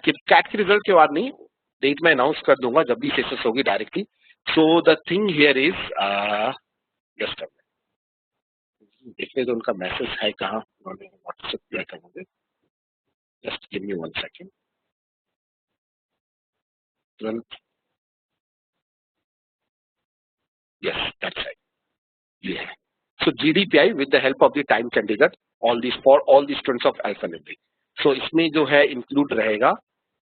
के रिजल्ट के बाद नहीं, डेट में अनाउंस कर दूंगा जब भी सेशंस होगी directly. So the thing here is, just देखने दो उनका मैसेज है कहाँ, उन्होंने व्हाट्सएप किया था मुझे. Just give me 1 second. Yes, that's right. Yeah. So GDPI with the help of the Time Chandigarh, all these for all the students of Alpha Learning. So इसमें जो है include रहेगा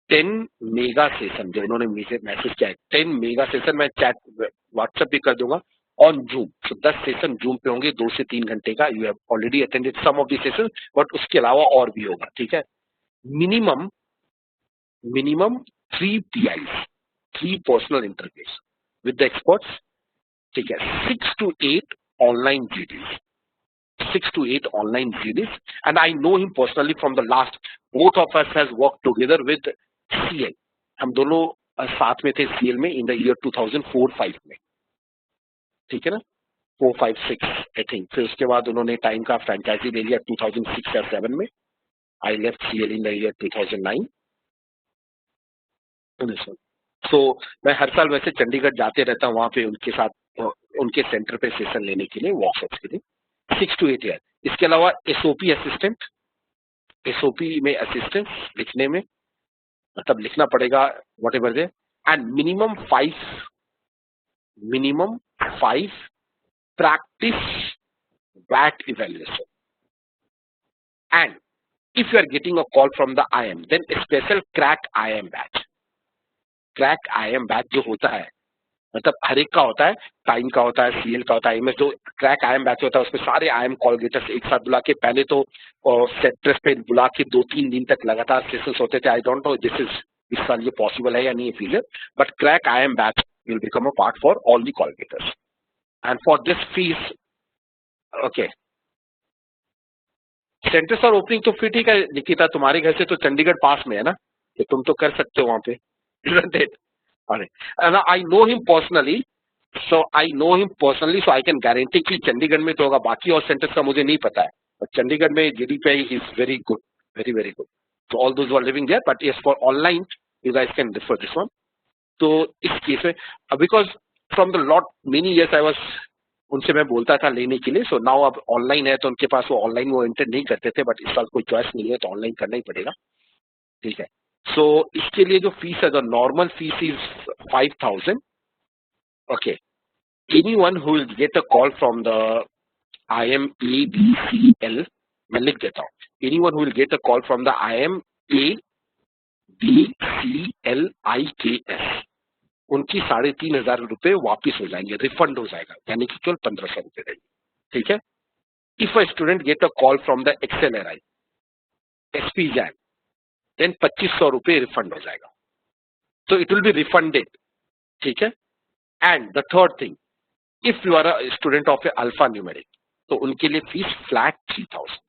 10 मेगा सेशन जो उन्होंने message किया है, 10 mega session मैं chat WhatsApp भी कर दूंगा on Zoom. So 10 session Zoom पे होंगे 2 से 3 घंटे का। You have already attended some of the session, but उसके अलावा और भी होगा, ठीक है। Minimum minimum 3 PIs, 3 personal interviews with the experts, ठीक है। 6 to 8 online GDs, 6 to 8 online GDs, and I know him personally from the last. Both of us has worked together with CL. हम दोनों साथ में थे CL में in the year 2004-5 में, ठीक है ना, 4-5-6 आई थिंक। फिर उसके बाद उन्होंने टाइम का फ्रेंचाइजी ले लिया 2006 या 7 में। I left CL in the year 2009। सो मैं हर साल वैसे चंडीगढ़ जाते रहता हूँ वहां पे उनके साथ, उनके सेंटर पे सेशन लेने के लिए, वर्कशॉप्स के लिए। 6 to 8 ईयर। इसके अलावा SOP असिस्टेंट, SOP में असिस्टेंस लिखने में, मतलब लिखना पड़ेगा what ever they, and minimum 5 practice VAT evaluation. And if you are getting a call from the IM, then a special crack IM batch. Crack IM batch जो होता है, मतलब हर एक का होता है, टाइम का होता है, CL का होता है, MS जो क्रैक IM बैच होता है उसमें सारे IM कॉलगेटर्स एक साथ बुला के, पहले तो सेंटर्स पे बुला के 2-3 दिन तक लगातार सेशंस होते थे। I don't know this is इस साल ये पॉसिबल है या नहीं फीजर, but crack IM batch will become a part for all the कॉलगेटर्स and for this fees. Okay, centres और ओपनिंग तो फिर ठीक है निकिता, तुम्हारे घर से तो चंडीगढ़ पास में है ना, तो तुम तो कर सकते हो वहां पे, isn't it? And I know him personally, so I can guarantee कि चंडीगढ़ में तो होगा, बाकी और सेंटर्स का मुझे नहीं पता है, but चंडीगढ़ में GD पे ही is very good, very good. So all those who are living there, but yes, for online you guys can refer this one. तो इस केस में because from the lot many years I was उनसे मैं बोलता था लेने के लिए, सो नाउ अब ऑनलाइन है तो उनके पास वो ऑनलाइन वो एंटर नहीं करते थे, बट इस साल कोई चॉइस नहीं है तो ऑनलाइन करना ही पड़ेगा, ठीक है। सो इसके लिए जो फीस है, the normal fees is 5,000। Okay, anyone who will get a call from the IMABCL, मैं लिख देता हूँ, anyone who will get a call from the IMABCLIKS, उनकी 3,500 रुपए वापिस हो जाएंगे, रिफंड हो जाएगा, यानी कि केवल 1,500 रुपए रहेंगे, ठीक है। If a student get a call from the XLRI SP Jain, देन 2,500 रुपए रिफंड हो जाएगा, तो इट विल बी रिफंडेड, ठीक है। And the third thing, if you are a student of a alpha numeric, तो उनके लिए फीस फ्लैट 3,000।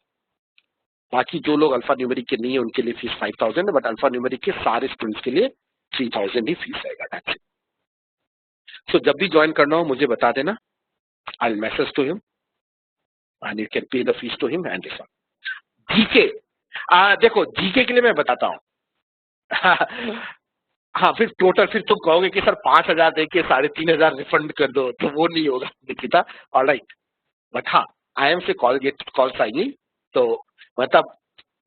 बाकी जो लोग अल्फा न्यूमेरिक के नहीं है उनके लिए फीस 5,000 है, बट अल्फा न्यूमेरिक के सारे स्टूडेंट्स के लिए 3,000 ही फीस रहेगा। सो जब भी ज्वाइन करना हो मुझे बता देना, I will message to him and you can pay the fees to him and this one. GK, देखो जीके के लिए मैं बताता हूँ हाँ, फिर टोटल फिर तुम कहोगे कि सर 5,000 देके 3,500 रिफंड कर दो, तो वो नहीं होगा निकिता, ऑलराइट। बट हाँ, IM से कॉल्स आएंगी, तो मतलब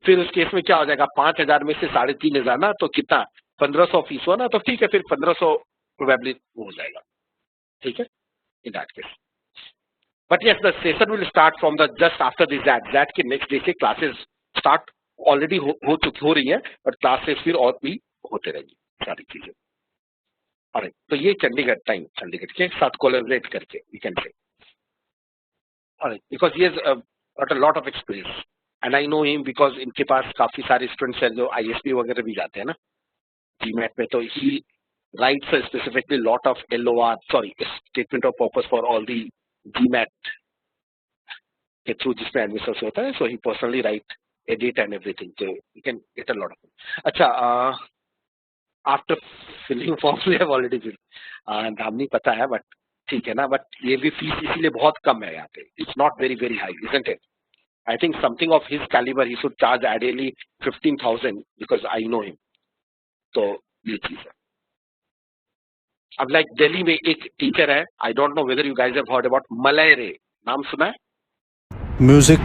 फिर उस केस में क्या हो जाएगा, 5,000 में से 3,500 ना, तो कितना 1,500 फीस हो ना, तो ठीक है, फिर 1,500 प्रोबेबली हो जाएगा, ठीक है, in that case. But yes, the session will start from the just after this that के नेक्स्ट डे से क्लासेस स्टार्ट ऑलरेडी हो रही है, बट क्लासेस फिर और भी होते रहेंगी सारी चीजें। अरे तो ये चंडीगढ़ के साथ कोलैबोरेट करके we can say, because he has got a lot of experience and I know him because इनके पास काफी सारे स्टूडेंट्स हैं जो ISP वगैरह भी जाते हैं ना GMAT में, तो he writes specifically lot of LOR, sorry statement of purpose for all the GMAT के थ्रू जिसमें एडमिशन होता है, so he personally write edit and everything, so you can get a lot of। अच्छा, after filling forms we have already fill, नाम नहीं पता है but ठीक है ना, बट ये भी फीस इसीलिए बहुत कम है यहाँ पे, it's not very high, isn't it? I think something of his calibre he should charge ideally 15,000 because I know him, तो ये चीज है। अब लाइक दिल्ली में एक टीचर है, आई don't know whether you guys have heard about Malay रे, नाम सुना है? म्यूजिक